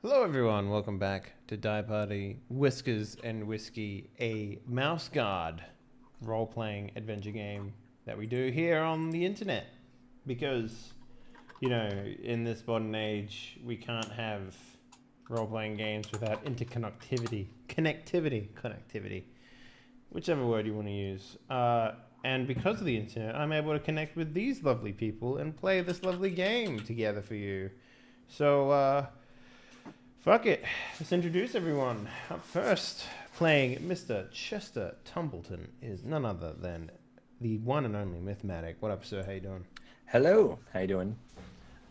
Hello everyone, welcome back to Die Party Whiskers and Whiskey, a mouse guard role-playing adventure game that we do here on the internet. Because, in this modern age, we can't have role-playing games without connectivity, whichever word you want to use. And because of the internet, I'm able to connect with these lovely people and play this lovely game together for you. So, fuck it. Let's introduce everyone. Up first, playing Mr. Chester Tumbleton is none other than the one and only Mythmatic. What up, sir? How you doing? Hello. How you doing?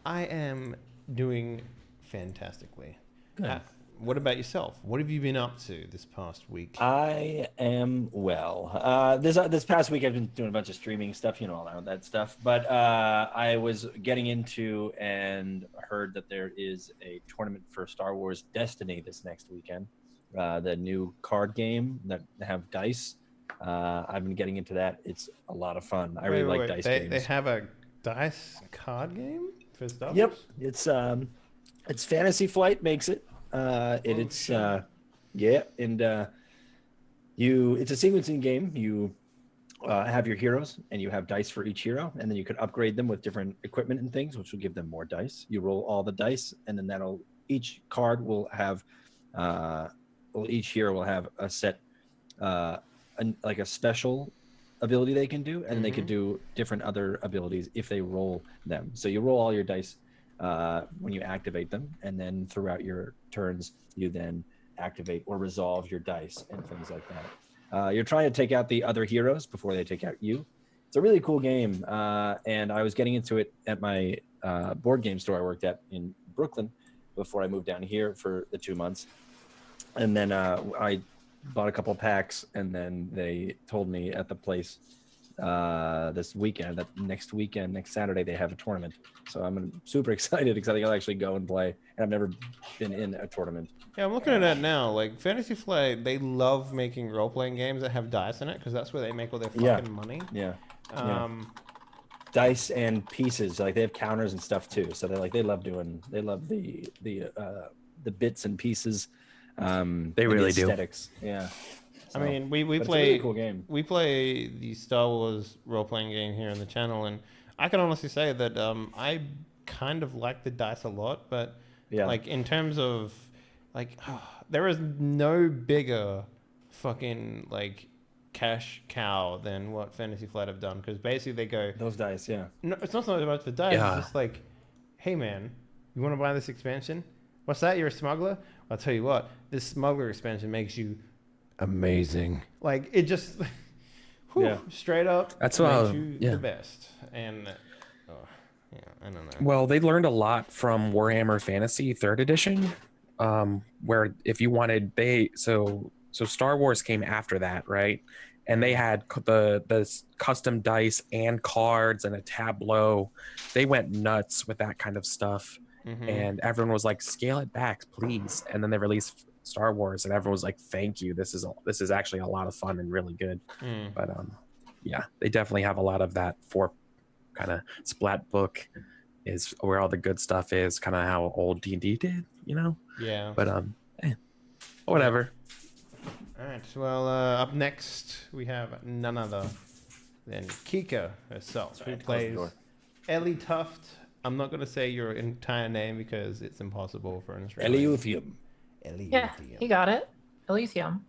I am doing fantastically. Good. What about yourself? What have you been up to this past week? I am well. This past week I've been doing a bunch of streaming stuff, all that stuff. But I was getting into and heard that there is a tournament for Star Wars Destiny this next weekend. The new card game that have dice. I've been getting into that. It's a lot of fun. I really like dice games. They have a dice card game for Star Wars? Yep. It's Fantasy Flight makes it. It's a sequencing game. You have your heroes and you have dice for each hero, and then you can upgrade them with different equipment and things, which will give them more dice. You roll all the dice, and then each card will have each hero will have a set like a special ability they can do, and they can do different other abilities if they roll them. So you roll all your dice when you activate them, and then throughout your turns you then activate or resolve your dice and things like that. You're trying to take out the other heroes before they take out you. It's a really cool game, and I was getting into it at my board game store I worked at in Brooklyn before I moved down here for the 2 months. And then I bought a couple packs, and then they told me at the place this weekend, that next Saturday, they have a tournament. So I'm super excited because I think I'll actually go and play. And I've never been in a tournament. Yeah, I'm looking at that now. Like, Fantasy Flight, they love making role-playing games that have dice in it because that's where they make all their fucking money. Yeah. Dice and pieces, like they have counters and stuff too. So they love the bits and pieces. They really do. Aesthetics. Yeah. So, I mean, we play. It's a really cool game. We play the Star Wars role-playing game here on the channel, and I can honestly say that I kind of like the dice a lot. But like in terms of there is no bigger fucking cash cow than what Fantasy Flight have done, because basically they go those dice. Yeah. No, it's not so much about the dice. Yeah. It's just like, hey man, you want to buy this expansion? What's that? You're a smuggler? I'll tell you what. This smuggler expansion makes you amazing. Like, it just straight up makes you the best. And I don't know. Well, they learned a lot from Warhammer Fantasy 3rd edition, where if you wanted, so Star Wars came after that, right? And they had the custom dice and cards and a tableau. They went nuts with that kind of stuff. And everyone was like, scale it back, please. And then they released Star Wars, and everyone was like, thank you, this is actually a lot of fun and really good. But they definitely have a lot of that. For kind of splat book is where all the good stuff is, kind of how old D&D did, but whatever. All right, well, up next we have none other than Kika herself, who plays Ellie Tuft. I'm not going to say your entire name because it's impossible for an Australian. Eleutheum. Yeah, you got it. Elysium.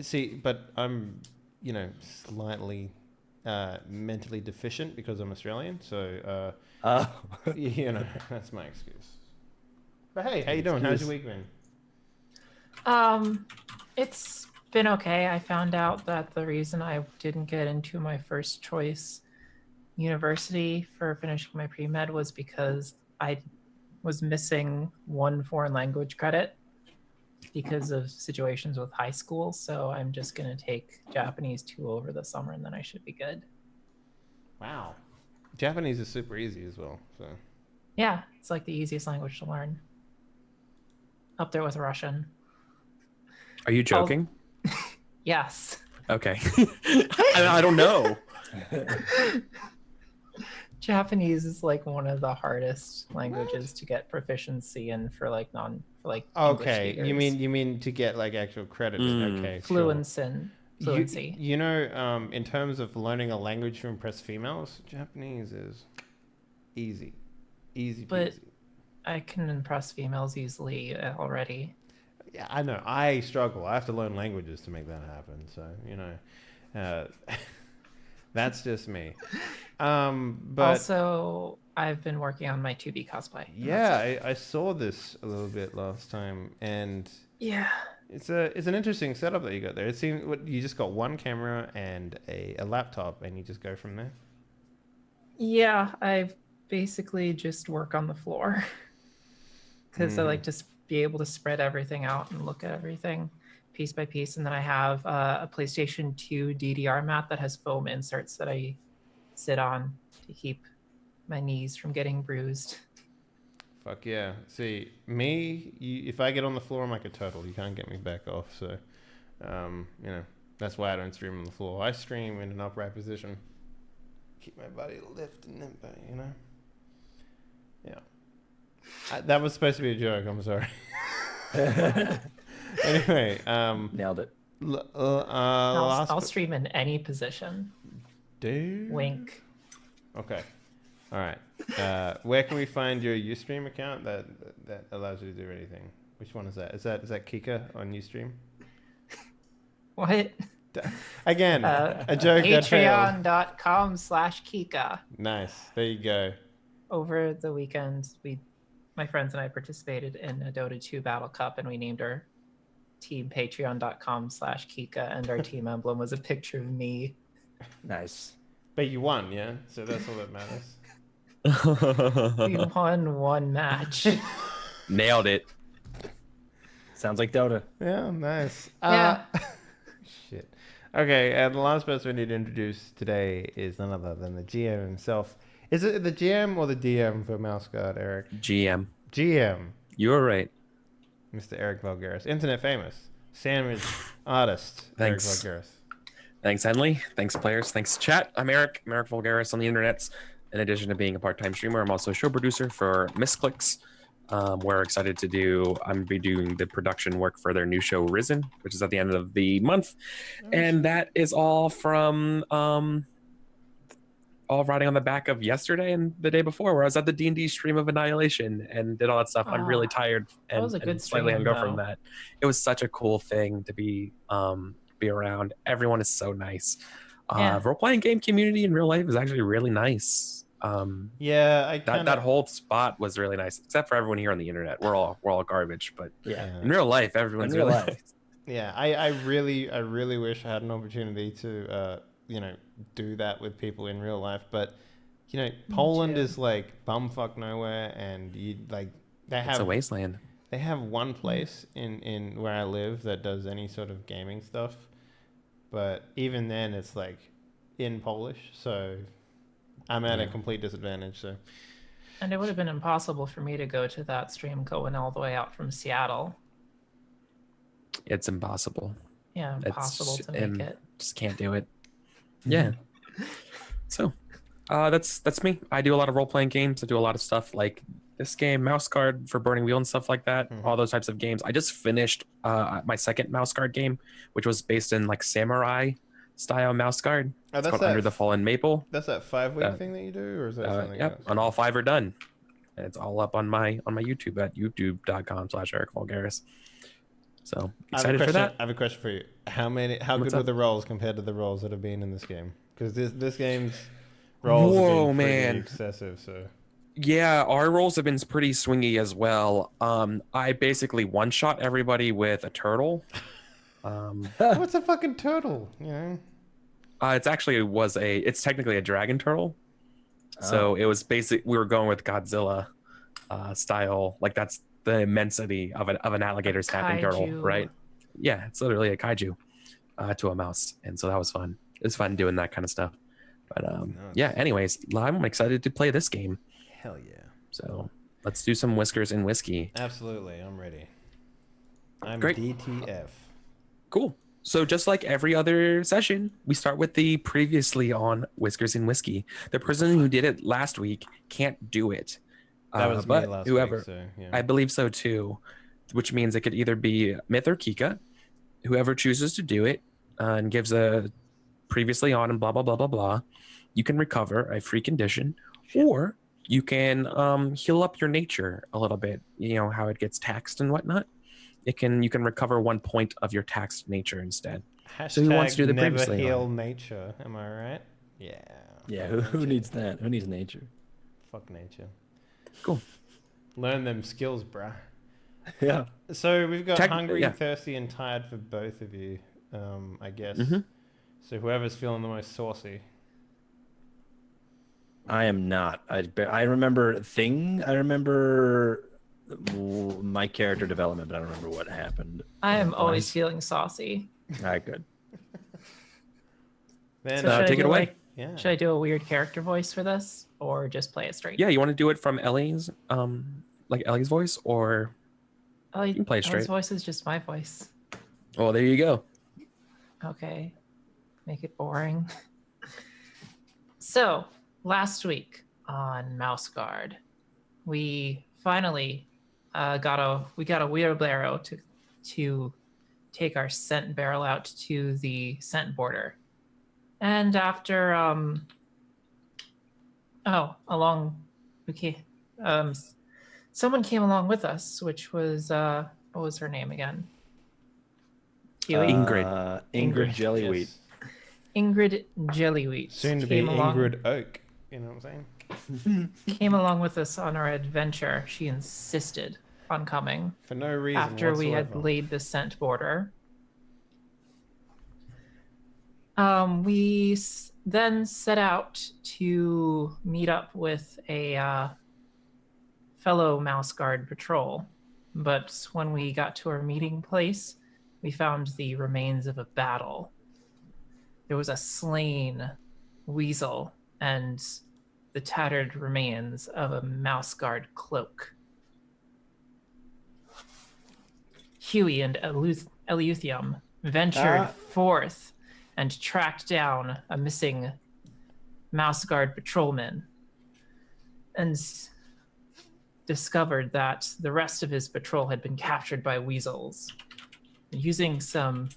See, but I'm, slightly mentally deficient because I'm Australian. So, that's my excuse. But hey, how you doing? How's your week been? It's been okay. I found out that the reason I didn't get into my first choice university for finishing my pre-med was because I was missing one foreign language credit because of situations with high school. So I'm just going to take Japanese 2 over the summer, and then I should be good. Wow. Japanese is super easy as well. So yeah, it's like the easiest language to learn. Up there with Russian. Are you joking? Yes. Okay. I don't know. Japanese is like one of the hardest languages to get proficiency in for like English Okay, speakers. you mean to get like actual credit? Okay, fluency. You know, in terms of learning a language to impress females, Japanese is easy peasy. But I can impress females easily already. Yeah, I know. I struggle. I have to learn languages to make that happen. So that's just me. But also, I've been working on my 2B cosplay. Yeah, I saw this a little bit last time, and yeah, it's an interesting setup that you got there. It seems you just got one camera and a laptop, and you just go from there. Yeah, I basically just work on the floor because I like to be able to spread everything out and look at everything piece by piece. And then I have a PlayStation 2 DDR mat that has foam inserts that I sit on to keep my knees from getting bruised. Fuck yeah. See, if I get on the floor, I'm like a turtle. You can't get me back off. So, that's why I don't stream on the floor. I stream in an upright position. Keep my body lift and limber, Yeah. That was supposed to be a joke. I'm sorry. Anyway. Nailed it. I'll stream in any position. Dude. Wink. Okay. All right. Where can we find your Ustream account that allows you to do anything? Which one is that? Is that Kika on Ustream? What? Again, a joke that failed. Patreon.com/Kika. Nice. There you go. Over the weekend, my friends and I participated in a Dota 2 Battle Cup, and we named our team Patreon.com/Kika, and our team emblem was a picture of me. Nice. But you won, yeah? So that's all that matters. We won one match. Nailed it. Sounds like Dota. Yeah, nice. Yeah. Shit. Okay, and the last person we need to introduce today is none other than the GM himself. Is it the GM or the DM for Mouse Guard, Eric? GM. GM. You were right. Mr. Eric Valgaris. Internet famous. Sandwich artist. Thanks. Eric Valgaris. Thanks, Henley. Thanks, players. Thanks, chat. I'm Eric Vulgaris on the internets. In addition to being a part-time streamer, I'm also a show producer for Misclicks. We're excited I'm going to be doing the production work for their new show, Risen, which is at the end of the month. And that is all from all riding on the back of yesterday and the day before, where I was at the D&D stream of Annihilation and did all that stuff. I'm really tired and slightly hungover from that. It was such a cool thing to be around. Everyone is so nice. Role-playing game community in real life is actually really nice. That whole spot was really nice, except for everyone here on the internet. We're all garbage, but in real life, everyone's really nice. Yeah, I really wish I had an opportunity to do that with people in real life, but Poland is like bumfuck nowhere, and they have it's a wasteland. They have one place in where I live that does any sort of gaming stuff, but even then it's like in Polish, so I'm at a complete disadvantage. So, and it would have been impossible for me to go to that stream going all the way out from Seattle. It's impossible. Yeah, impossible to make it. Just can't do it. Yeah. So, that's me. I do a lot of role-playing games. I do a lot of stuff like this game, Mouse Guard for Burning Wheel and stuff like that. All those types of games. I just finished my second Mouse Guard game, which was based in like samurai style Mouse Guard. It's called Under the Fallen Maple. That's that 5-week thing that you do, or is that something else? And all 5 are done. And it's all up on my YouTube at youtube.com/Eric Vulgaris. So excited for that. I have a question for you. How good were the rolls compared to the rolls that have been in this game? Because this game's rolls have been pretty excessive. So yeah, our rolls have been pretty swingy as well. I basically one-shot everybody with a turtle. What's a fucking turtle? It's technically a dragon turtle. So it was we were going with Godzilla style, like that's the immensity of an alligator snapping turtle, right? Yeah, it's literally a kaiju to a mouse, and so that was fun. It was fun doing that kind of stuff. But anyways, I'm excited to play this game. Hell yeah! So let's do some Whiskers and whiskey. Absolutely, I'm ready. I'm Great. DTF. Cool. So just like every other session, we start with the previously on Whiskers and Whiskey. The person who did it last week can't do it. That was me but last whoever, week, so yeah. I believe so too, which means it could either be Myth or Kika, whoever chooses to do it and gives a previously on and blah, blah, blah, blah, blah. You can recover a free condition, or you can heal up your nature a little bit. You know how it gets taxed and whatnot. You can recover 1 point of your taxed nature instead. Hashtag So who wants to do the never previously heal on? nature. Am I right? Yeah. Yeah, fuck who nature. needs that? Who needs nature? Fuck nature. Cool. Learn them skills, bruh. Yeah. So we've got hungry, yeah. thirsty, and tired for both of you, I guess. Mhm. So whoever's feeling the most saucy. I am not. I remember I remember my character development, but I don't remember what happened. I am always feeling saucy. All right, good. Then So should I take it do, away. like, yeah. should I do a weird character voice for this, or just play it straight? Yeah, you want to do it from Ellie's, like Ellie's voice, or Ellie, can play it Ellie's straight. voice is just my voice. oh, there you go. Okay, make it boring. So last week on Mouse Guard, we finally got a wheelbarrow to take our scent barrel out to the scent border, and after someone came along with us, which was what was her name again? Huey. Ingrid. Ingrid Yes. Jellywheat. Ingrid Jellywheat Soon to be came along. Ingrid Oak. You know what I'm saying? Came along with us on our adventure. She insisted on coming For no reason after we had whatsoever. laid the scent border. We then set out to meet up with a fellow Mouse Guard patrol. But when we got to our meeting place, we found the remains of a battle. There was a slain weasel and the tattered remains of a Mouse Guard cloak. Huey and Eleuthium ventured forth and tracked down a missing Mouse Guard patrolman and discovered that the rest of his patrol had been captured by weasels. Using some...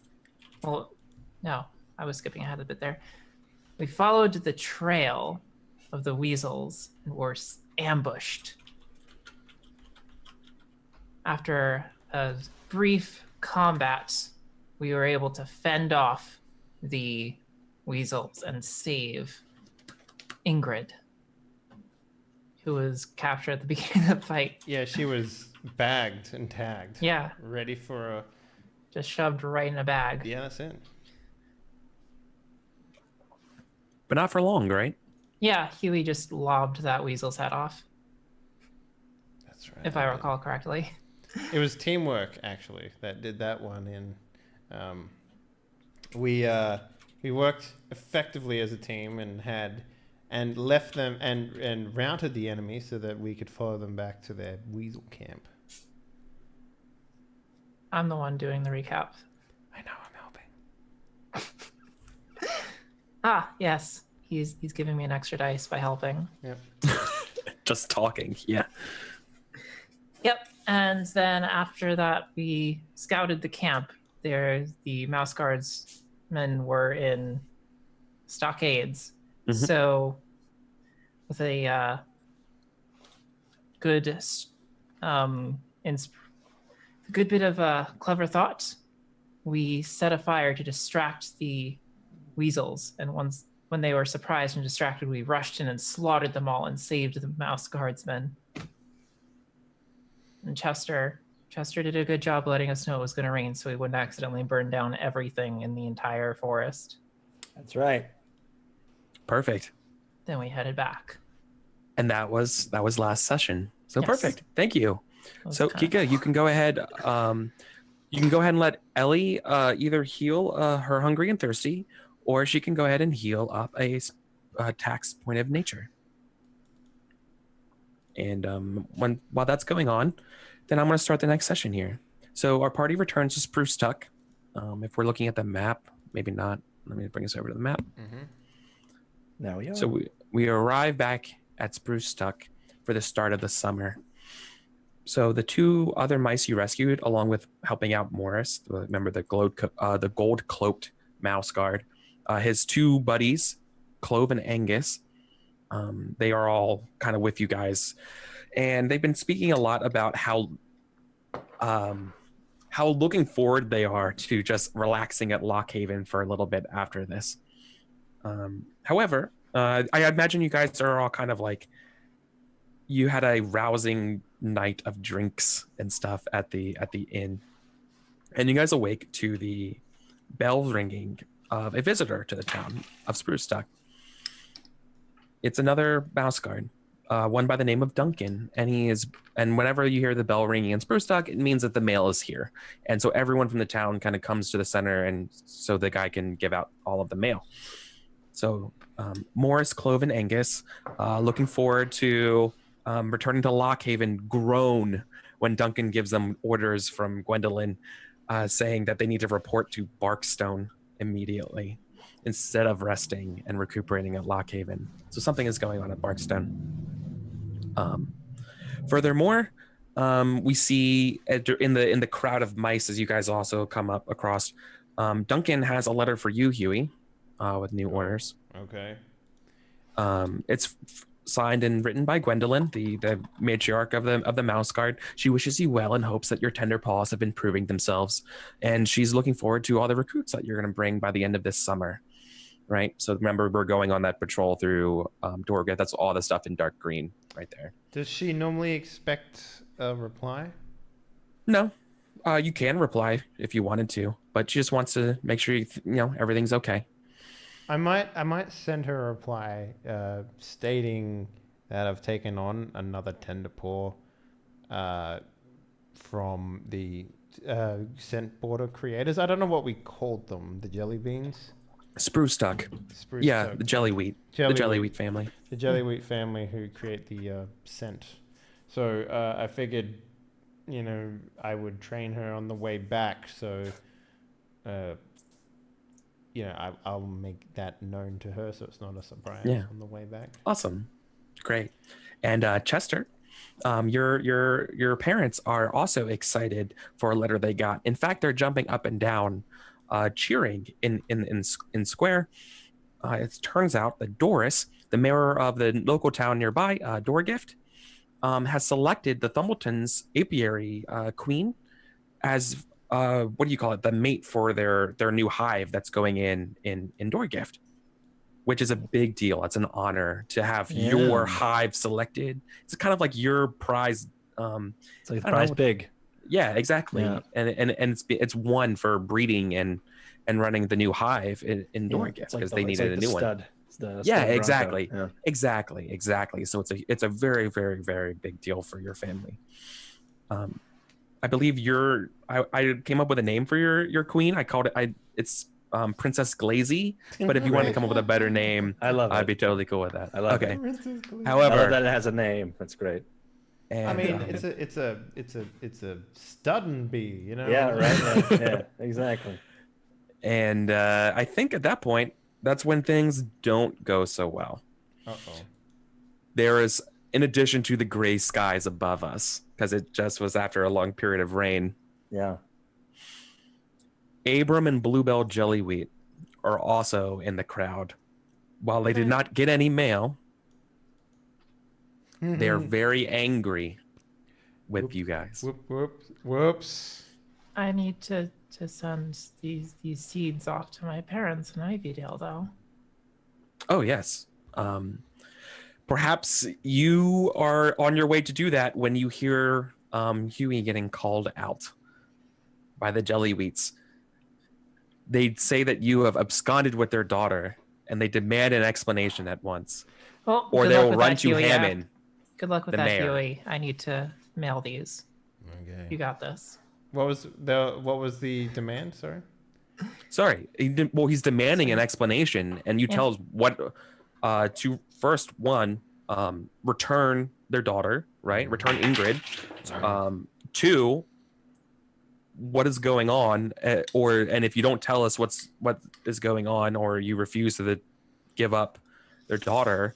Well, no, I was skipping ahead a bit there. We followed the trail of the weasels and were ambushed. After a brief combat, we were able to fend off the weasels and save Ingrid, who was captured at the beginning of the fight. Yeah, she was bagged and tagged. Yeah, Ready for a... just shoved right in a bag. Yeah, that's it. But not for long, right? Yeah, Huey just lobbed that weasel's head off, That's right. if I recall correctly. It was teamwork, actually, that did that one in. We worked effectively as a team and left them and routed the enemy so that we could follow them back to their weasel camp. I'm the one doing the recap. I know, I'm helping. Ah, yes. He's giving me an extra dice by helping. Yep. Just talking. Yeah. Yep. And then after that, we scouted the camp. There, the Mouse Guardsmen were in stockades. Mhm. So, with a good good bit of clever thought, we set a fire to distract the weasels. And when they were surprised and distracted, we rushed in and slaughtered them all and saved the Mouse Guardsmen. And Chester did a good job letting us know it was going to rain so we wouldn't accidentally burn down everything in the entire forest. That's right. Perfect. Then we headed back. And that was last session. So Yes. perfect. Thank you. It was So kind of- Kika, you can go ahead. You can go ahead and let Ellie either heal her hungry and thirsty, or she can go ahead and heal up a tax point of nature. And while that's going on, then I'm going to start the next session here. So our party returns to Spruce Tuck. If we're looking at the map, maybe not. Let me bring us over to the map. Mm-hmm. Now we are. So we arrive back at Spruce Stuck for the start of the summer. So the two other mice you rescued, along with helping out Morris, remember the gold cloaked mouse guard, his two buddies, Clove and Angus, they are all kind of with you guys, and they've been speaking a lot about how looking forward they are to just relaxing at Lockhaven for a little bit after this. However, I imagine you guys are all kind of like, you had a rousing night of drinks and stuff at the inn, and you guys awake to the bell ringing of a visitor to the town of Spruce Stuck. It's another mouse guard, one by the name of Duncan, and whenever you hear the bell ringing in Spruce Stuck, it means that the mail is here, and so everyone from the town kind of comes to the center, and so the guy can give out all of the mail. So Morris, Clove, and Angus, looking forward to returning to Lockhaven, groan when Duncan gives them orders from Gwendolyn, saying that they need to report to Barkstone immediately instead of resting and recuperating at Lockhaven. So something is going on at Barkstone. Furthermore, we see in the crowd of mice, as you guys also come up across, Duncan has a letter for you, Huey, with new orders. Okay. It's signed and written by Gwendolyn, the matriarch of the Mouse Guard. She wishes you well and hopes that your tender paws have been proving themselves, and she's looking forward to all the recruits that you're going to bring by the end of this summer. Right. So remember, we're going on that patrol through Dory Gift. That's all the stuff in dark green right there. Does she normally expect a reply? No, you can reply if you wanted to, but she just wants to make sure everything's okay. I might send her a reply stating that I've taken on another tender paw from the scent border creators. I don't know what we called them. The jelly beans. Spruce Stuck. Spruce Yeah, Stuck. the jelly-wheat. The jelly-wheat family. The jelly-wheat family who create the scent. So I figured, I would train her on the way back. So, I'll make that known to her so it's not a surprise on the way back. Awesome. Great. And Chester, your parents are also excited for a letter they got. In fact, they're jumping up and down, cheering in Square. It turns out that Doris, the mayor of the local town nearby, Dory Gift, has selected the Thumbleton's apiary queen as what do you call it? The mate for their new hive that's going in Dory Gift, which is a big deal. It's an honor to have your hive selected. It's kind of like your prize. It's like the prize pig. Yeah, exactly. Yeah. And it's one for breeding and running the new hive in Dory Gift because they needed a new one. Exactly. Yeah. Exactly. So it's a very, very, very big deal for your family. I believe I came up with a name for your queen. I called it's Princess Glazy, but if you want to come up with a better name, I'd be totally cool with that. I love it. However, I love that it has a name. That's great. And, I mean, it's a studden bee, Yeah, right. Yeah, exactly. And I think at that point, that's when things don't go so well. Uh-oh. There is, in addition to the gray skies above us, because it just was after a long period of rain. Yeah. Abram and Bluebell Jellywheat are also in the crowd. While they did not get any mail, they're very angry with you guys. Whoops. I need to send these seeds off to my parents in Ivydale, though. Oh, yes. Perhaps you are on your way to do that when you hear Huey getting called out by the Jellywheats. They say that you have absconded with their daughter, and they demand an explanation at once. Well, or they will run to Hammond. Good luck with the that, mayor. Huey. I need to mail these. Okay. You got this. What was the demand? Sorry. He's demanding an explanation, and you tell us what to first return their daughter, right? Return Ingrid. Sorry. 2, what is going on, and if you don't tell us what is going on, or you refuse to give up their daughter,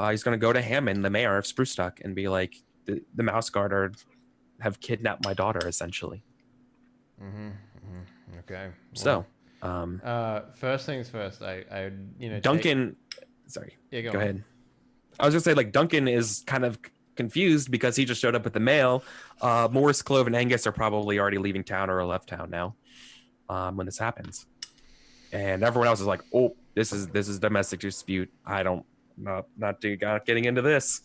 he's going to go to Hammond, the mayor of Spruce, and be like, the Mouse Guard have kidnapped my daughter, essentially. Okay. So, first things first. I Duncan. Sorry. Yeah, go ahead. I was gonna say, like, Duncan is kind of confused because he just showed up with the mail. Morris, Clove, and Angus are probably already leaving town or left town now when this happens, and everyone else is like, "Oh, this is domestic dispute. Not getting into this,"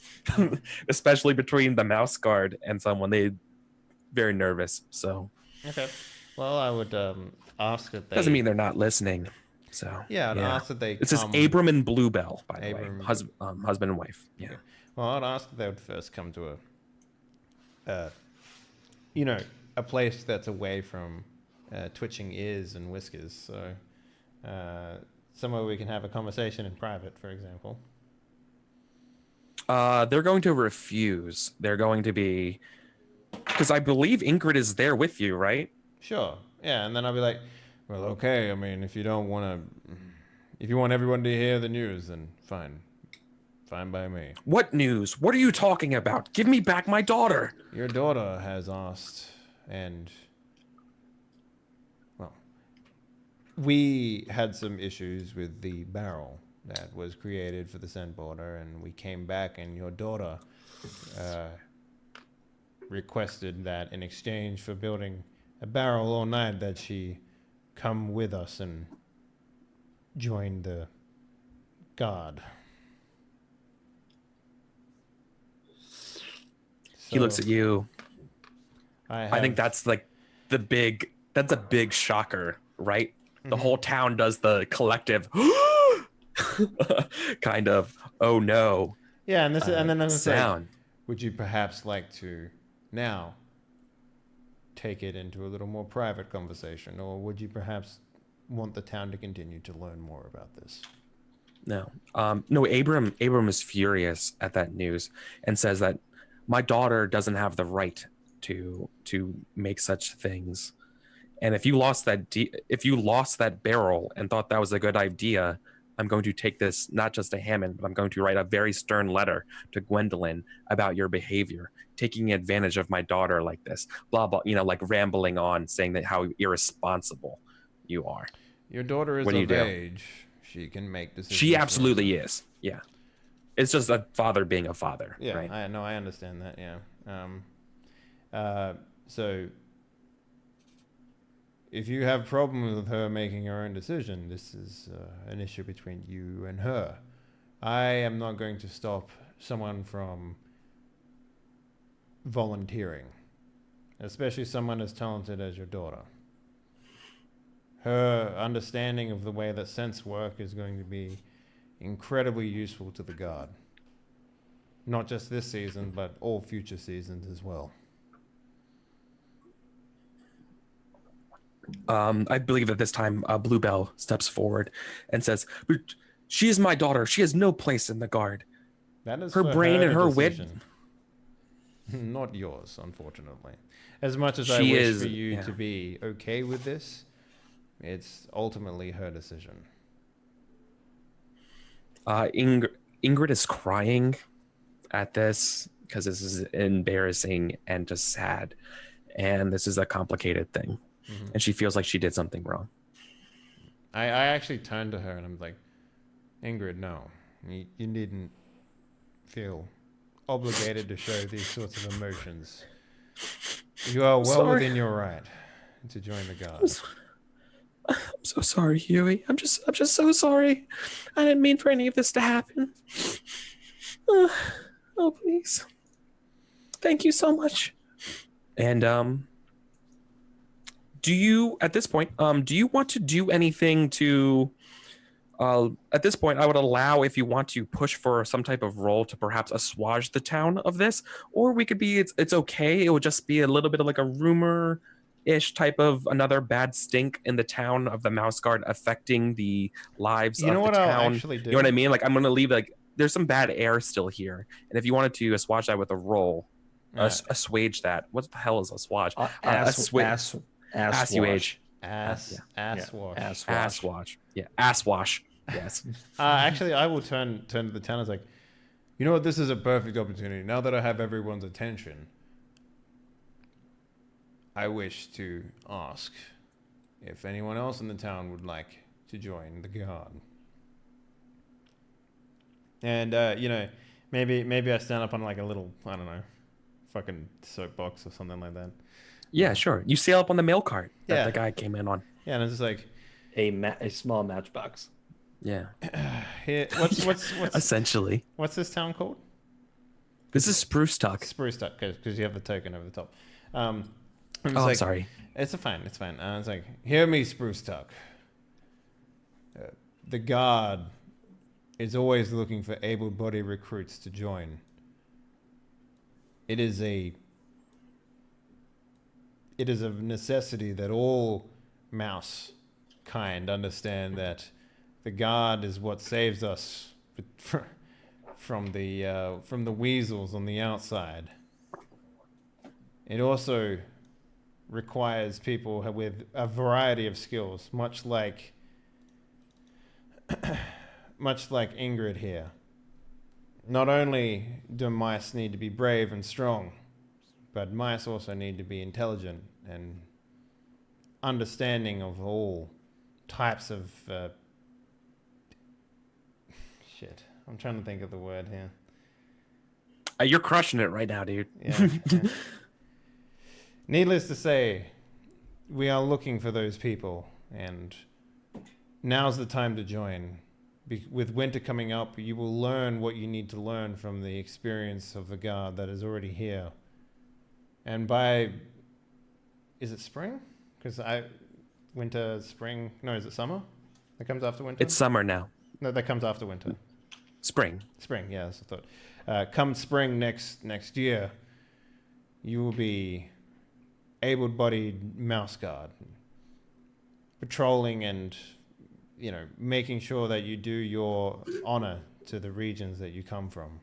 especially between the Mouse Guard and someone. They very nervous. So okay. Well, I would ask that they. Doesn't mean they're not listening. So yeah, I'd ask that they. This is Abram and Bluebell, by the way, husband and wife. Yeah. Okay. Well, I'd ask that they would first come to a place that's away from twitching ears and whiskers. So somewhere we can have a conversation in private, for example. They're going to refuse. They're going to be, because I believe Ingrid is there with you, right? Sure. Yeah, and then I'll be like, well, okay. I mean, if you want everyone to hear the news, then fine. Fine by me. What news? What are you talking about? Give me back my daughter. Your daughter has asked, and well, we had some issues with the barrel that was created for the Scent Border, and we came back, and your daughter requested that in exchange for building a barrel all night, that she come with us and join the guard. He looks at you. I think that's like that's a big shocker, right? The whole town does the collective kind of, oh no. Yeah, and then I'm sound. Say, would you perhaps like to now take it into a little more private conversation, or would you perhaps want the town to continue to learn more about this? No. No, Abram is furious at that news and says that my daughter doesn't have the right to make such things. And if you lost that barrel and thought that was a good idea, I'm going to take this not just to Hammond, but I'm going to write a very stern letter to Gwendolyn about your behavior, taking advantage of my daughter like this, blah, blah, like rambling on, saying that how irresponsible you are. Your daughter is of age. She can make decisions. She absolutely is. Yeah. It's just a father being a father. Yeah, right? I understand that. Yeah. So if you have problems with her making her own decision, this is an issue between you and her. I am not going to stop someone from volunteering, especially someone as talented as your daughter. Her understanding of the way that scents work is going to be incredibly useful to the guard. Not just this season, but all future seasons as well. I believe at this time, Bluebell steps forward and says, "She is my daughter. She has no place in the guard. That is her brain and her wit. Not yours, unfortunately. As much as I wish for you to be okay with this, it's ultimately her decision." Ingrid is crying at this because this is embarrassing and just sad, and this is a complicated thing, and she feels like she did something wrong. I actually turned to her and I'm like, Ingrid, no, you needn't feel obligated to show these sorts of emotions. You are well within your right to join the guard. I'm so sorry, Huey. I'm just so sorry. I didn't mean for any of this to happen. Oh, please. Thank you so much. And do you, at this point, do you want to do anything to? At this point, I would allow, if you want to push for some type of role to perhaps assuage the town of this, or we could be, it's okay. It would just be a little bit of like a rumor-ish type of another bad stink in the town of the Mouse Guard affecting the lives of the town. I'll actually do? You know what I mean? Like, I'm going to leave, like, there's some bad air still here. And if you wanted to assuage that with a roll, assuage that. What the hell is assuage? Ass you age. Ass wash. Ass wash. Yeah. Ass wash. Yes. Actually, I will turn to the town. It's like, you know what? This is a perfect opportunity. Now that I have everyone's attention, I wish to ask if anyone else in the town would like to join the guard. And maybe I stand up on like a little, I don't know, fucking soapbox or something like that. Yeah, sure. You sail up on the mail cart that Yeah. the guy came in on. Yeah, and it's just like, A small matchbox. Yeah. here, what's Essentially. what's this town called? This is Spruce Tuck. Spruce Tuck, because you have the token over the top. I'm sorry. It's fine. It's fine. It's like, hear me, Spruce Tuck. The guard is always looking for able-bodied recruits to join. It is a necessity that all mouse kind understand that the guard is what saves us from the weasels on the outside. It also requires people with a variety of skills, much like Ingrid here. Not only do mice need to be brave and strong, but mice also need to be intelligent and understanding of all types of shit. I'm trying to think of the word here. You're crushing it right now, dude. Yeah. Needless to say, we are looking for those people, and now's the time to join. With winter coming up, you will learn what you need to learn from the experience of the guard that is already here. And is it spring? Because spring. No, is it summer? That comes after winter? It's summer now. No, that comes after winter. Spring. Spring, yeah, that's what I thought. Come spring next year, you will be able-bodied mouse guard, patrolling and making sure that you do your honor to the regions that you come from.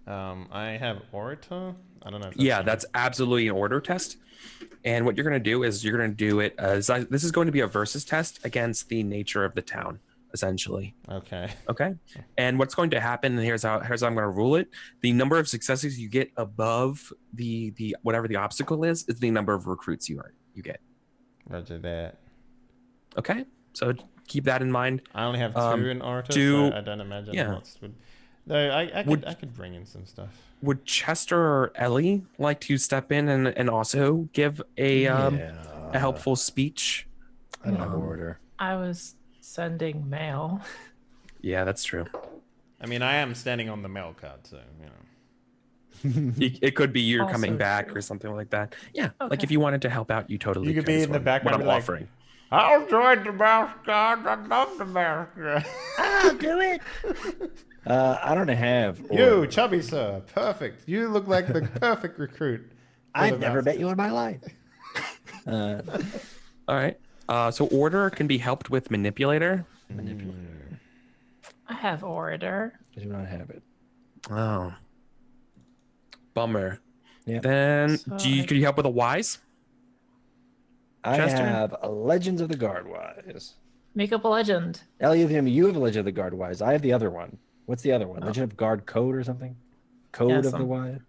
I have orator. I don't know. If That's absolutely an order test. And what you're going to do is you're going to do it as this is going to be a versus test against the nature of the town, essentially. Okay. Okay. And what's going to happen, and here's how I'm going to rule it. The number of successes you get above the whatever the obstacle is the number of recruits you get. Roger that. Okay. So keep that in mind. I only have 2 in orator, so I don't imagine lots would. Though I could bring in some stuff. Would Chester or Ellie like to step in and also give a helpful speech? I don't have order. I was sending mail. Yeah, that's true. I mean, I am standing on the mail card, so It could be you're Also coming back true. or something like that. Yeah, like Okay. if you wanted to help out, you totally You could could be is in the what background I'm like, offering. I'll join the mouse guard. I love the mouse guard. I'll do it. I don't have You, order. chubby sir, perfect. You look like the perfect recruit. for I've the never mouse. met you in my life. All right. So order can be helped with manipulator. I have orator. I do not have it. Oh, bummer. Yeah. Then So could you help with a wise? I Chester? have a Legends of the Guardwise. Make up a legend. Elliot, you have a Legend of the Guardwise. I have the other one. What's the other one? Legend of Guard Code or something? Code of the Wise?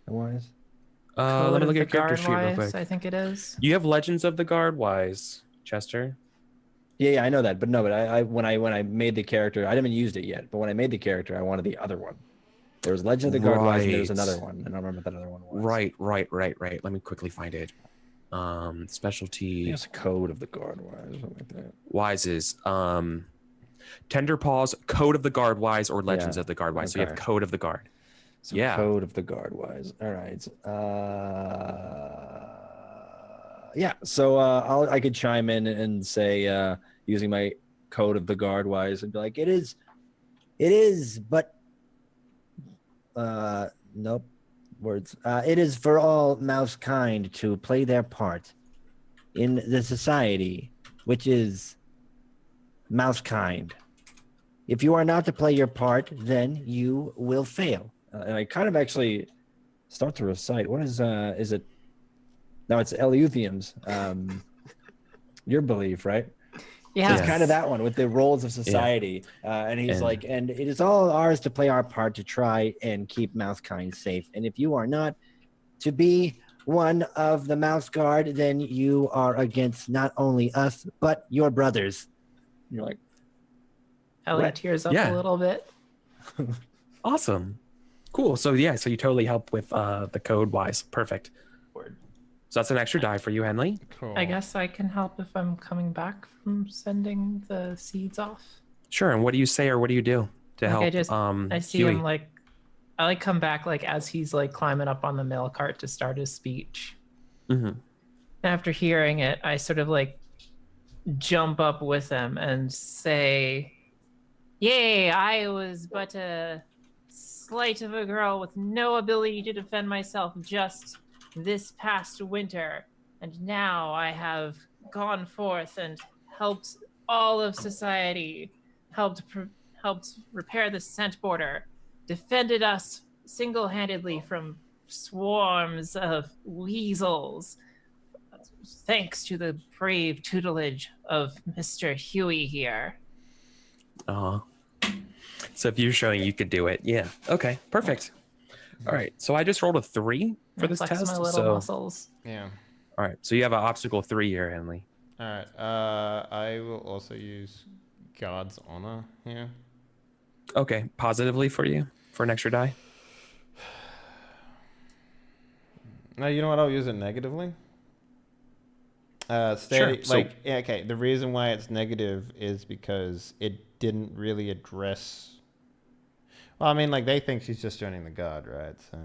The Wise? Let me Code look of at the character sheet real Guardwise, quick. I think it is. You have Legends of the Guard wise, Chester. Yeah, I know that, but no, but I when I made the character, I haven't used it yet. But when I made the character, I wanted the other one. There was Legend of the Guardwise, and there was Right. another one. I don't remember what that other one was. Right. Let me quickly find it. Specialty It's Code of the Guardwise, or something like that. wises. Tender Paws, Code of the Guard wise, or Legends Yeah, of the Guard wise. So you have okay. Code of the Guard. So Yeah. Code of the Guardwise. All right. Yeah. So I could chime in and say, using my Code of the Guardwise, and be like, it is, but nope. Words. It is for all mouse kind to play their part in the society, which is mouse kind. If you are not to play your part, then you will fail. And I kind of actually start to recite. What is it? Now it's Eleuthium's, your belief, right? Yeah. So it's kind of that one with the roles of society. And he's And- like, and it is all ours to play our part to try and keep Mousekind safe. And if you are not to be one of the Mouse Guard, then you are against not only us, but your brothers. And you're like, Ellie What? tears up Yeah. a little bit. Awesome. Cool. So yeah, so you totally help with the code wise. Perfect. So that's an extra die for you, Henley. Cool. I guess I can help if I'm coming back from sending the seeds off. Sure. And what do you say or what do you do to Like, help? I see Huey? him like, I like come back like as he's like climbing up on the mail cart to start his speech. Mhm. After hearing it, I sort of like jump up with him and say, "Yay, I was but a slight of a girl with no ability to defend myself just this past winter, and now I have gone forth and helped all of society, helped repair the scent border, defended us single-handedly from swarms of weasels, thanks to the brave tutelage of Mr. Huey here." Uh-huh. So if you're showing you could do it, yeah. Okay, perfect. All right. So I just rolled a 3 for this Flex test. my little So muscles. Yeah. all right. So you have an obstacle 3 here, Henley. All right. I will also use Guard's Honor here. Okay, positively for you for an extra die. No, you know what? I'll use it negatively. Steady, Sure, so- like, yeah, okay. The reason why it's negative is because it didn't really address. Well, I mean, like, they think she's just joining the guard, right? So,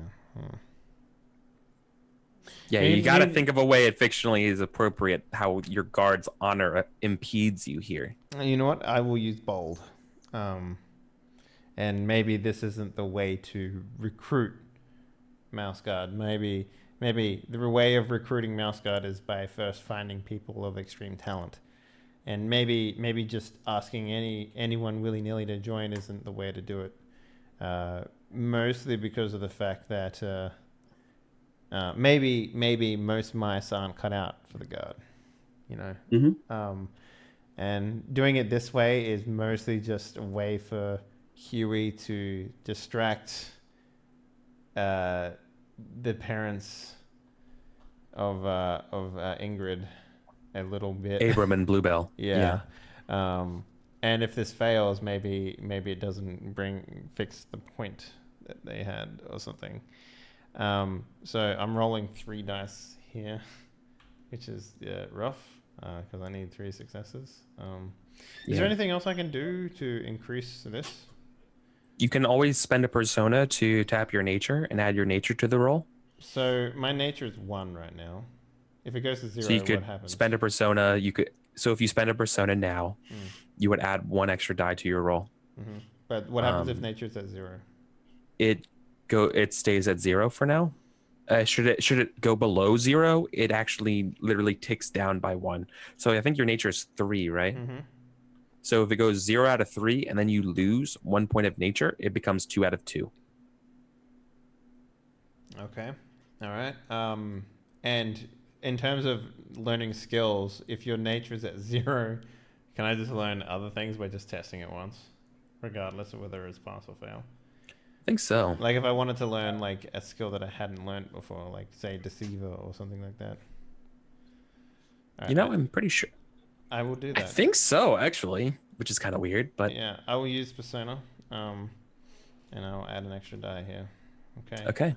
Yeah, You- you got to you- think of a way it fictionally is appropriate how your guard's honor impedes you here. You know what? I will use bold. And maybe this isn't the way to recruit Mouse Guard. Maybe the way of recruiting Mouse Guard is by first finding people of extreme talent. And maybe just asking anyone willy-nilly to join isn't the way to do it. Mostly because of the fact that maybe most mice aren't cut out for the guard, you know. Mm-hmm. And doing it this way is mostly just a way for Huey to distract the parents of Ingrid a little bit. Abram and Bluebell. Yeah. And if this fails, maybe it doesn't fix the point that they had or something. So I'm rolling 3 dice here, which is rough because I need 3 successes. Is there anything else I can do to increase this? You can always spend a persona to tap your nature and add your nature to the roll. So my nature is 1 right now. If it goes to 0, So you could what happens? spend a persona. So if you spend a persona now, you would add 1 extra die to your roll. Mm-hmm. But what happens if nature's at 0? It stays at 0 for now. Should it go below 0, it actually literally ticks down by 1. So I think your nature is 3, right? Mm-hmm. So if it goes 0 out of 3 and then you lose 1 point of nature, it becomes 2 out of 2. Okay. All right. And in terms of learning skills, if your nature is at 0, can I just learn other things by just testing it once, regardless of whether it's pass or fail? I think so. Like if I wanted to learn like a skill that I hadn't learned before, like say Deceiver or something like that. All You know, right, I'm pretty sure. I will do I that. think so, actually, which is kind of weird, but Yeah, I will use Persona, and I'll add an extra die here. Okay. okay.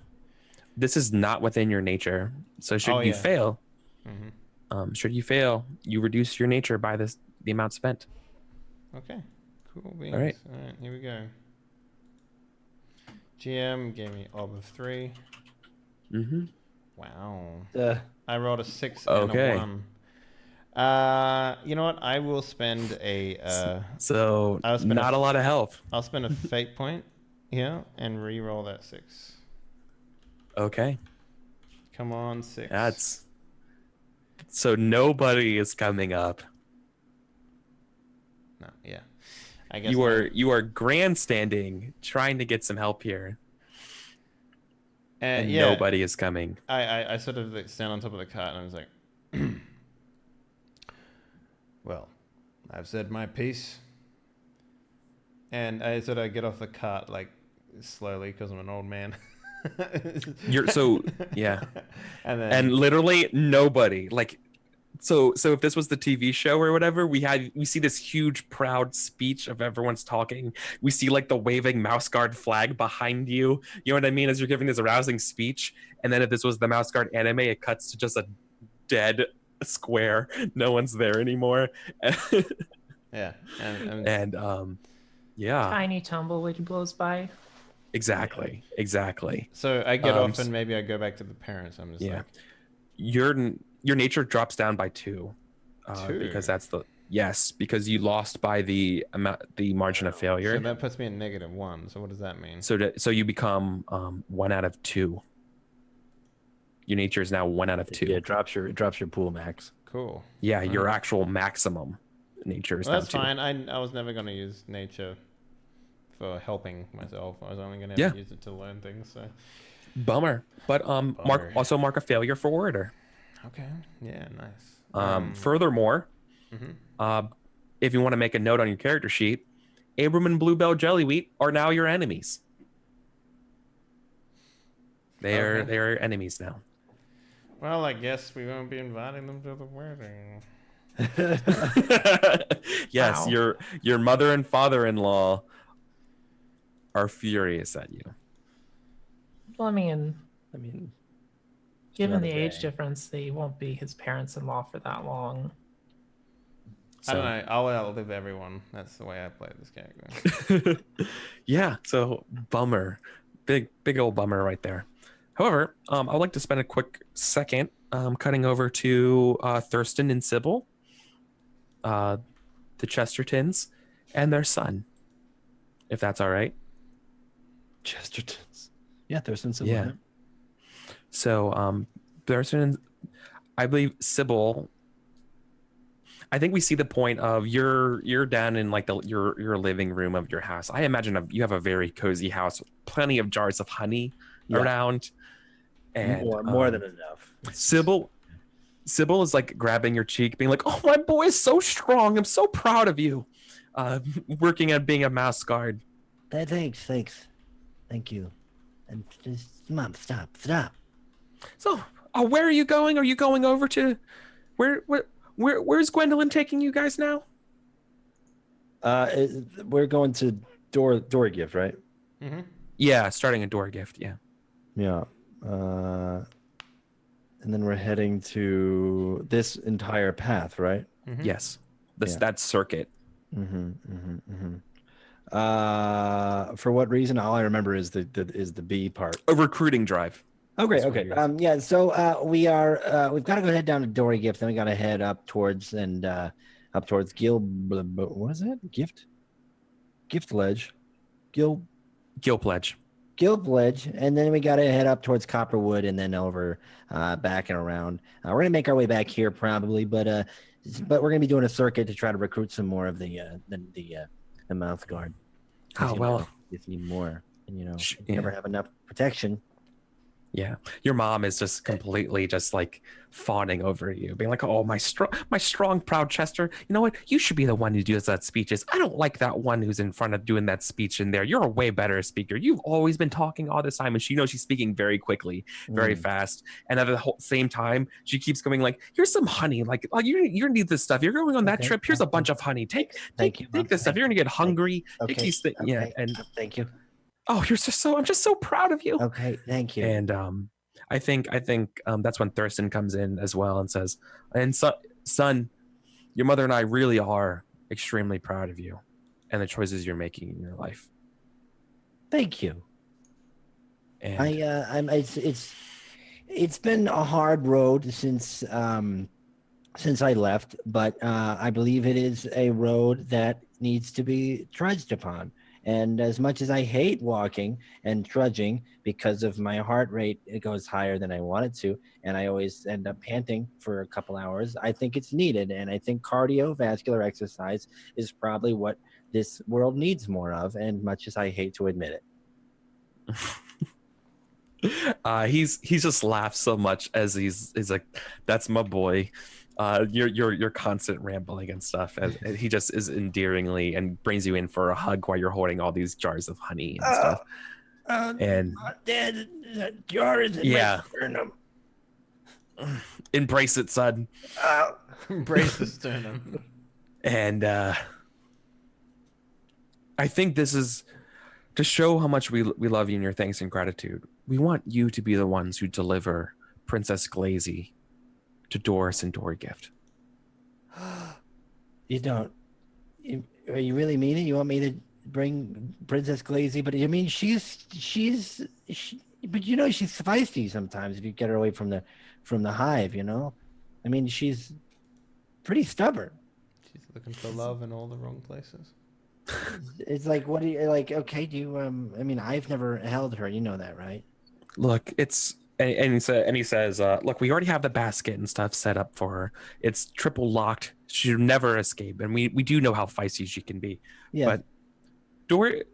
This is not within your nature, so should you yeah. fail, Mm-hmm. you reduce your nature by the amount spent. Okay. Cool beans. All right. All right, here we go. GM gave me orb of 3. Mm-hmm. Wow. I rolled a 6 Okay. and a 1. You know what? I will spend a So I'll spend not a lot of help. I'll spend a fate point here and re-roll that 6. Okay. Come on, 6. That's so nobody is coming up. No, yeah. I guess You not. are grandstanding, trying to get some help here. and yeah, nobody is coming. I sort of like stand on top of the cart and I was like, well, I've said my piece. And I sort of get off the cart like slowly because I'm an old man. Yeah. And then And literally nobody, like, so if this was the TV show or whatever, we see this huge proud speech of everyone's talking. We see like the waving mouse guard flag behind you. You know what I mean? As you're giving this rousing speech. And then if this was the mouse guard anime, it cuts to just a dead square. No one's there anymore. yeah, And yeah, Tiny tumbleweed blows by. exactly. So I get off and maybe I go back to the parents. I'm just like, your nature drops down by 2, 2? because that's because you lost by the margin of failure. So that puts me at -1. So what does that mean? So you become 1 out of 2. Your nature is now 1 out of 2. Yeah, it drops your pool max. Cool. Yeah, your actual maximum nature is now that's 2. fine. I was never going to use nature for helping myself. I was only going to use it to learn things. So Bummer. But mark a failure for orator. okay. Yeah. Nice. Furthermore, if you want to make a note on your character sheet, Abram and Bluebell Jellywheat are now your enemies. They are enemies now. Well, I guess we won't be inviting them to the wedding. Yes, Wow. your mother and father-in-law are furious at you. Well, I mean, given the another age day. difference, they won't be his parents-in-law for that long. I don't know. I'll outlive everyone. That's the way I play this character. Yeah, so bummer. Big old bummer right there. However, I'd like to spend a quick second cutting over to Thurston and Sybil, the Chestertons, and their son, if that's all right. Chestertons. Yeah, Thurston Sybil. Yeah. So Thurston, I believe Sybil, I think we see the point of you're down in like your living room of your house. I imagine you have a very cozy house, plenty of jars of honey around, and more than enough. Sybil is like grabbing your cheek, being like, "Oh, my boy is so strong. I'm so proud of you." Working at being a mouse guard. Thanks. Thank you. And just, Mom, stop. So, where are you going? Are you going over to where's Gwendolyn taking you guys now? We're going to Dory Gift, right? Mm-hmm. Yeah, starting a Dory Gift. Yeah. Yeah. And then we're heading to this entire path, right? Mm-hmm. Yes. That circuit. For what reason? All I remember is the B part. A recruiting drive. Okay. That's what it is. Yeah, so we've got to go head down to Dory Gift, then we got to head up towards what is it? Gift Ledge. Gill Pledge. Guild Ledge, and then we got to head up towards Copperwood and then over back and around. We're going to make our way back here probably, but we're going to be doing a circuit to try to recruit some more of the mouth guard. Oh, well. You need more, and you Yeah. never have enough protection. Yeah, your mom is just completely just like fawning over you, being like, "Oh, my strong, proud Chester. You know what? You should be the one who does that speeches. I don't like that one who's in front of doing that speech in there. You're a way better speaker. You've always been talking all this time." And she knows she's speaking very quickly, very fast. And at the same time, she keeps going like, "Here's some honey. Like, oh, you need this stuff. You're going on that Okay, trip. Here's a bunch of honey. Take Mom. this stuff. You're gonna get hungry. Take these things." Okay. Yeah, and Thank you. oh, I'm just so proud of you. Okay, thank you. And I think that's when Thurston comes in as well and says, "And son, your mother and I really are extremely proud of you and the choices you're making in your life." Thank you. And It's been a hard road since I left, but I believe it is a road that needs to be trudged upon. And as much as I hate walking and trudging because of my heart rate, it goes higher than I want it to, and I always end up panting for a couple hours, I think it's needed. And I think cardiovascular exercise is probably what this world needs more of, and much as I hate to admit it. He's just laughs so much as he's like, "That's my boy." Your constant rambling and stuff, and he just is endearingly and brings you in for a hug while you're holding all these jars of honey and stuff. And Dad, that jar is in Yeah. my sternum. embrace it, son. Embrace the sternum. And I think this is to show how much we love you and your thanks and gratitude. We want you to be the ones who deliver Princess Glazy to Doris and Dory Gift. You don't. You really mean it? You want me to bring Princess Glazy? But I mean, but you know, she's feisty sometimes if you get her away from the hive. You know, I mean, she's pretty stubborn. She's looking for love in all the wrong places. It's like, what do you like? Okay, do you? I mean, I've never held her. You know that, right? Look, it's and he says, look, we already have the basket and stuff set up for her. It's triple locked. She'll never escape, and we do know how feisty she can be. Yeah. But Dory,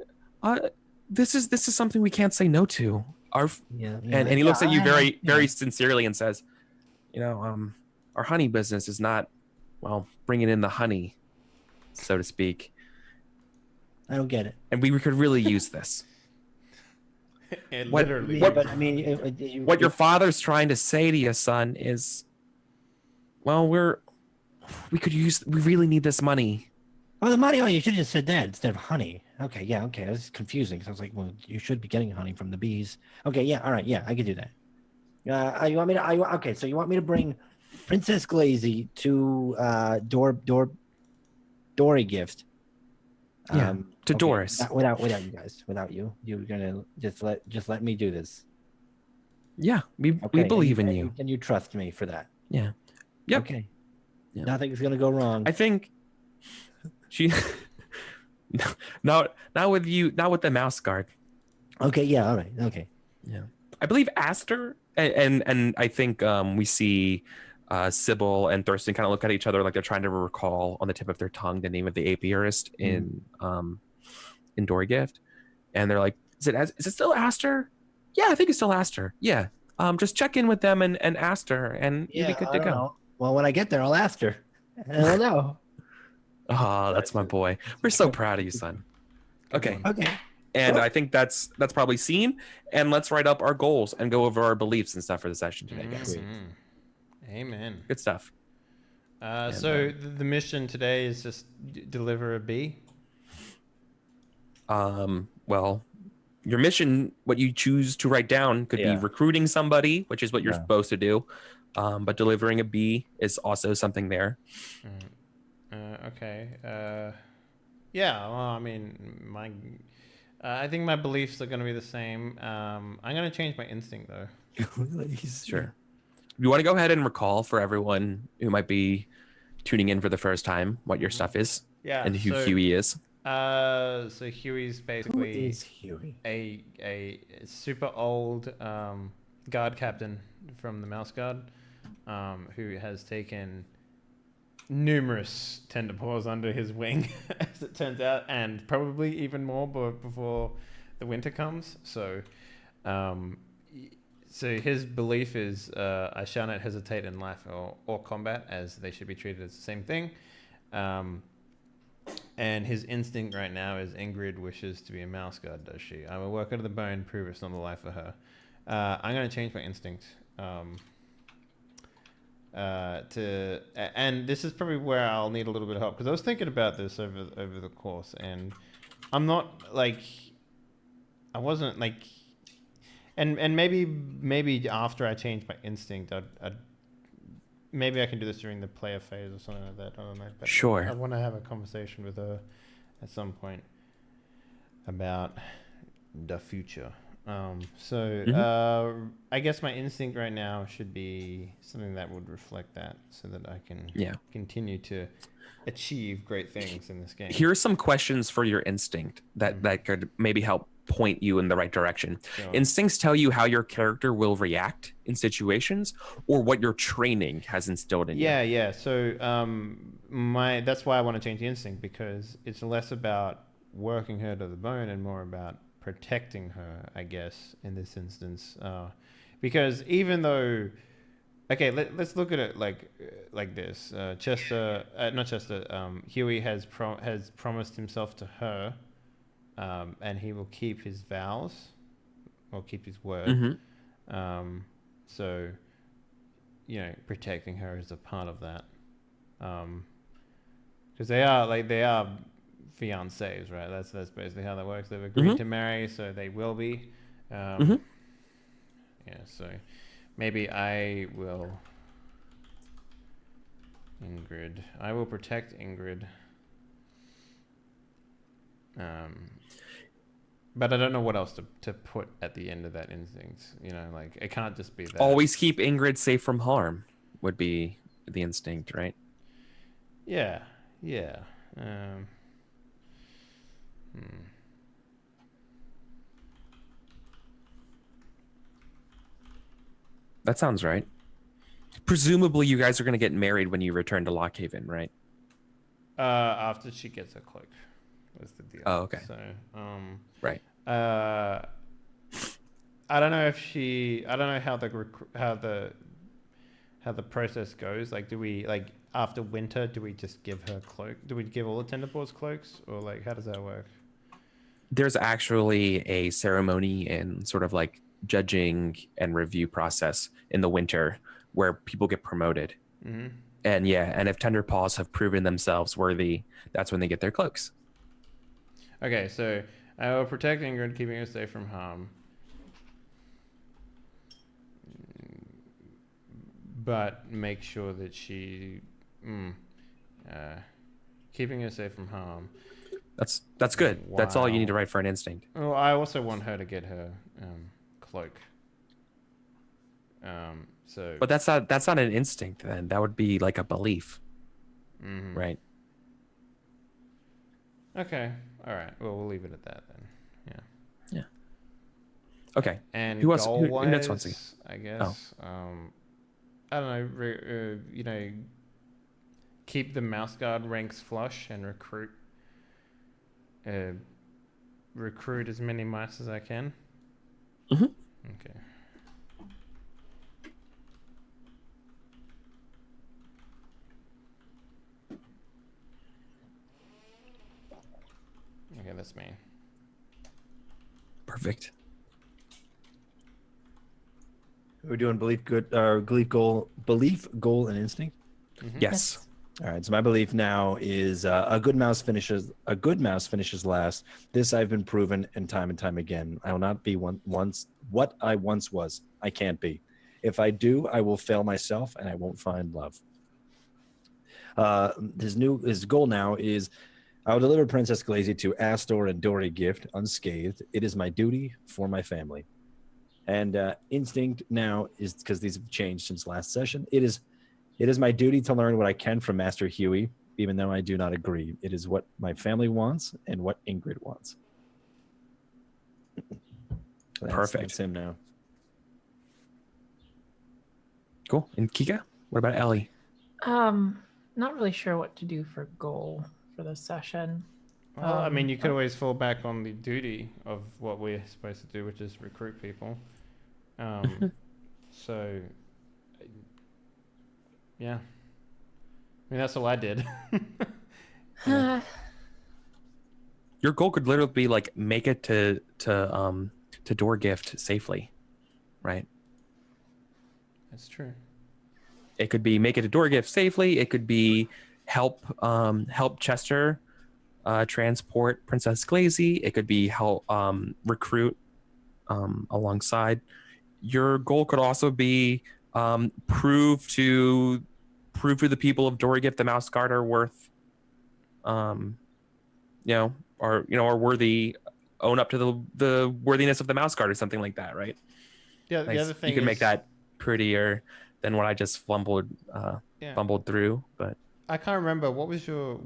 this is something we can't say no to. And he looks at you very sincerely and says, you know, our honey business is not, well, bringing in the honey, so to speak. I don't get it. And we could really use this. Literally. But I mean, What your father's trying to say to you, son, is, well, we really need this money. Oh, the money. Oh, you should have just said that instead of honey. Okay, yeah, okay. That was confusing because I was like, well, you should be getting honey from the bees. Okay, yeah, all right, yeah, I could do that. You want me to? Okay, so you want me to bring Princess Glazy to Dory Gift? Yeah, to Doris. Without you guys, without you, you're gonna just let me do this. Yeah, we believe in you. And you trust me for that. Yeah. Yep. Okay. Yeah. Nothing's gonna go wrong. I think she not with you, not with the mouse guard. Okay, yeah, all right. Okay. Yeah. I believe Aster and I think we see Sybil and Thurston kind of look at each other like they're trying to recall on the tip of their tongue the name of the apiarist in Dory Gift, and they're like, "Is it still Aster? Yeah, I think it's still Aster. Yeah, just check in with them and Aster, and you'll be good to go." Know. Well, when I get there, I'll ask her. I don't know. Oh, that's my boy. We're so proud of you, son. Okay. Okay. And I think that's probably seen. And let's write up our goals and go over our beliefs and stuff for the session today, guys. Amen. Good stuff. So the mission today is just deliver a bee. Well, your mission, what you choose to write down, could be recruiting somebody, which is what you're supposed to do. But delivering a bee is also something there. Okay. Yeah. Well, I mean, I think my beliefs are going to be the same. I'm going to change my instinct though. Sure. You want to go ahead and recall for everyone who might be tuning in for the first time what your stuff is, and who Huey is. So Huey's basically Who is Huey? a super old guard captain from the Mouse Guard, who has taken numerous tender paws under his wing, as it turns out, and probably even more before the winter comes. So, so his belief is, I shall not hesitate in life or combat, as they should be treated as the same thing. And his instinct right now is Ingrid wishes to be a mouse guard, does she? I will work her to the bone, prove it's not a life for her. I'm going to change my instinct. And this is probably where I'll need a little bit of help, because I was thinking about this over the course, and I'm not like, I wasn't like, and maybe after I change my instinct, I'd maybe I can do this during the player phase or something like that. I don't know. But sure. I want to have a conversation with her at some point about the future. I guess my instinct right now should be something that would reflect that, so that I can continue to achieve great things in this game. Here are some questions for your instinct that could maybe help point you in the right direction. Sure. Instincts tell you how your character will react in situations, or what your training has instilled in you. Yeah. So that's why I want to change the instinct, because it's less about working her to the bone and more about protecting her, I guess, in this instance, because even though, okay, let's look at it like this. Chester, not Chester. Huey has promised himself to her, and he will keep his vows, or keep his word. Mm-hmm. So, protecting her is a part of that, because they are fiancés, right? That's basically how that works. They've agreed to marry, so they will be. Yeah, so maybe I will protect Ingrid. But I don't know what else to put at the end of that instinct. It can't just be that. Always keep Ingrid safe from harm would be the instinct, right? Yeah. That sounds right. Presumably, you guys are going to get married when you return to Lockhaven, right? After she gets her cloak, was the deal. Oh, okay. So, Right. I don't know how the process goes. Like, do we after winter? Do we just give her cloak? Do we give all the Tenderpaws cloaks, or how does that work? There's actually a ceremony and sort of judging and review process in the winter where people get promoted. Mm-hmm. And if Tenderpaws have proven themselves worthy, that's when they get their cloaks. Okay, so I will protect Ingrid, keeping her safe from harm. But make sure that she, keeping her safe from harm. That's good. Wow. That's all you need to write for an instinct. Well, I also want her to get her cloak. But that's not an instinct then. That would be like a belief, right? Okay. All right. Well, we'll leave it at that then. Yeah. Okay. And who else? Who goal-wise, next one? I guess. I don't know. Keep the mouse guard ranks flush and recruit as many mice as I can. Mm-hmm. Okay. Okay, that's me. Perfect. We're doing belief, goal, and instinct. Mm-hmm. Yes. All right. So my belief now is a good mouse finishes last. This I've been proven and time again. I will not be what I once was. I can't be. If I do, I will fail myself and I won't find love. His goal now is I will deliver Princess Glazy to Astor and Dory Gift unscathed. It is my duty for my family. And instinct now is, because these have changed since last session, it is my duty to learn what I can from Master Huey, even though I do not agree. It is what my family wants and what Ingrid wants. Perfect. That's him now. Cool. And Kika, what about Ellie? Not really sure what to do for goal for this session. Well, I mean, you could always fall back on the duty of what we're supposed to do, which is recruit people. So, yeah. I mean, that's all I did. Your goal could literally be make it to Door Gift safely, right? That's true. It could be make it to Door Gift safely. It could be help Chester transport Princess Glazy. It could be help recruit alongside. Your goal could also be prove to the people of Dory Gift the Mouse Guard are worth, are worthy, own up to the worthiness of the Mouse Guard or something like that, right? Yeah, the other thing you can make that prettier than what I just fumbled through, but I can't remember what was your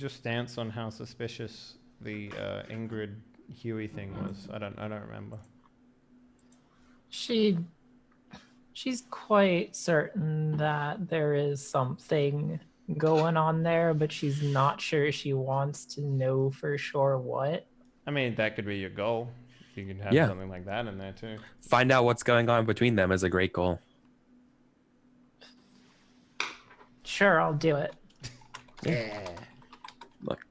stance on how suspicious the Ingrid Huey thing was. I don't remember. She's quite certain that there is something going on there, but she's not sure she wants to know for sure what. I mean, that could be your goal. You can have Yeah. something like that in there too. Find out what's going on between them is a great goal. Sure, I'll do it. Yeah. Look,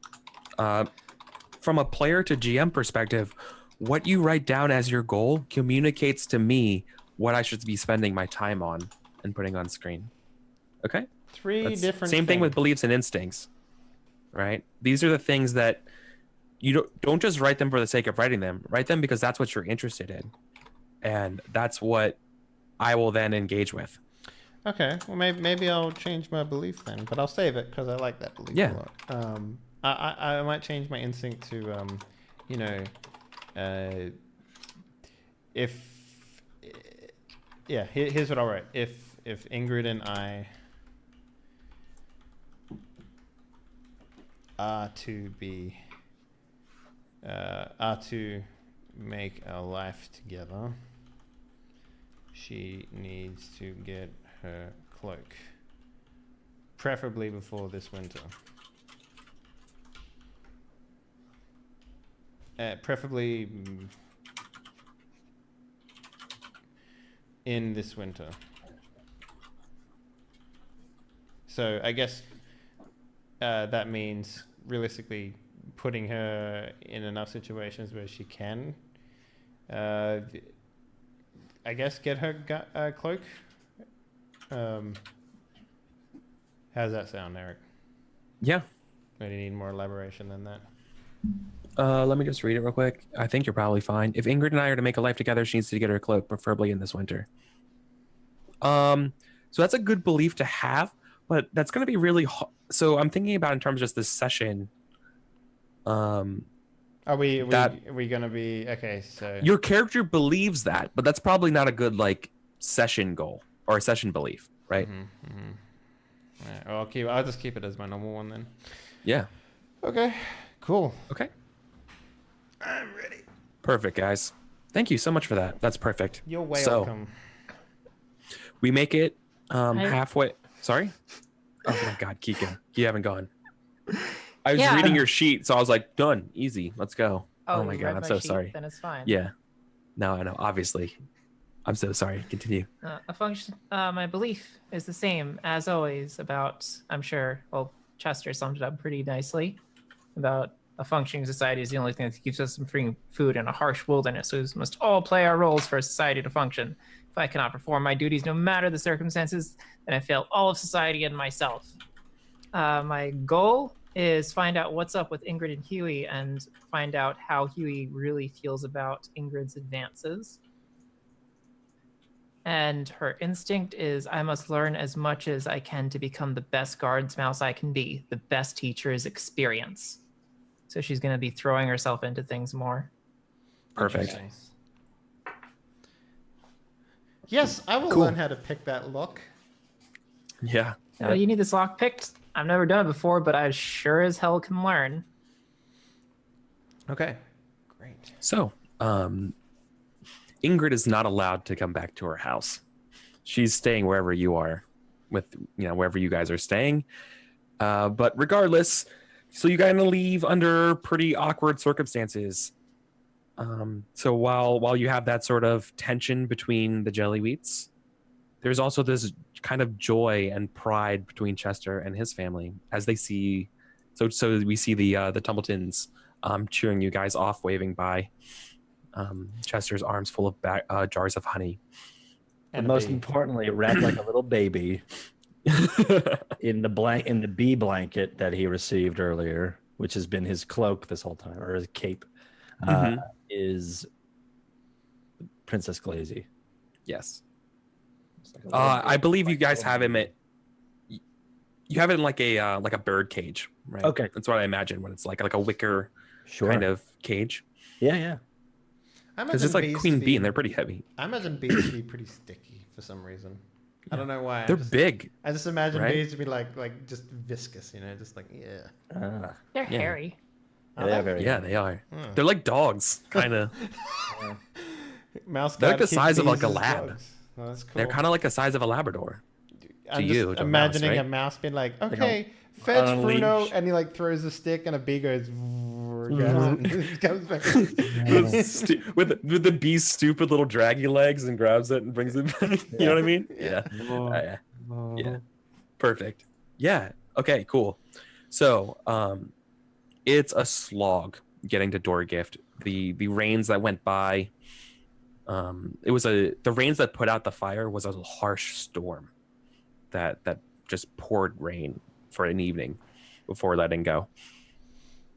from a player to GM perspective, what you write down as your goal communicates to me what I should be spending my time on and putting on screen. Okay? Three different Same thing with things. beliefs and instincts, right? These are the things that you don't just write them for the sake of writing them. Write them because that's what you're interested in, and that's what I will then engage with. Okay, well maybe I'll change my belief then, but I'll save it because I like that belief Yeah. a lot. I might change my instinct to you know, if yeah, here's what I'll write. If Ingrid and I are to make a life together, she needs to get her cloak, preferably before this winter. Preferably in this winter. So I guess that means realistically putting her in enough situations where she can, I guess, get her cloak. How's that sound, Eric? Yeah. Do you need more elaboration than that? Let me just read it real quick. I think you're probably fine. If Ingrid and I are to make a life together, she needs to get her cloak, preferably in this winter. So that's a good belief to have, but that's going to be really hard. So I'm thinking about in terms of just this session. Are we gonna be okay? So Your character believes that, but that's probably not a good like session goal or a session belief, right? Right, well, I'll just keep it as my normal one then. Yeah. Okay. Cool. Okay. I'm ready. Perfect, guys. Thank you so much for that. That's perfect. You're welcome. We make it halfway. Sorry? Oh my God, Keegan, you haven't gone. I was reading your sheet, so I was like, done, easy, let's go. Oh my you God, read I'm my so sheet? sorry. Then it's fine. Yeah. No, I know, obviously. I'm so sorry. Continue. A function. My belief is the same as always about. I'm sure. Well, Chester summed it up pretty nicely. About a functioning society is the only thing that keeps us from free food in a harsh wilderness. So we must all play our roles for a society to function. If I cannot perform my duties, no matter the circumstances, then I fail all of society and myself. My goal is find out what's up with Ingrid and Huey and find out how Huey really feels about Ingrid's advances. And her instinct is I must learn as much as I can to become the best guards mouse I can be. The best teacher is experience. So she's going to be throwing herself into things more. Perfect. Yes, I will learn how to pick that lock. Yeah. Oh, you need this lock picked? I've never done it before, but I sure as hell can learn. Okay. Great. So, Ingrid is not allowed to come back to her house. She's staying wherever you are, wherever you guys are staying. But regardless, so you gotta leave under pretty awkward circumstances. So while you have that sort of tension between the jelly wheats, there's also this kind of joy and pride between Chester and his family as they see. So we see the Tumbletons cheering you guys off, waving by. Chester's arms full of jars of honey. And most importantly, wrapped like a little baby in the bee blanket that he received earlier, which has been his cloak this whole time, or his cape, is Princess Glazy. Yes. Like I believe you guys have him at. You have it in like a bird cage, right? Okay, that's what I imagine when it's like a wicker kind of cage. Yeah. Because it's like queen bee and they're pretty heavy. I imagine bees to be pretty sticky for some reason. I don't know why. They're big. I just imagine bees to be like just viscous, just like They're hairy. They are very they are. They're like dogs, kind of. Mouse. They're like the size of like a lab. Oh, that's cool. They're kind of like the size of a Labrador. I'm just imagining a mouse being like, okay, fetch Bruno, and he like throws a stick and a bee goes. door, grabs it, and comes back. with the bee's stupid little draggy legs and grabs it and brings it back. You know what I mean? Yeah. Yeah. Perfect. Yeah. Okay, cool. So, it's a slog getting to Dory Gift. The rains that went by, the rains that put out the fire was a harsh storm that just poured rain for an evening before letting go.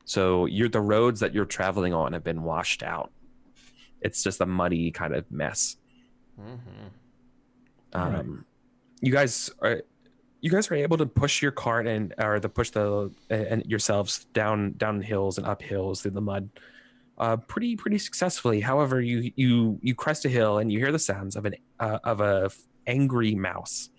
So the roads that you're traveling on have been washed out. It's just a muddy kind of mess. Right. You guys are able to push your cart and yourselves down hills and up hills through the mud pretty successfully. However, you crest a hill and you hear the sounds of a angry mouse.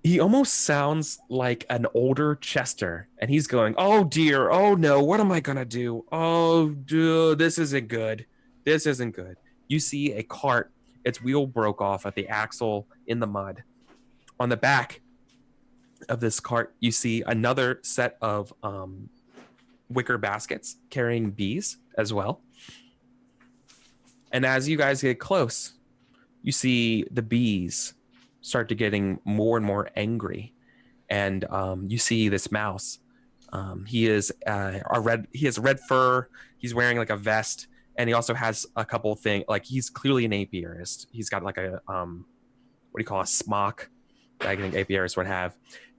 He almost sounds like an older Chester, and he's going, "Oh dear, oh no, what am I gonna do? Oh, dude, this isn't good. This isn't good." You see a cart, its wheel broke off at the axle in the mud. On the back of this cart, you see another set of wicker baskets carrying bees as well. And as you guys get close, you see the bees start to getting more and more angry, and you see this mouse. He has red fur. He's wearing like a vest, and he also has a couple things. Like, he's clearly an apiarist. He's got like a what do you call a smock that I think apiarists would have,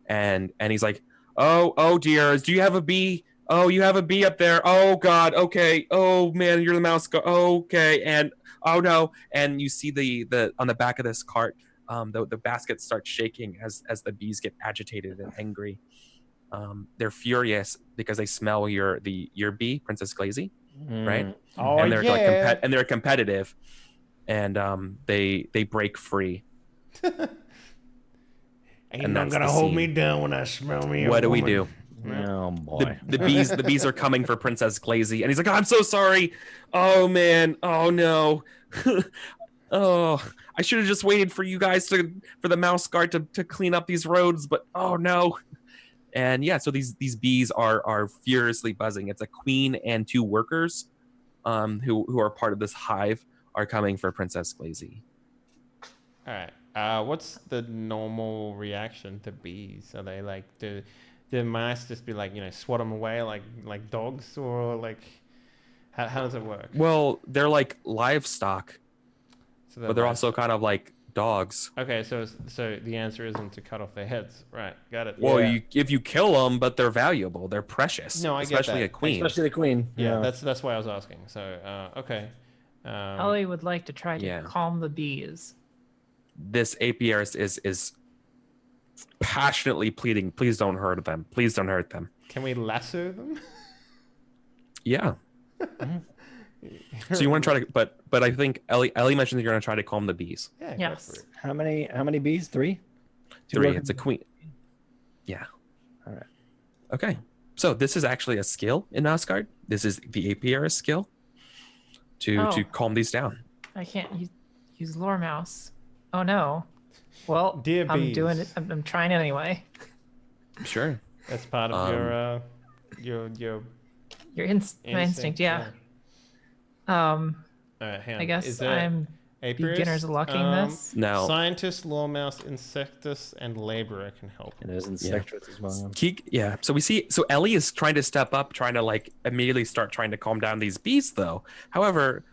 and he's like, oh dear, do you have a bee? Oh, you have a bee up there. Oh God. Okay. Oh man, you're the mouse. Okay. And oh no. And you see the on the back of this cart, the basket starts shaking as the bees get agitated and angry. They're furious because they smell your bee, Princess Glazy, right? Oh, and they're yeah. and they're competitive, and they break free. Ain't And not that's gonna the hold scene. me down when I smell me. What a do we woman. do? Oh boy. The bees are coming for Princess Glazy, and he's like, "I'm so sorry. Oh man. Oh no. Oh, I should have just waited for you guys for the mouse guard to clean up these roads, but oh no." And yeah, so these bees are furiously buzzing. It's a queen and 2 workers, who are part of this hive, are coming for Princess Glazy. All right. What's the normal reaction to bees? Are they like, do mice just be like, swat them away like dogs, or like how does it work? Well, they're like livestock, So but they're also kind of like dogs. okay. So the answer isn't to cut off their heads, right? Got it. Well, Yeah. if you kill them, but they're valuable, they're precious. No, I get especially that. a queen. Especially the queen. Yeah, that's why I was asking. So okay. Ellie would like to try to yeah. calm the bees. This apiarist is passionately pleading, "Please don't hurt them. Please don't hurt them." Can we lasso them? Yeah. So you want to try to, but I think Ellie mentioned that you're going to try to calm the bees. Yeah. Yes. Go for it. How many bees? 3? 3. workers? It's a queen. Yeah. All right. Okay. So this is actually a skill in Asgard. This is the apiarist skill to calm these down. I can't use lore mouse. Oh no. Well, Dear I'm doing bees. it. I'm trying anyway. Sure. That's part of your Your my instinct, yeah. All right, hang on. I guess Is there I'm apiarist? beginner's lucking this. No. Scientist, law mouse, insectus, and laborer can help. And there's insectress as well. Yeah. So so Ellie is trying to step up, trying to like immediately start trying to calm down these bees, though. However,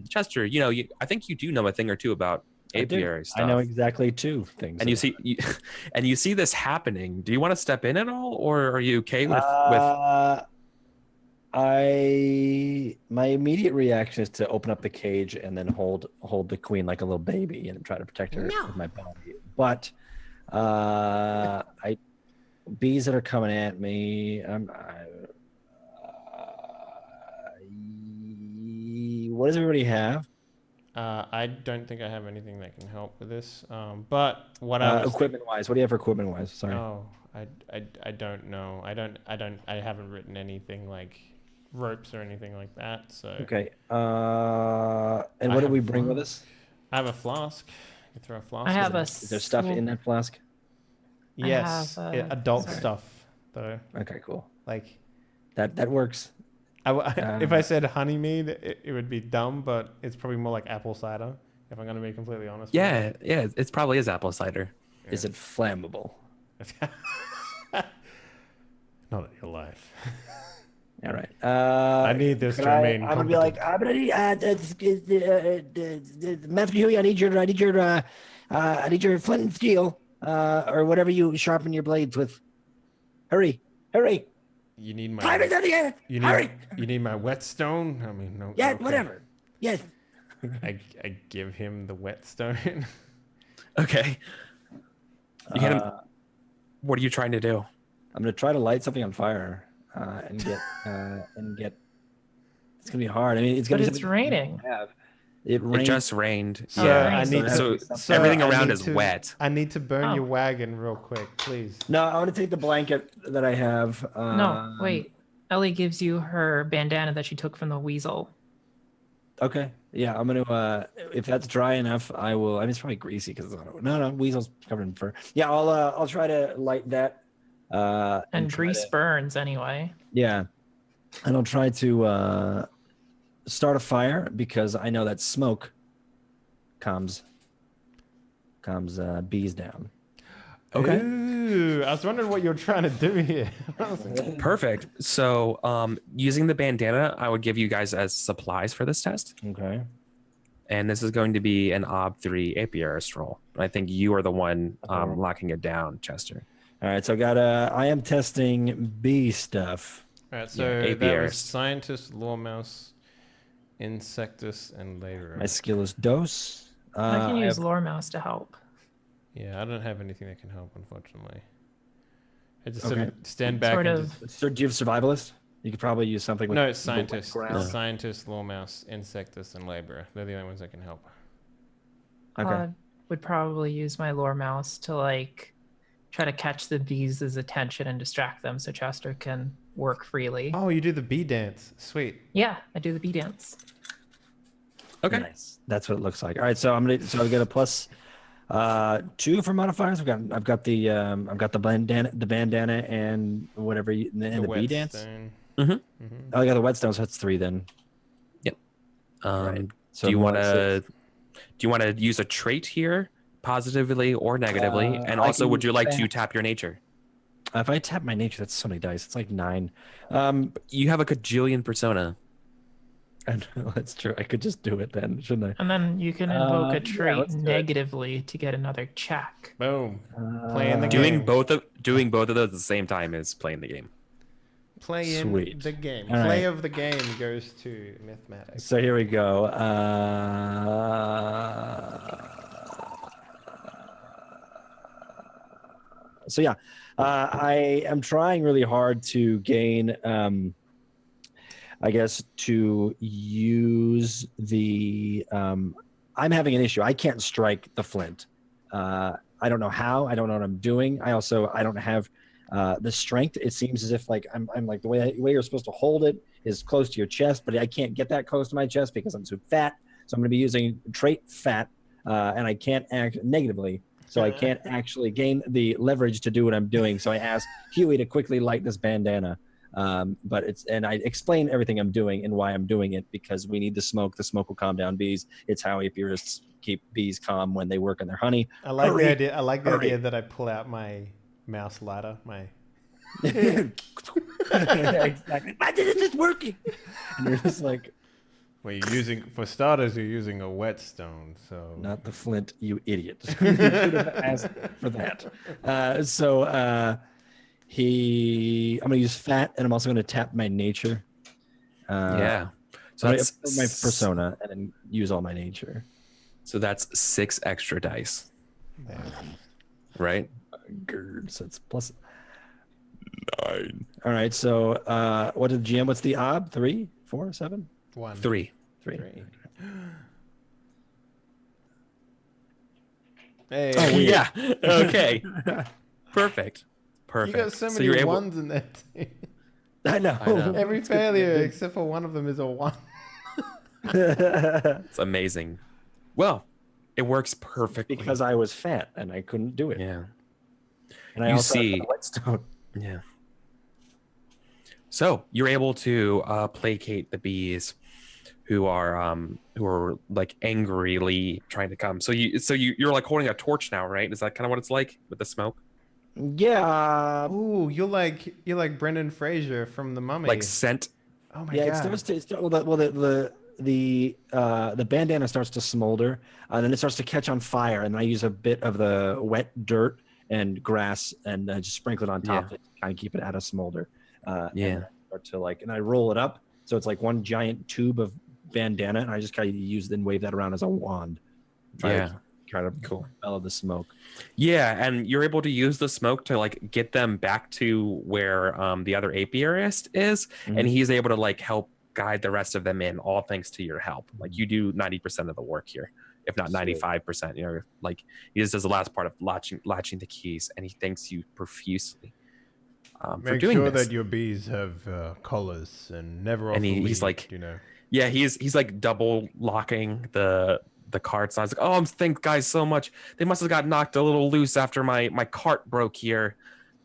Chester, I think you do know a thing or two about apiary stuff. I know exactly 2 things. And you see this happening. Do you want to step in at all, or are you okay with? My immediate reaction is to open up the cage and then hold the queen like a little baby and try to protect her with my body. But bees that are coming at me, what does everybody have? I don't think I have anything that can help with this. But what equipment wise, what do you have for equipment wise? Sorry. Oh, I don't know. I haven't written anything like ropes or anything like that. So Okay. And what did we bring with us? I have a flask. You throw a flask. I have a. Is there stuff in that flask? Yes, have, adult sorry. stuff. though. Okay, cool. Like, That works. if I said honey mead, it would be dumb, but it's probably more like apple cider. If I'm gonna be completely honest. Yeah, it probably is apple cider. Is it flammable? Not in your life. All right. I need this to remain. I'm gonna be like, I'm gonna need Matthew. I need your flint and steel, or whatever you sharpen your blades with. Hurry! You need Climb my. into the earth! You Hurry! need my whetstone. I mean, no. Yeah, okay. whatever. Yes. I give him the whetstone. Okay. You hit him. What are you trying to do? I'm gonna try to light something on fire and get. It's gonna be hard. I mean, it's But gonna. it's raining. It rained. It just rained. So Yeah. I need So to. So everything I around need is to- wet. I need to burn Oh. your wagon real quick, please. No, I want to take the blanket that I have. No, wait. Ellie gives you her bandana that she took from the weasel. Okay. Yeah, I'm gonna. If that's dry enough, I will. I mean, it's probably greasy because no, weasel's covered in fur. Yeah, I'll try to light that. And try grease to- burns anyway. Yeah, and I'll try to start a fire because I know that smoke calms bees down. Okay. Ooh, I was wondering what you're trying to do here. Perfect. So, using the bandana, I would give you guys as supplies for this test. Okay. And this is going to be an Ob3 apiarist roll. I think you are the one locking it down, Chester. All right. So I got I am testing bee stuff. All right, so Yeah, that was apiarist. scientist, law mouse, insectus, and laborer. My skill is dose. I can I use have- lore mouse to help. Yeah, I don't have anything that can help, unfortunately. I just Okay. sort of stand back Sort and of. just... So do you have survivalist? You could probably use something with No, it's the wet scientist. ground. It's scientist, law mouse, insectus, and laborer. They're the only ones that can help. Okay. I would probably use my lore mouse to like try to catch the bees' attention and distract them so Chester can work freely. Oh, you do the bee dance. Sweet. Yeah, I do the bee dance. Okay. Nice. That's what it looks like. All right, so I've got a plus 2 for modifiers. I've got the bandana and whatever and the bee dance. whetstone. Mhm. Oh, I got the whetstone, so that's 3 then. Right. So Do you more want like 6. to use a trait here, positively or negatively? And I also, can would you like to tap- tap your nature? If I tap my nature, that's so many dice. It's like 9. You have a cajillion persona. I know, that's true. I could just do it then, shouldn't I? And then you can invoke Yeah, a trait let's do it. negatively to get another check. Boom. Playing the Doing game. both of those at the same time is playing the game. Playing Sweet. the game. All Play right. of the game goes to mathematics. So here we go. So yeah, I am trying really hard to gain, I guess, to use the. I'm having an issue. I can't strike the flint. I don't know how. I don't know what I'm doing. I don't have the strength. It seems as if like I'm like the way you're supposed to hold it is close to your chest, but I can't get that close to my chest because I'm so fat. So I'm going to be using trait fat, and I can't act negatively. So I can't actually gain the leverage to do what I'm doing. So I asked Huey to quickly light this bandana. And I explain everything I'm doing and why I'm doing it because we need the smoke. The smoke will calm down bees. It's how apiarists keep bees calm when they work on their honey. I like Hurry. the idea. I like the Hurry. idea that I pull out my mouse lighter. My Exactly. Why isn't this working? And you're just like, well, you're using for starters. You're using a whetstone. So not the flint, you idiot. You should have asked for that. I'm going to use fat, and I'm also going to tap my nature. Yeah. So So that's my persona, and then use all my nature. So that's 6 extra dice, right? Gerd, so it's plus 9. All right. So what did GM? What's the ob? 3, 4, 7, 1, 3. 3. 3. Hey, Oh yeah. Okay. Perfect. you got so many you're able. ones in there. Too. I know. I know. Every failure except for one of them is a 1. It's amazing. Well, it works perfectly. Because I was fat and I couldn't do it. yeah. And I You also had see- the whetstone. Yeah. So you're able to placate the bees who are like angrily trying to come. So you're like holding a torch now, right? Is that kind of what it's like with the smoke? Yeah. Ooh, you're like Brendan Fraser from The Mummy. Like scent. Oh my Yeah, god. The bandana starts to smolder, and then it starts to catch on fire, and I use a bit of the wet dirt and grass and just sprinkle it on top to kind of keep it out of smolder. And start to and I roll it up, so it's like one giant tube of bandana, and I just kind of use and wave that around as a wand. Try to cool. bellow the smoke. Yeah, and you're able to use the smoke to like get them back to where the other apiarist is, and he's able to like help guide the rest of them in, all thanks to your help. Like you do 90% of the work here, if not 95%. You know, like he just does the last part of latching the keys, and he thanks you profusely for doing Make sure this. that your bees have collars and never off And the he's lead, like, you know. Yeah, he's like double locking the carts. I was like, oh, thank guys so much. They must have got knocked a little loose after my cart broke here.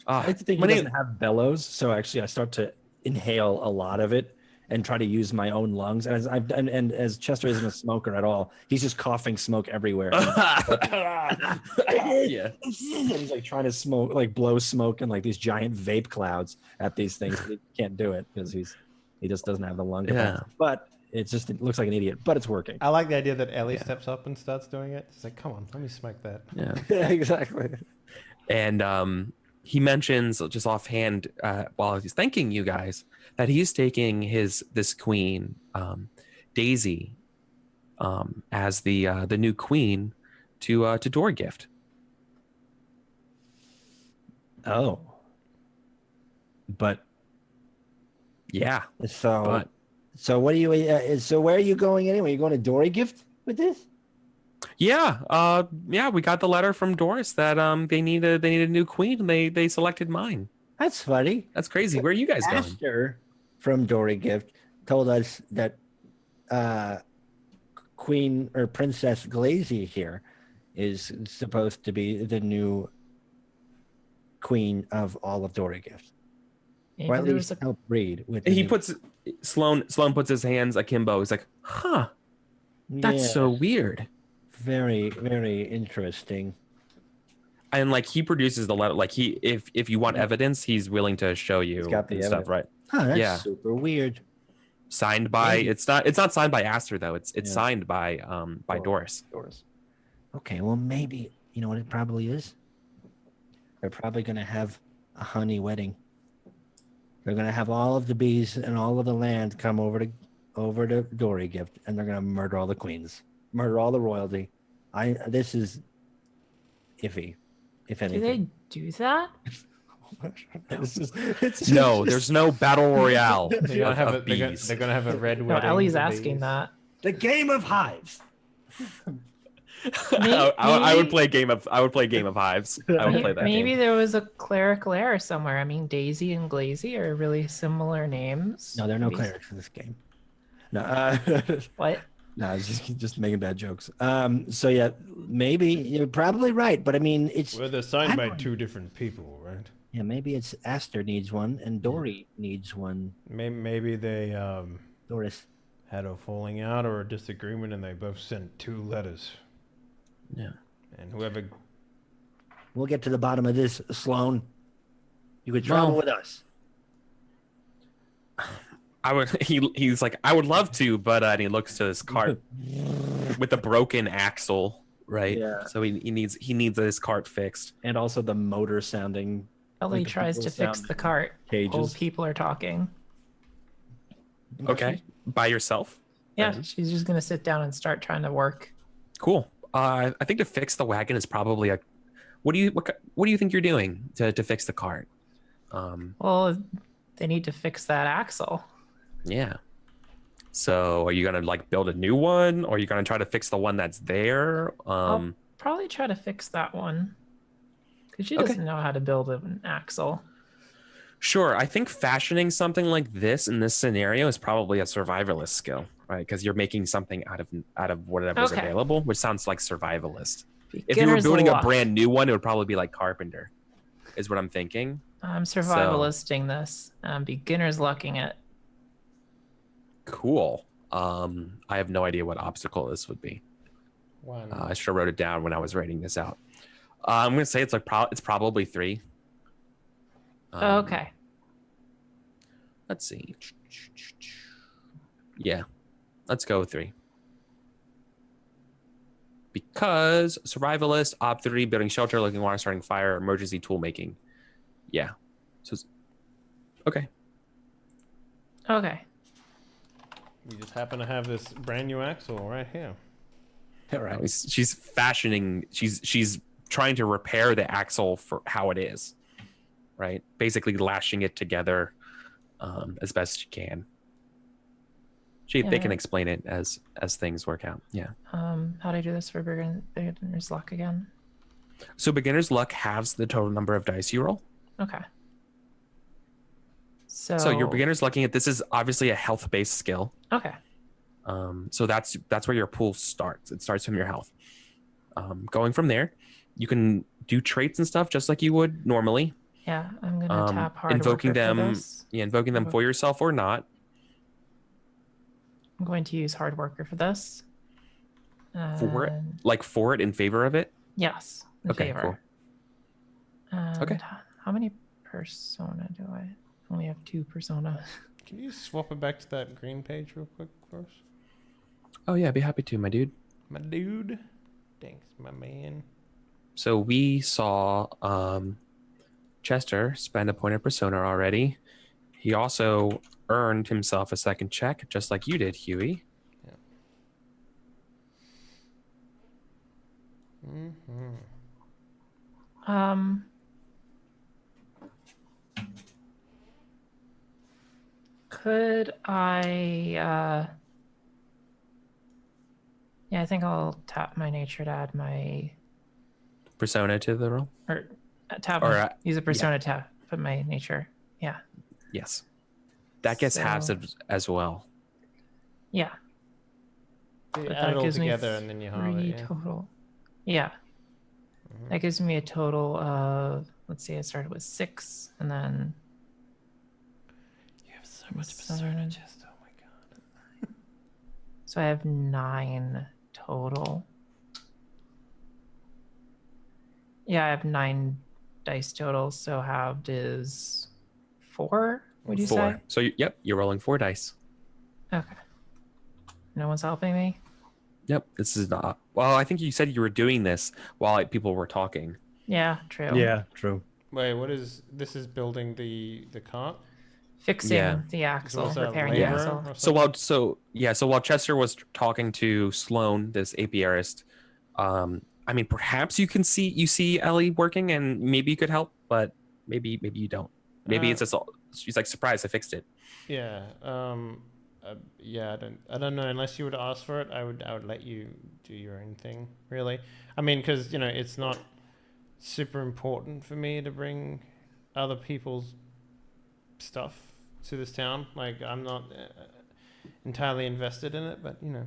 I like to think he doesn't have bellows, so actually I start to inhale a lot of it and try to use my own lungs. And as Chester isn't a smoker at all, he's just coughing smoke everywhere. Yeah. And he's like trying to smoke, like blow smoke and like these giant vape clouds at these things. He can't do it because he just doesn't have the lung capacity. But it looks like an idiot, but it's working. I like the idea that Ellie steps up and starts doing it. It's like, come on, let me smoke that. Yeah. Yeah, exactly. And he mentions just offhand while he's thanking you guys that he's taking this queen, Daisy, as the new queen to Dory Gift. Oh. But yeah. So what are you? So where are you going anyway? You going to Dory Gift with this? Yeah. We got the letter from Doris that they need a new queen, and they selected mine. That's funny. That's crazy. Where are you guys going? Aster from Dory Gift told us that Queen or Princess Glazy here is supposed to be the new queen of all of Dory Gift. Maybe Or at there least was a help breed with. Sloan puts his hands akimbo. He's like, huh, that's so weird. Very, very interesting. And like he produces the letter. Like if you want evidence, he's willing to show you. He's got the and stuff, right? Huh, that's super weird. Signed by it's not signed by Aster though. It's signed by Doris. Okay, well maybe you know what it probably is. They're probably gonna have a honey wedding. They're gonna have all of the bees and all of the land come over to Dory Gift, and they're gonna murder all the queens, murder all the royalty. This is iffy, if anything. Do they do that? No, there's no battle royale. They're gonna have a red No, wedding. Ellie's for asking bees. that. The game of Hives. I would play Game of Hives. I would play that. Maybe game. there was a clerical error somewhere. I mean, Daisy and Glazy are really similar names. No, there are no Maybe- clerics in this game. No, What? no, I was just making bad jokes. So yeah, maybe you're probably right, but I mean, it's Well, they're signed by two different people, right? yeah, maybe it's Aster needs one and Dory needs one. Maybe they Doris. had a falling out or a disagreement, and they both sent two letters. Yeah. And whoever We'll get to the bottom of this, Sloan. You could travel with us. I would. He's like, I would love to, but and he looks to his cart with the broken axle, right? Yeah. So he needs this cart fixed. And also the motor sounding. Ellie Like tries to people fix sound the cart while cages. people are talking. Okay, by yourself. Yeah, she's just gonna sit down and start trying to work. Cool. I think to fix the wagon is probably a. What do you think you're doing to fix the cart? Well, they need to fix that axle. Yeah. So are you gonna like build a new one, or are you gonna try to fix the one that's there? I'll probably try to fix that one because she doesn't know how to build an axle. Sure. I think fashioning something like this in this scenario is probably a survivalist skill, right? Because you're making something out of whatever's available, which sounds like survivalist. If you were Beginner's building a luck. brand new one, it would probably be like carpenter. is what I'm thinking. I'm survivalisting this. Beginner's lucking it. Cool. I have no idea what obstacle this would be. One. I should have wrote it down when I was writing this out. I'm gonna say it's like it's probably 3. Okay. Let's see. Yeah, let's go with 3. Because survivalist, op 3, building shelter, looking water, starting fire, emergency tool making. Yeah. So okay. Okay. We just happen to have this brand new axle right here. All right. She's fashioning. She's trying to repair the axle for how it is, right? Basically lashing it together as best she can. They can explain it as things work out. Yeah. How do I do this for beginner's luck again? So beginner's luck halves the total number of dice you roll. Okay. So your beginner's lucking it. This is obviously a health-based skill. Okay. So that's where your pool starts. It starts from your health. Going from there, you can do traits and stuff just like you would normally. Yeah, I'm gonna tap hard invoking worker them. for this. Yeah, invoking them for yourself or not. I'm going to use hard worker for this. For it, And- like for it in favor of it. Yes. In Okay, favor. cool. And Okay. How many persona do I only have 2 persona? Can you swap it back to that green page real quick for us? Oh yeah, I'd be happy to, my dude. My dude. Thanks, my man. So we saw Chester spend a point of persona already. He also earned himself a second check, just like you did, Huey. Mm-hmm. Could I yeah, I think I'll tap my nature to add my Persona to the roll? or tap Or, use a persona tap put my nature. Yeah. Yes. That gets halves So- as well. Yeah. You But add that it all gives me together and then you halve 3 it, yeah? total. Yeah. Mhm. That gives me a total of, let's see, I started with 6 and then You have so much Seven. persona, Chester. Oh my god. so I have 9 total. Yeah, I have 9 dice total, so halved is 4, would you 4. say? So yep, you're rolling 4 dice. Okay. No one's helping me? Yep, this is not. Well, I think you said you were doing this while people were talking. Yeah, true. Yeah, true. Wait, what is this? Is building the cart? Fixing Yeah. the axle, was that repairing the labor? axle. Or So while Chester was talking to Sloan, this apiarist, I mean, perhaps you see Ellie working, and maybe you could help, but maybe you don't. Maybe it's just she's like, surprise, I fixed it. Yeah. Yeah. I don't know. Unless you would ask for it, I would let you do your own thing. Really. I mean, because it's not super important for me to bring other people's stuff to this town. Like, I'm not entirely invested in it, but Yeah.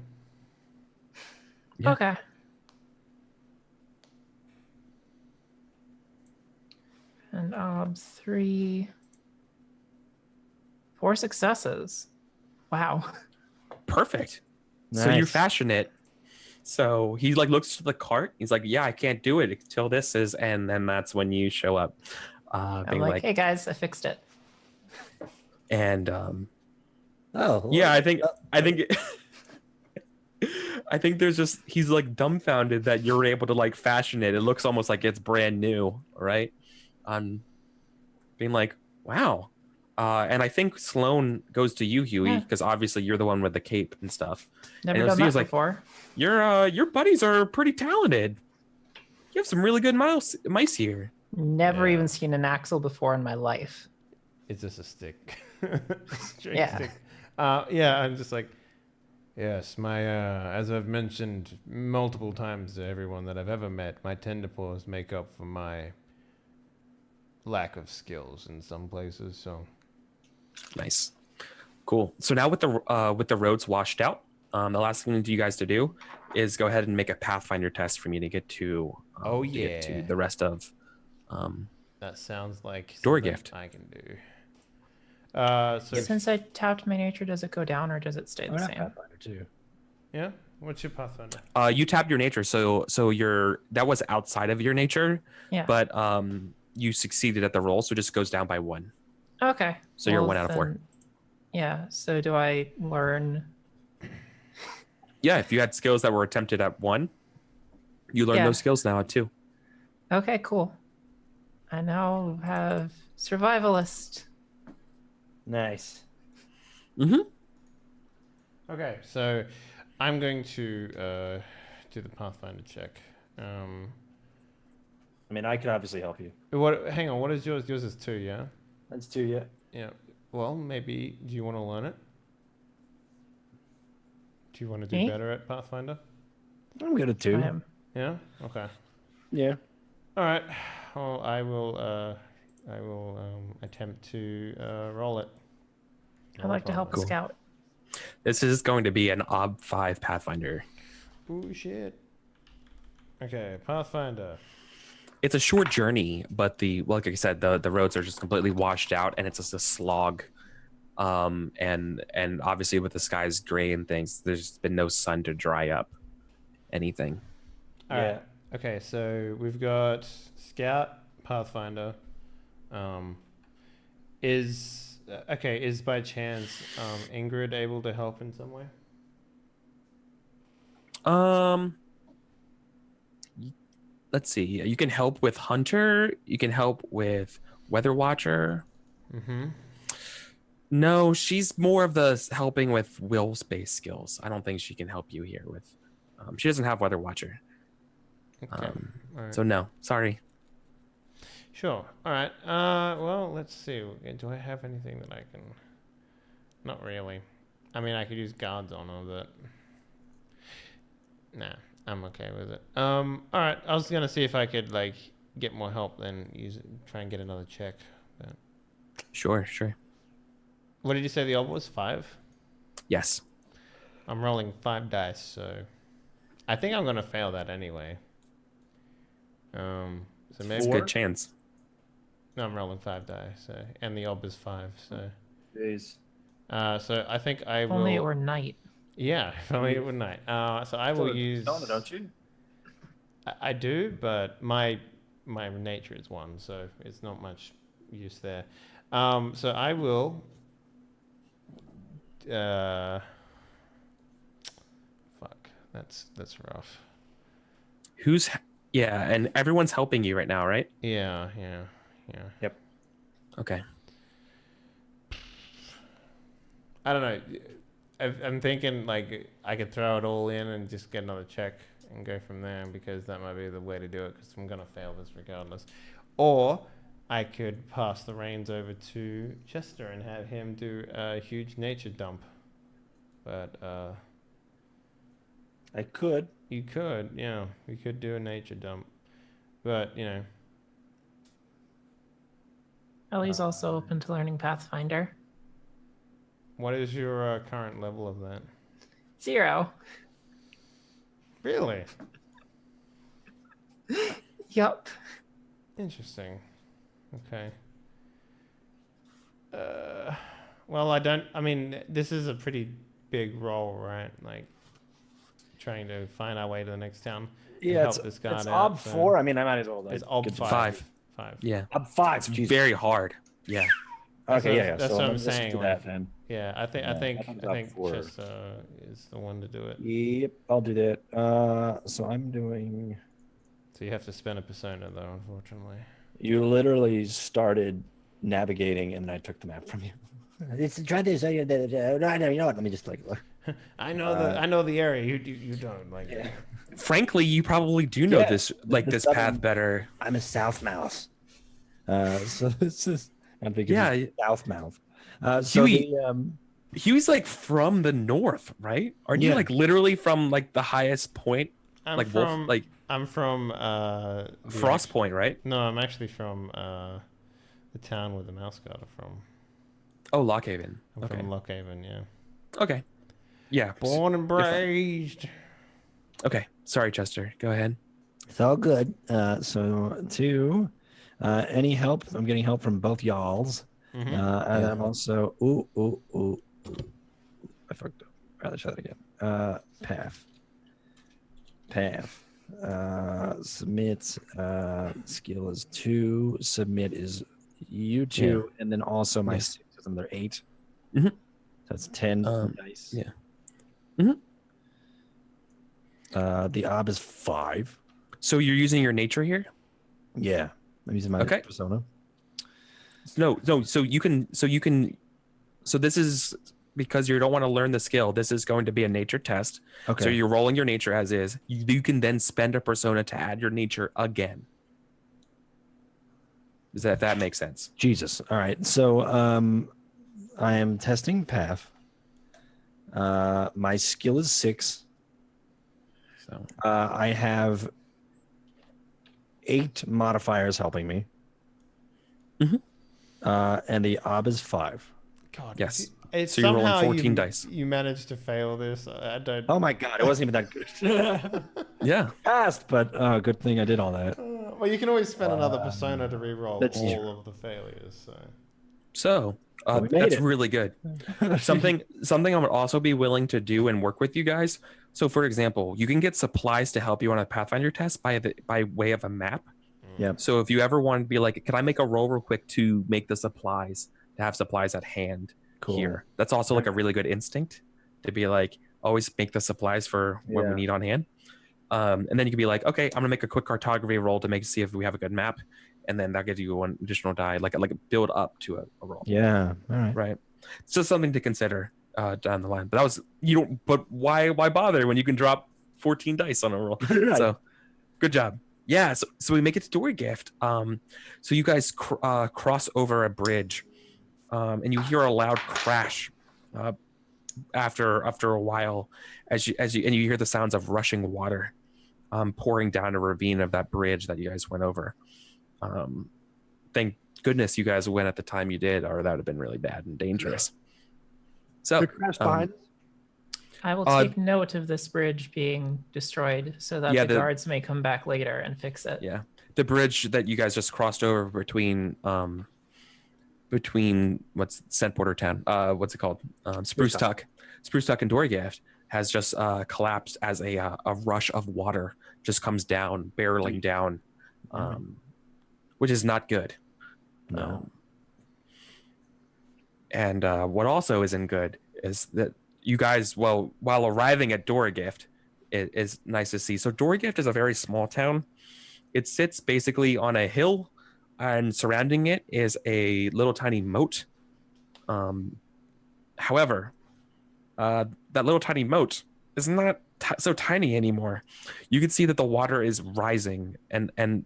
Okay. And 3, 4 successes. Wow. Perfect. So you Nice. fashion it. So he like looks to the cart. He's like, yeah, I can't do it until this is, and then that's when you show up, I'm being like, like, hey guys, I fixed it. and Oh, yeah, I think I think there's just he's like dumbfounded that you're able to like fashion it. It looks almost like it's brand new, right? Being like, wow. And I think Sloan goes to you, Huey, Yeah. because obviously you're the one with the cape and stuff. Never And done Lucia's that like, before. Your buddies are pretty talented. You have some really good mice here. Never Yeah. even seen an axle before in my life. it's just a stick. Straight Yeah. stick. Yeah. I'm just like, yes, my as I've mentioned multiple times to everyone that I've ever met, my tender paws make up for my lack of skills in some places. So. Nice, cool. So now with the roads washed out, the last thing you guys to do is go ahead and make a Pathfinder test for me to get to. Oh, to get to yeah. the rest of that sounds like Dory something Gift. I can do. So Since I tapped my nature, does it go down or does it stay Oh, the not same? Pathfinder too. yeah, what's your Pathfinder? You tapped your nature, so that was outside of your nature, Yeah. but you succeeded at the roll, so it just goes down by 1. Okay. So you're 1 out of 4. then- Yeah. So do I learn? Yeah, if you had skills that were attempted at 1, you learn Yeah. those skills now at 2. Okay, cool. I now have survivalist. Nice. Mm-hmm. Okay, so I'm going to do the Pathfinder check. I mean, I could obviously help you. What? Hang on. What is yours? Yours is 2, yeah. That's 2, yeah. Yeah. Well, maybe. Do you want to learn it? Do you want to do Me? better at Pathfinder? I'm good at 2. I am. Yeah. Okay. Yeah. All right. Well, I will attempt to roll it. I'd like to help a Cool. scout. This is going to be an Ob 5 Pathfinder. Oh shit. Okay, Pathfinder. It's a short journey, but like I said, the roads are just completely washed out, and it's just a slog. And obviously with the skies gray and things, there's been no sun to dry up anything. All right. Okay, so we've got Scout, Pathfinder. Is by chance Ingrid able to help in some way? Let's see. You can help with Hunter. You can help with Weather Watcher. Mm-hmm. No, she's more of the helping with will-based skills. I don't think she can help you here with. She doesn't have Weather Watcher. Okay. All right. So no, sorry. Sure. All right. Well, let's see. Do I have anything that I can? Not really. I mean, I could use guards on her, but nah, I'm okay with it. All right. I was gonna see if I could like get more help than try and get another check. But... Sure. What did you say the old was? 5? Yes. I'm rolling 5 dice, so I think I'm gonna fail that anyway. So maybe It's a good chance. no, I'm rolling 5 dice, so and the ob is 5, so. Jeez. So I think I will. Only it were night. Yeah, if only it were night. So I will use. Don't you? I do, but my nature is 1, so it's not much use there. So I will. Fuck, that's rough. Yeah, and everyone's helping you right now, right? Yeah. Yep. Okay. I don't know. I'm thinking like I could throw it all in and just get another check and go from there, because that might be the way to do it, because I'm gonna fail this regardless. Or I could pass the reins over to Chester and have him do a huge nature dump. But I could. you could, yeah, we could do a nature dump. But you know, Ellie's also open to learning Pathfinder. what is your current level of that? 0. Really Yup. interesting. Okay. Well, I mean, this is a pretty big role, right? Like, trying to find our way to the next town. and Yeah, help this guy it's out, Ob so- 4. I mean, I might as well. It's like, ob get to 5. 5. Yeah. Ob 5. It's Jesus. very hard. Yeah. Okay, yeah. that's so what I'm let's saying, do like- that then. Yeah, I Yeah, think Ob 4. Chester is the one to do it. Yep, I'll do that. So I'm doing. So you have to spend a persona, though, unfortunately. You literally started navigating, and I took the map from you. It's try to say that. No, you know what? Let me just like look. I know the area. You don't like. Yeah. Frankly, you probably do know Yeah, this the this southern- path better. I'm a south mouse. So this is. I'm thinking Yeah. south mouth. So Huey- the Huey's like from the north, right? Aren't you Yeah. like literally from like the highest point, I'm like from Wolf, like I'm from the Frost Point, right? No, I'm actually from the town where the mouse got are from. Oh, Lockhaven. I'm Okay. from Lockhaven, yeah. Okay. Yeah. Born and raised. Okay. Sorry, Chester. Go ahead. It's all good. So 2. Any help? I'm getting help from both y'alls. Mhm. And I'm also ooh. I fucked up. Rather try that again. Path. Submit. Skill is 2. Submit is you 2, and then also my 6 is another 8. Mhm. That's 10 dice. Yeah. Mhm. The ob is 5. So you're using your nature here? Yeah, I'm using my Okay. persona. No. So you can. So this is because you don't want to learn the skill. This is going to be a nature test. Okay. So you're rolling your nature as is. You can then spend a persona to add your nature again. Does that make sense? Jesus. All right. So I am testing path. My skill is 6. So I have 8 modifiers helping me. Mhm. And the ob is 5. God. Yes. It's So you're rolling somehow 14 dice. You managed to fail this. I don't. Oh my god, it wasn't even that good. Yeah. Passed, but good thing I did all that. Well, you can always spend another persona to re-roll That's all true. of the failures. So we made that's it. really good. Something I would also be willing to do and work with you guys. So, for example, you can get supplies to help you on a Pathfinder test by way of a map. Yep. So if you ever want to be like, can I make a roll real quick to make the supplies, to have supplies at hand Cool. here? That's also like a really good instinct to be like, always make the supplies for what we need on hand. And then you can be like, okay, I'm gonna make a quick cartography roll to see if we have a good map, and then that gives you one additional die, like a build up to a roll. Yeah. All right. Right. It's just something to consider down the line. But that was But why bother when you can drop 14 dice on a roll? Right. So good job. Yeah. So we make it to Dory Gift. So you guys cross over a bridge, and you hear a loud crash. After a while, as you hear the sounds of rushing water pouring down a ravine of that bridge that you guys went over. Thank goodness you guys went at the time you did, or that would have been really bad and dangerous. So I will take note of this bridge being destroyed so that the guards may come back later and fix it. Yeah, the bridge that you guys just crossed over between what's Scent Border Town, what's it called, Spruce Tuck and Dory Gift has just collapsed as a rush of water just comes down, barreling down, which is not good. No. And what also isn't good is that you guys, while arriving at Dory Gift, it is nice to see. So Dory Gift is a very small town. It sits basically on a hill, and surrounding it is a little tiny moat. However, that little tiny moat is not so tiny anymore. You can see that the water is rising, and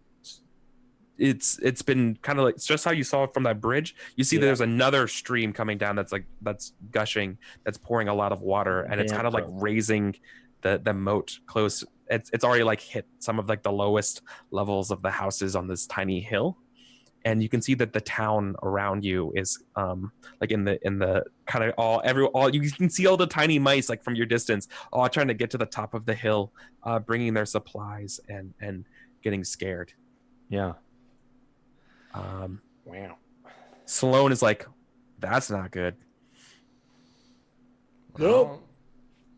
it's been kind of like, it's just how you saw it from that bridge. You see that there's another stream coming down that's gushing, that's pouring a lot of water, and it's kind of like raising the moat close. It's already like hit some of like the lowest levels of the houses on this tiny hill, and you can see that the town around you is like in the kind of all you can see all the tiny mice like from your distance, all trying to get to the top of the hill, bringing their supplies and getting scared. Yeah. Wow. Sloane is like, that's not good. Well,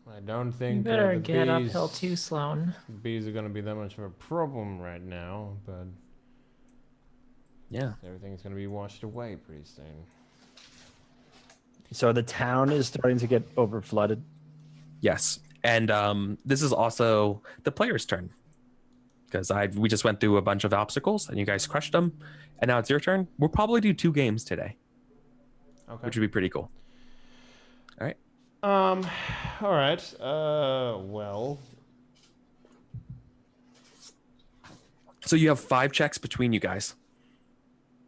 I don't think You better the get bees, uphill too, Sloane. bees are going to be that much of a problem right now, but Yeah. everything's going to be washed away pretty soon. So the town is starting to get over flooded. Yes. And this is also the player's turn, because we just went through a bunch of obstacles and you guys crushed them, and now it's your turn. We'll probably do 2 games today, which would be pretty cool. All right. All right. Well. So you have 5 checks between you guys.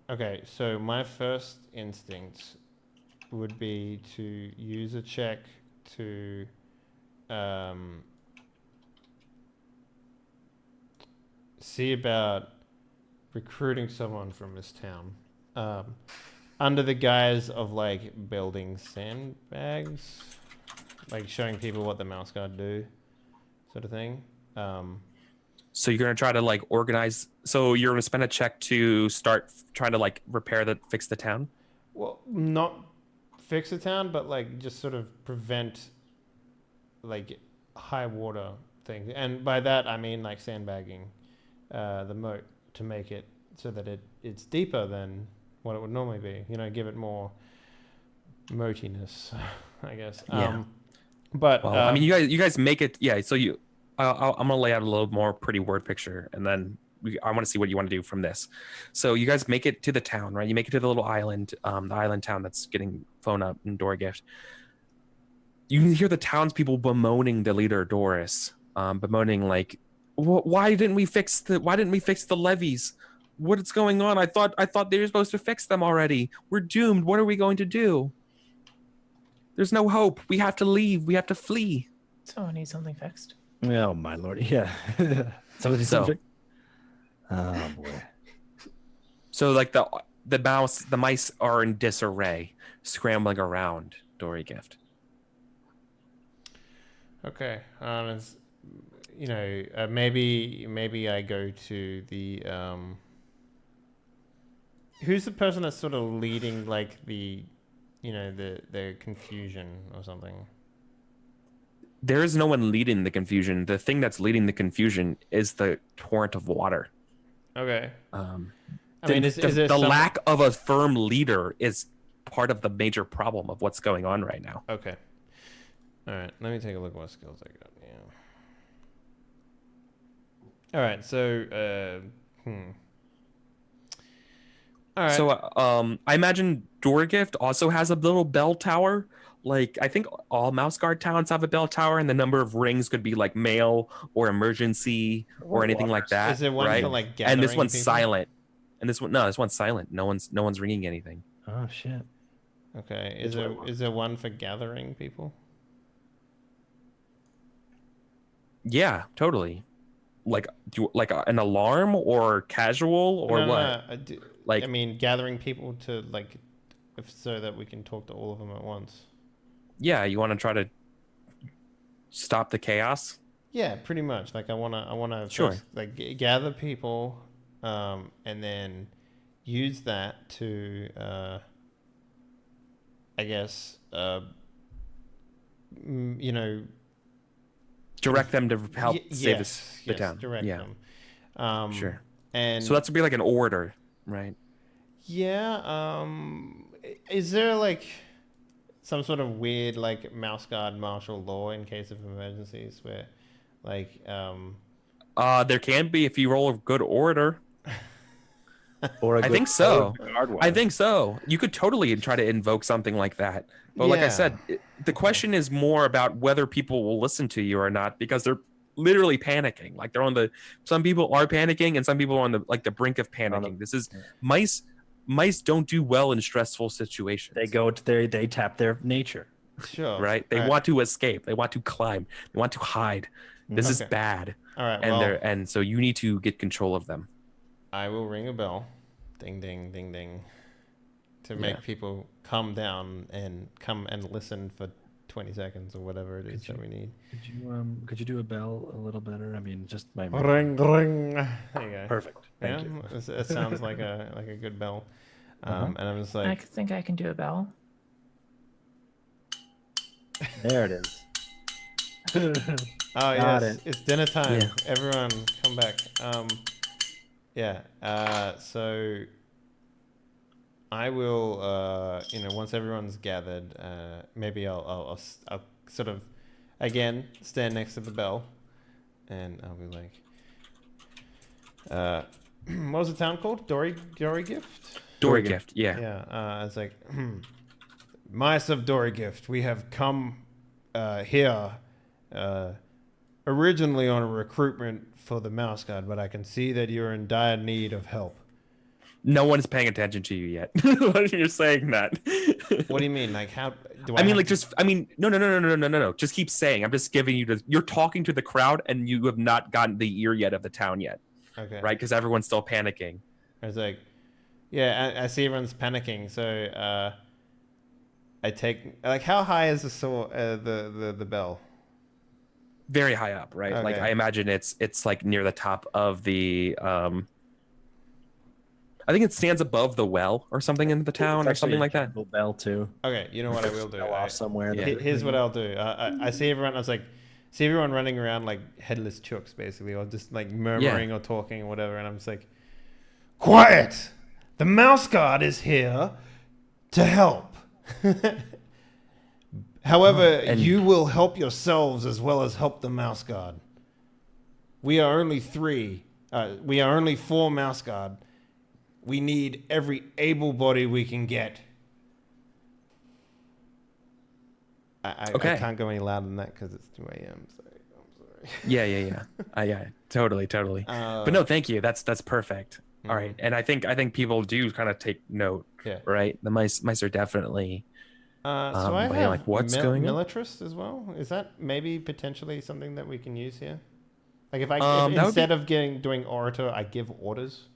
Okay, so my first instinct would be to use a check to see about recruiting someone from this town, under the guise of like building sandbags, like showing people what the mouse guard do, sort of thing. So you're gonna try to like organize. So you're gonna spend a check to start trying to like fix the town. Well, not fix the town, but like just sort of prevent like high water things. And by that I mean like sandbagging the moat to make it so that it's deeper than what it would normally be. You know, give it more moatiness, I guess. Yeah. But Well, I mean, you guys make it. Yeah. So I'm gonna lay out a little more pretty word picture, and then I want to see what you want to do from this. So you guys make it to the town, right? You make it to the little island, the island town that's getting flown up in Dory Gift. You can hear the townspeople bemoaning the leader Doris, bemoaning like, why didn't we fix the levees? What's going on? I thought they were supposed to fix them already. We're doomed. What are we going to do? There's no hope. We have to leave. We have to flee. Someone needs something fixed. Oh my lord. Yeah. Somebody So- Oh boy. So like the mice are in disarray, scrambling around Dory Gift. okay, it's, you know, maybe I go to the who's the person that's sort of leading like the, you know, the confusion or something. There is no one leading the confusion. The thing that's leading the confusion is the torrent of water. Okay. I mean, is there the some... lack of a firm leader is part of the major problem of what's going on right now. Okay. All right. Let me take a look at what skills I got. Yeah. All right. So, All right. So I imagine Dory Gift also has a little bell tower. Like I think all Mouse Guard towns have a bell tower, and the number of rings could be like mail or emergency or anything like that. Is there one right? for like gathering And this one's people? silent. And this one's silent. No one's ringing anything. Oh shit. Okay. Which Is there one for gathering people? Yeah, totally. Like an alarm or casual or No, what? No. Like I mean, gathering people to like, so that we can talk to all of them at once. yeah, you want to try to stop the chaos? Yeah, pretty much. Like I wanna Sure. first, like gather people, and then use that to, I guess, you know, Direct them to help save the yes, town. direct Yeah, them. sure. And So that's to be like an order, right? yeah. Is there like some sort of weird like mouse guard martial law in case of emergencies where, like, There can be if you roll a good order. Or a I good think so. guard I wire. think so. You could totally try to invoke something like that. But like I Yeah. said, the question is more about whether people will listen to you or not, because they're literally panicking. Like some people are panicking and some people are on the brink of panicking. This is mice don't do well in stressful situations. They tap their nature. sure, right? They All want to escape. They want to climb. They want to hide. This is Okay. bad. All right. And Well, and so you need to get control of them. I will ring a bell, ding ding ding ding, to make people calm down and come and listen for 20 seconds or whatever it is that we need. Could you do a bell a little better? I mean, just my Ring ring. There you go. perfect. Thank Yeah, you. it sounds like a good bell. Uh-huh. And I'm just I like, think I can do a bell. There it is. oh Got yes, it's dinner time. Yeah. Everyone, come back. Yeah. So I will, once everyone's gathered, maybe I'll sort of, again, stand next to the bell, and I'll be like, what was the town called? Dory Gift? Dory Gift. Yeah. Yeah. It's like, mice of Dory Gift, we have come here originally on a recruitment for the Mouse Guard, but I can see that you're in dire need of help. No one is paying attention to you yet. You're saying that. What do you mean? Like, how do I mean, have like, to- no. Just keep saying. I'm just giving you you're talking to the crowd and you have not gotten the ear yet of the town yet, Okay. right? Because everyone's still panicking. It's like, yeah, I see everyone's panicking, so I take, like, how high is the bell? very high up, right? Like Okay. I imagine it's like near the top of the I think it stands above the well or something in the town or something like that. Jingle bell too. Okay, you know what I will do. Fell off somewhere. Yeah. Here's what I'll do. I see everyone. I was like, see everyone running around like headless chooks, basically, or just like murmuring or talking or whatever, and I'm just like, quiet. The mouse guard is here to help. However, and- you will help yourselves as well as help the mouse guard. We are only three. We are only 4 mouse guard. We need every able body we can get. I Okay. can't go any louder than that because it's 2 a.m. So I'm sorry. Yeah, totally. But no, thank you. That's perfect. All right, and I think people do kind of take note. Yeah. Right. The mice are definitely. So I but have yeah, like, what's going on? militarist as well. Is that maybe potentially something that we can use here? Like if That would instead of doing orator, I give orders.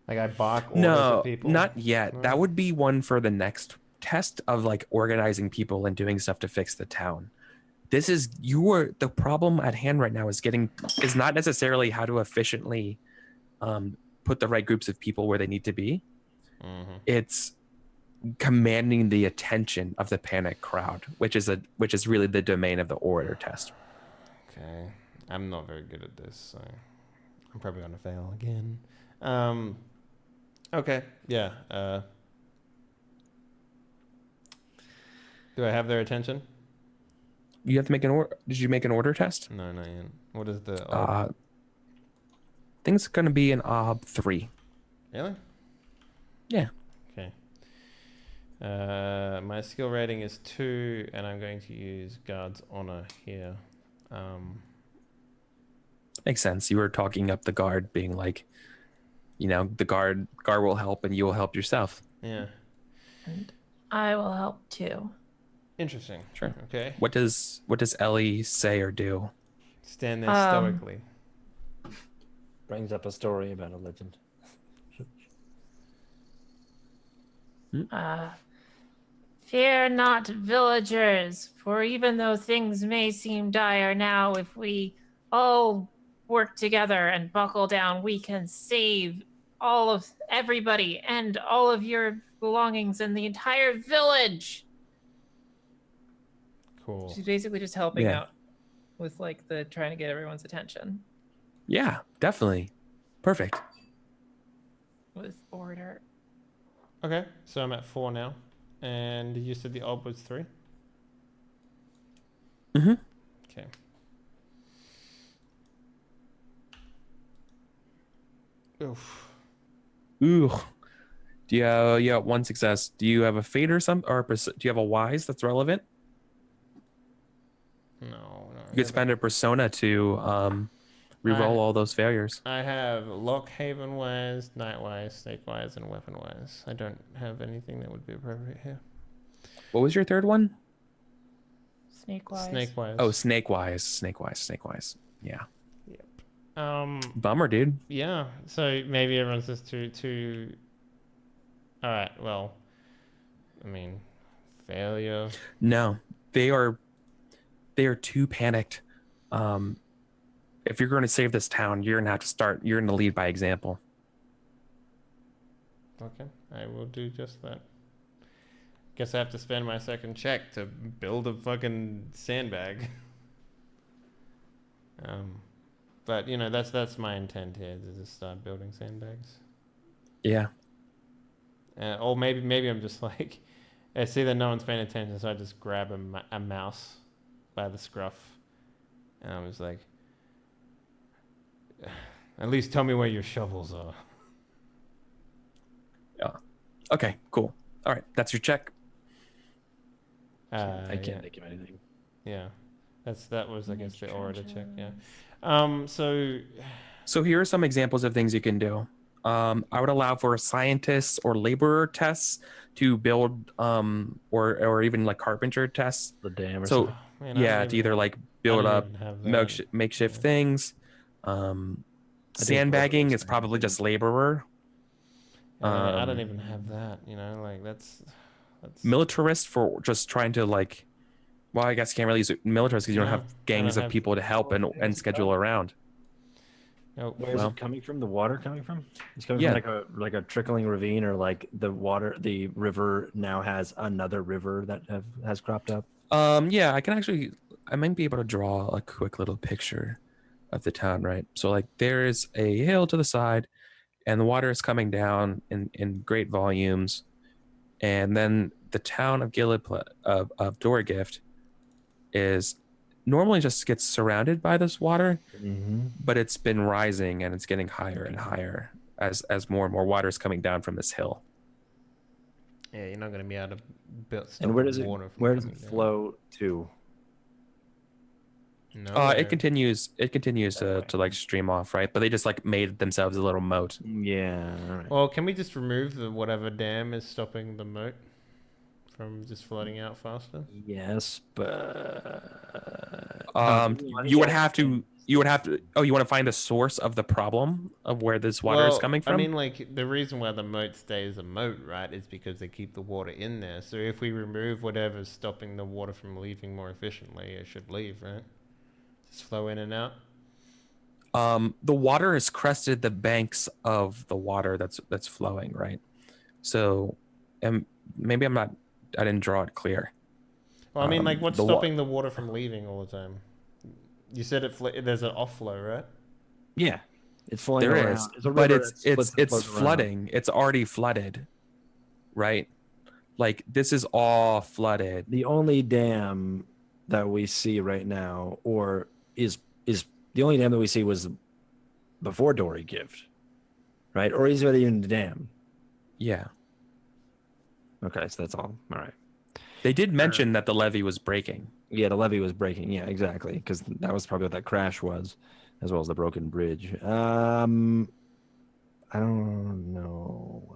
Like I bark orders No, at people. not yet. No? That would be one for the next test of like organizing people and doing stuff to fix the town. This is the problem at hand right now is not necessarily how to efficiently put the right groups of people where they need to be. Mm-hmm. It's commanding the attention of the panic crowd, which is really the domain of the orator test. Okay, I'm not very good at this, so I'm probably gonna fail again. Okay, yeah. Do I have their attention? You have to make an order. Did you make an order test? No, not yet. What is the? I think it's going to be an OB 3. Really? Yeah. Okay. My skill rating is 2, and I'm going to use Guard's Honor here. Makes sense. You were talking up the guard, being like, the guard will help, and you will help yourself. Yeah. And I will help too. Interesting. Sure. Okay. What does Ellie say or do? Stand there stoically. Brings up a story about a legend. Fear not, villagers, for even though things may seem dire now, if we all work together and buckle down, we can save all of everybody and all of your belongings and the entire village. Cool. She's basically just helping Yeah. out with like the trying to get everyone's attention Yeah, definitely. Perfect. with order. Okay, so I'm at 4 now, and you said the ob was 3. Mm-hmm. Okay. Oof. Ooh. Do you have 1 success? Do you have a fate or something, or do you have a wise that's relevant? No. You could spend a persona to reroll all those failures. I have Lockhaven wise, Night wise, Snake wise, and Weapon wise. I don't have anything that would be appropriate here. What was your third one? Snake wise. Snake wise. Oh, snake wise. Yeah. Yep. Bummer, dude. Yeah. So maybe everyone's just too. All right. Well, I mean, failure. No, they are too panicked. If you're going to save this town, you're going to lead by example. Okay, I will do just that. Guess I have to spend my second check to build a fucking sandbag. But that's my intent here, to just start building sandbags. Yeah. Or maybe I'm just like, I see that no one's paying attention, so I just grab a mouse by the scruff, and I was like, at least tell me where your shovels are. Okay, cool. All right, that's your check. I can't think of anything. Yeah, that was I guess the orator check. Yeah. So here are some examples of things you can do. I would allow for scientists or laborer tests to build, or even like carpenter tests. The dam or So something. Man, yeah, to either like build up makeshift things. Sandbagging is probably just laborer. I don't even have that. Like that's Militarist for just trying to like Well, I guess you can't really use militaries because you don't No, have gangs of people to help and schedule around. Nope. Where is Well- it coming from? The water coming from? It's coming Yeah. from like a trickling ravine, or like the river now has another river that has cropped up. Yeah, I might be able to draw a quick little picture of the town, right? So like there's a hill to the side and the water is coming down in great volumes. And then the town of of Dory Gift is normally just gets surrounded by this water, Mm-hmm. but it's been rising and it's getting higher and higher as more and more water is coming down from this hill. Yeah, you're not going to be able to build stop And where does it water from where does coming it down. flow to? Nowhere. It continues to like stream off, right? But they just like made themselves a little moat. Yeah. All right. Well, can we just remove the whatever dam is stopping the moat from just flooding out faster? Yes, but You would have to oh, you want to find the source of the problem of where this water is coming from? I mean, like, the reason why the moat stays a moat, right, is because they keep the water in there. So if we remove whatever's stopping the water from leaving more efficiently, it should leave, right? Just flow in and out. The water has crested the banks of the water that's flowing, right? So, maybe I didn't draw it clear. Well, I mean, like, what's the wa- stopping the water from leaving all the time? You said there's an off flow, right? yeah, it's flowing There around. is, It's a but river that splits and it's flows around. flooding. It's already flooded, right? Like this is all flooded. The only dam that we see right now, or is the only dam that we see was before Dory Gift, right? Or is it even the dam? Yeah, Okay, so that's all. All right. they did mention that the levee was breaking. Yeah, the levee was breaking. Yeah, exactly, because that was probably what that crash was, as well as the broken bridge. I don't know.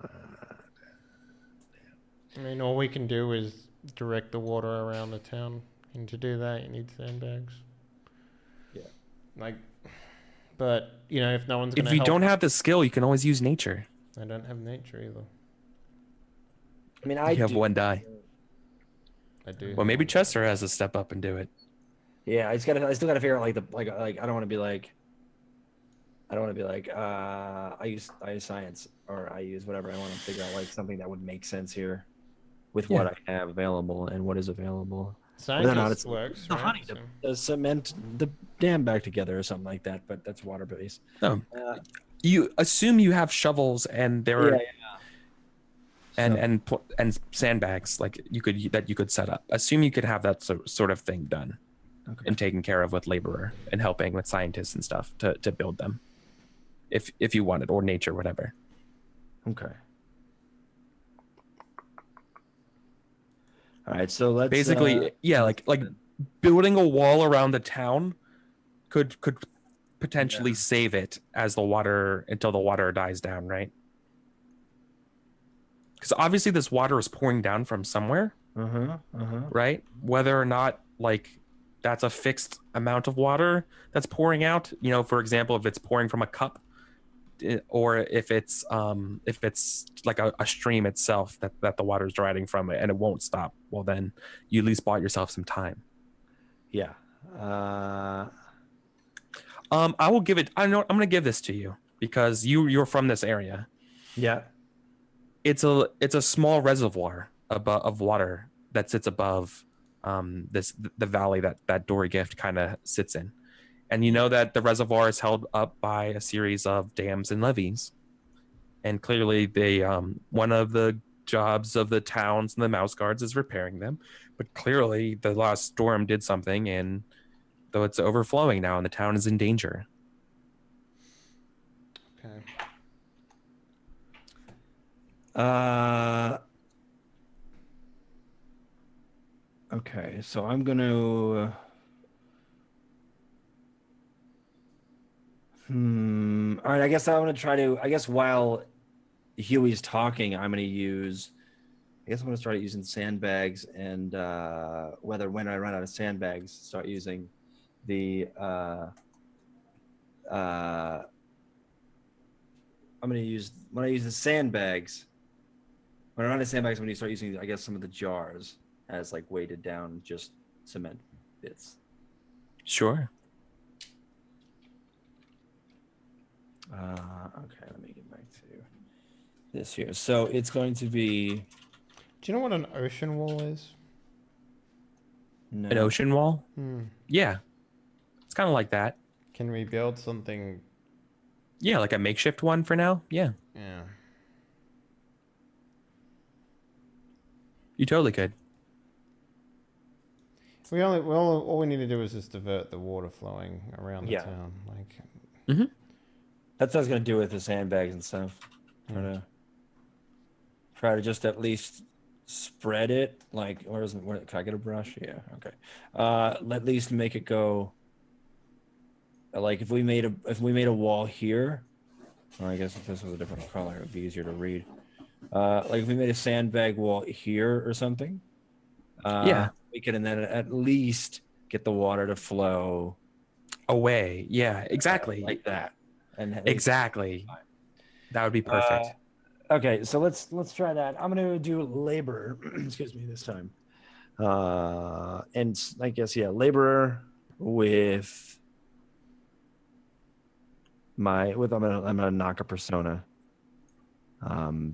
I mean, all we can do is direct the water around the town. And to do that, you need sandbags. Yeah. Like, but, you know, if no one's going If to you help... don't have the skill, you can always use nature. I don't have nature either. I mean, You have one die. I do. Well, maybe Chester has to step up and do it. Yeah, I still gotta figure out like I don't want to be like I use science, or I use whatever. I want to figure out like something that would make sense here with what I have available and what is available. Whether or not Scientist works, the right? honey to cement the dam back together or something like that, but that's water based. No, you assume you have shovels and there are and sandbags like you could set up. Assume you could have that sort of thing done, and taken care of with laborer and helping with scientists and stuff to build them, if you wanted, or nature, whatever. Okay. All right, so let's Basically, like building a wall around the town could potentially save it until the water dies down, right? Because obviously this water is pouring down from somewhere, right? Whether or not like that's a fixed amount of water that's pouring out, you know, for example, if it's pouring from a cup, or if it's like a stream itself that the water is draining from it and it won't stop, well then you at least bought yourself some time. Yeah. I will give it. I know I'm gonna give this to you because you're from this area. Yeah. It's a small reservoir of water that sits above the valley that Dory Gift kind of sits in. And you know that the reservoir is held up by a series of dams and levees. And clearly they one of the jobs of the towns and the mouse guards is repairing them. But clearly the last storm did something, and though it's overflowing now and the town is in danger. Okay. Okay, so I'm gonna all right, I guess I'm gonna try to while Huey's talking, I'm gonna start using sandbags, and when I run out of sandbags, start using the when I use the sandbags. When I run out of sandbags, I'm gonna start using, I guess, some of the jars as like weighted down, just cement bits. Sure. Okay, let me get back to this here. So it's going to be Do you know what an ocean wall is? no. An ocean wall? Hmm. Yeah. It's kind of like that. Can we build something? Yeah, like a makeshift one for now. Yeah. Yeah. You totally could. All we need to do is just divert the water flowing around the Yeah. town. Like, That's what I was gonna do with the sandbags and stuff. Try to just at least spread it. Like, where can I get a brush? Yeah, okay. At least make it go. Like if we made a wall here, or I guess if this was a different color, it would be easier to read. Like if we made a sandbag wall here or something. Yeah. We could, and then at least get the water to flow Away. Yeah, exactly. like that. And Exactly. That would be perfect. Okay, so let's try that. I'm gonna do labor. Excuse me, this time. And I guess laborer with I'm gonna knock a persona.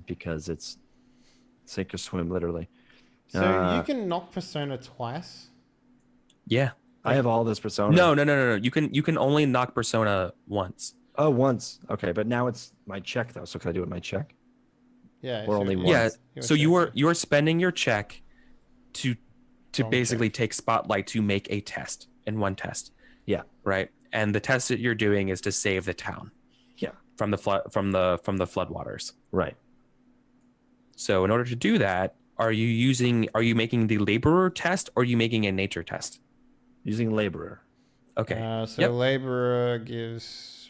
Because it's sink or swim, literally. so you can knock persona twice. Yeah. I have all this persona. No. You can only knock persona once. Oh, once. Okay, but now it's my check though. So can I do it with my check? Yeah. Or only Yeah. once? So you're spending your check to Wrong basically take spotlight to make a test in one test. Yeah. Right. And the test that you're doing is to save the town. Yeah. From the floodwaters. Right. So in order to do that, are you making the laborer test or are you making a nature test? Using laborer. Okay. So laborer gives.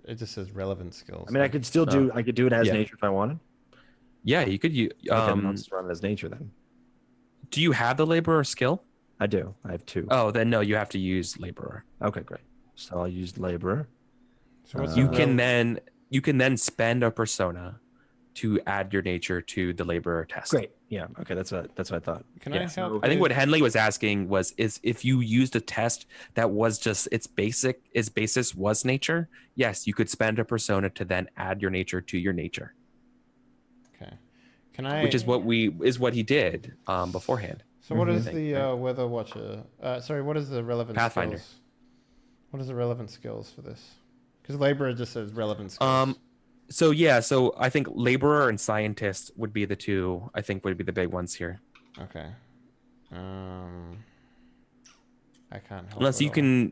It just says relevant skills. I mean, I could still do. I could do it as nature if I wanted. Yeah, you could. I'll just run it as nature then. Do you have the laborer skill? I do. I have 2. Oh, then no, you have to use laborer. Okay, great. So I'll use laborer. So what's You the can then spend a persona to add your nature to the laborer test. Great. Yeah. Okay. That's what I thought. Can I help? I think what with- Henley was asking is if you used a test that was just its basis was nature, yes, you could spend a persona to then add your nature to your nature. Okay. Can I? Which is what he did beforehand. So what is the weather watcher? Sorry, what is the relevant Pathfinder. skills? What is the relevant skills for this? Because laborer just says relevant skills. So I think laborer and scientist would be the two. I think would be the big ones here. Okay. I can't help. Unless at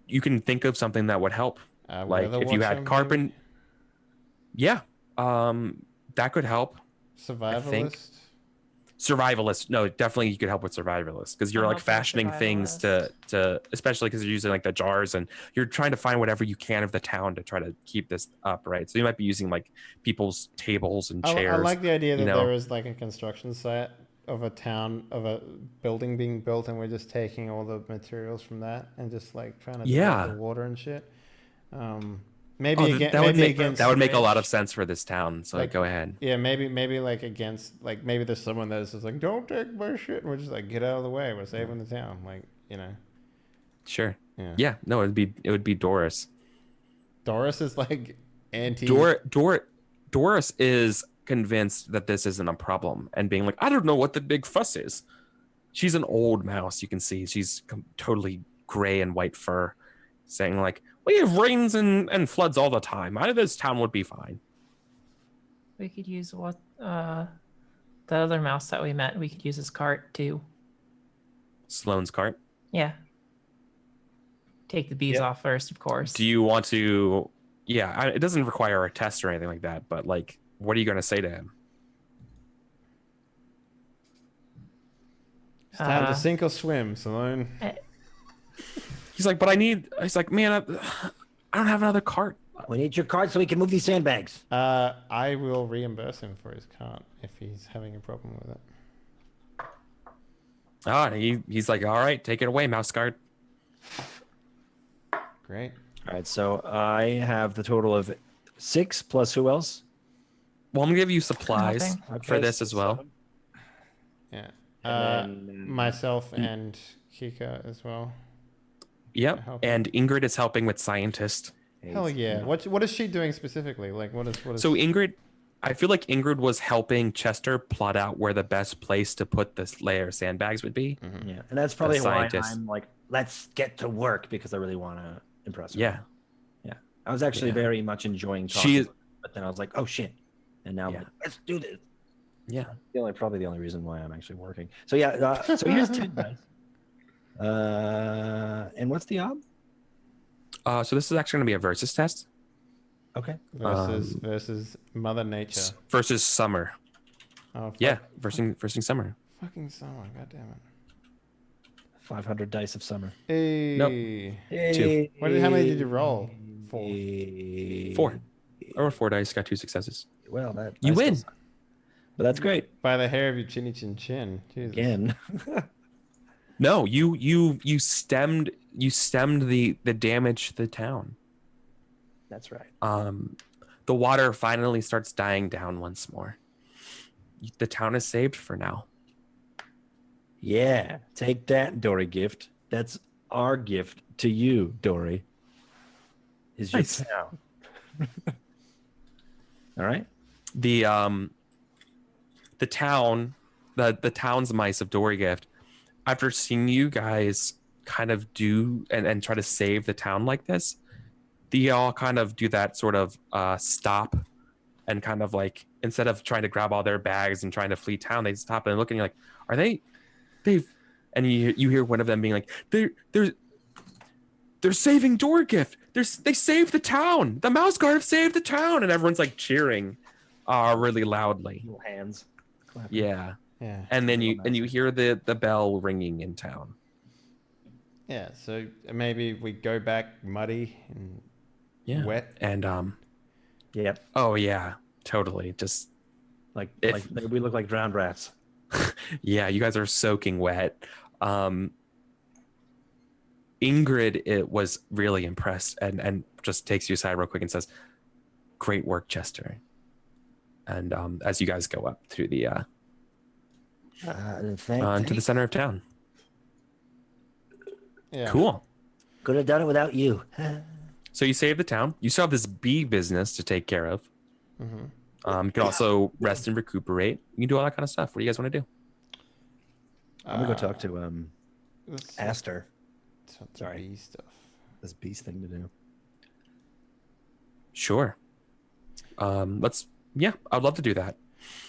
you can think of something that would help. all. Like Weather if you had watcher, carbon. maybe? Yeah. That could help. Survivalist. Survivalist. No, definitely you could help with survivalist because you're I'll like help with fashioning things to especially because you're using like the jars and you're trying to find whatever you can of the town to try to keep this up, right? So you might be using like people's tables and chairs. I like the idea that you know. there is like a construction site of a town of a building being built, and we're just taking all the materials from that and just like trying to divert the water and shit. Maybe that would make a lot of sense for this town. So Like, go ahead. Yeah, maybe like against like maybe there's someone that is just like, don't take my shit, and we're just like, get out of the way, we're saving the town, like, you know. Sure. Yeah. Yeah. No, it would be Doris. Doris is like anti. Doris is convinced that this isn't a problem and being like, I don't know what the big fuss is. She's an old mouse. You can see she's totally gray and white fur, saying like, we have rains and floods all the time. This town would be fine. We could use the other mouse that we met. We could use his cart too. Sloane's cart. Yeah. Take the bees off first, of course. Do you want to? Yeah, it doesn't require a test or anything like that. But like, what are you going to say to him? It's time to sink or swim, Sloane. He's like, but he's like, man, I don't have another cart. We need your cart so we can move these sandbags. I will reimburse him for his cart if he's having a problem with it. He's like, all right, take it away, mouse cart. Great. All right. So I have the total of 6 plus who else? Well, I'm gonna give you supplies Nothing. for this as well. Yeah. And then- Myself and Kika as well. Yep. Helping. And Ingrid is helping with scientist. Hell yeah! What is she doing specifically? Like, what is? So Ingrid, I feel like Ingrid was helping Chester plot out where the best place to put this layer of sandbags would be. Mhm. Yeah, and that's probably why scientist. I'm like, let's get to work because I really want to impress her. Yeah. Yeah. I was actually Yeah. very much enjoying talking, She- with her, but then I was like, oh shit, and now I'm Yeah. like, let's do this. Yeah. Probably the only reason why I'm actually working. So yeah, so here's 10 dice. And what's the ob? So this is actually going to be a versus test Okay. Versus Mother Nature. versus summer. Oh, fuck, Yeah, versus summer. fucking summer. God damn it. 500 dice of summer. Hey. Two. How many did you roll? 4. 4. I rolled 4 dice, got 2 successes. Well, that You I still win. suck. But that's great. By the hair of your chinny chin chin. Jesus. Again. No, you stemmed the damage to the town. That's right. The water finally starts dying down once more. The town is saved for now. Yeah. Take that, Dory Gift. That's our gift to you, Dory. Is your Nice. town. All right. The town, the town's mice of Dory Gift, after seeing you guys kind of do and try to save the town like this, they all kind of do that sort of stop and kind of like, instead of trying to grab all their bags and trying to flee town, they stop and look and you're like, are they've, and you hear one of them being like, they're saving Dory Gift. They saved the town. The Mouse Guard have saved the town. And everyone's like cheering really loudly. Little hands. Clapping. Yeah. Yeah. And then you hear the bell ringing in town. Yeah. So maybe we go back muddy and Yeah. wet. And Yep. oh yeah, totally. Just Like If- we look like drowned rats. yeah, you guys are soaking wet. Ingrid was really impressed and just takes you aside real quick and says, "Great work, Chester." And as you guys go up through the to the center of town. Yeah. Cool. Could have done it without you. So you save the town. You still have this bee business to take care of. Mm-hmm. You can also rest and recuperate. You can do all that kind of stuff. What do you guys want to do? I'm gonna go talk to This Aster. Sorry. Bee stuff. This beast thing to do. Sure. I'd love to do that.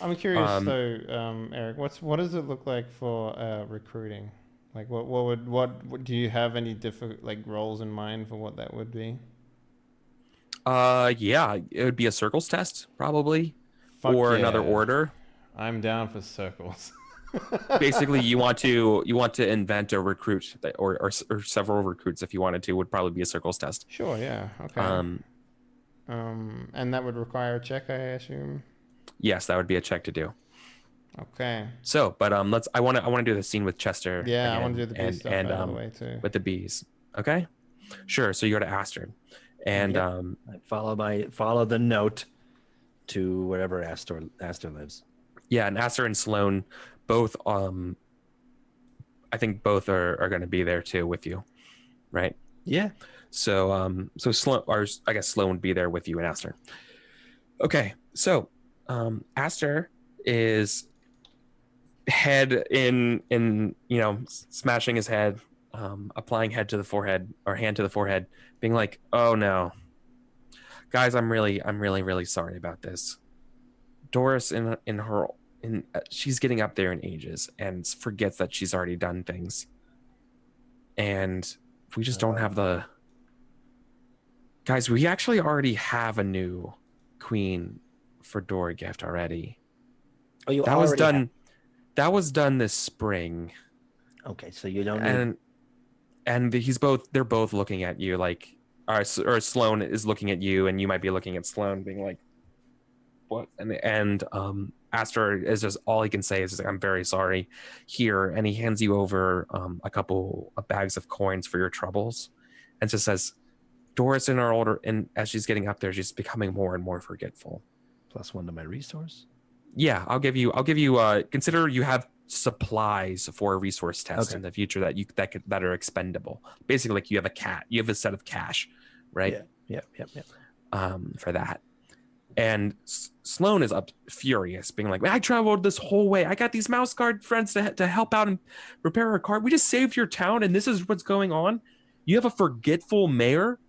I'm curious though, Eric. What does it look like for recruiting? Like, what do you have any different like roles in mind for what that would be? Yeah, it would be a circles test probably, Fuck or yeah. another order. I'm down for circles. Basically, you want to invent a recruit or several recruits if you wanted to, would probably be a circles test. Sure. Yeah. Okay. And that would require a check, I assume. Yes, that would be a check to do. Okay. So, but I want to do the scene with Chester. Yeah, I again, want to do the bee and, stuff and out of the way too. with the bees. Okay, sure. So you go to Aster, and Yep. I follow the note to wherever Aster lives. yeah, and Aster and Sloan both. I think both are going to be there too with you, right? Yeah. So Sloan, or I guess Sloan would be there with you and Aster. Okay, so Aster is head in smashing his head, applying head to the forehead or hand to the forehead, being like, "Oh no, guys, I'm really sorry about this. Doris she's getting up there in ages and forgets that she's already done things, and we just don't have the guys. We actually already have a new queen for Dory Gift already. Oh, you That was already done. That was done this spring, Okay, so you don't need. and they're both looking at you like, or Sloan is looking at you, and you might be looking at Sloan, being like, "What?" And Aster is just, all he can say is, "I'm very sorry." Here, and he hands you over a couple of bags of coins for your troubles, and just says, "Doris in our older, and as she's getting up there, she's becoming more and more forgetful." +1 to my resource. Yeah, I'll give you consider you have supplies for a resource test Okay. in the future that are expendable. Basically, like you have a set of cash, right? Yep. For that. And Sloan is up furious, being like, I traveled this whole way. I got these mouse guard friends to help out and repair our car. We just saved your town, and this is what's going on. You have a forgetful mayor,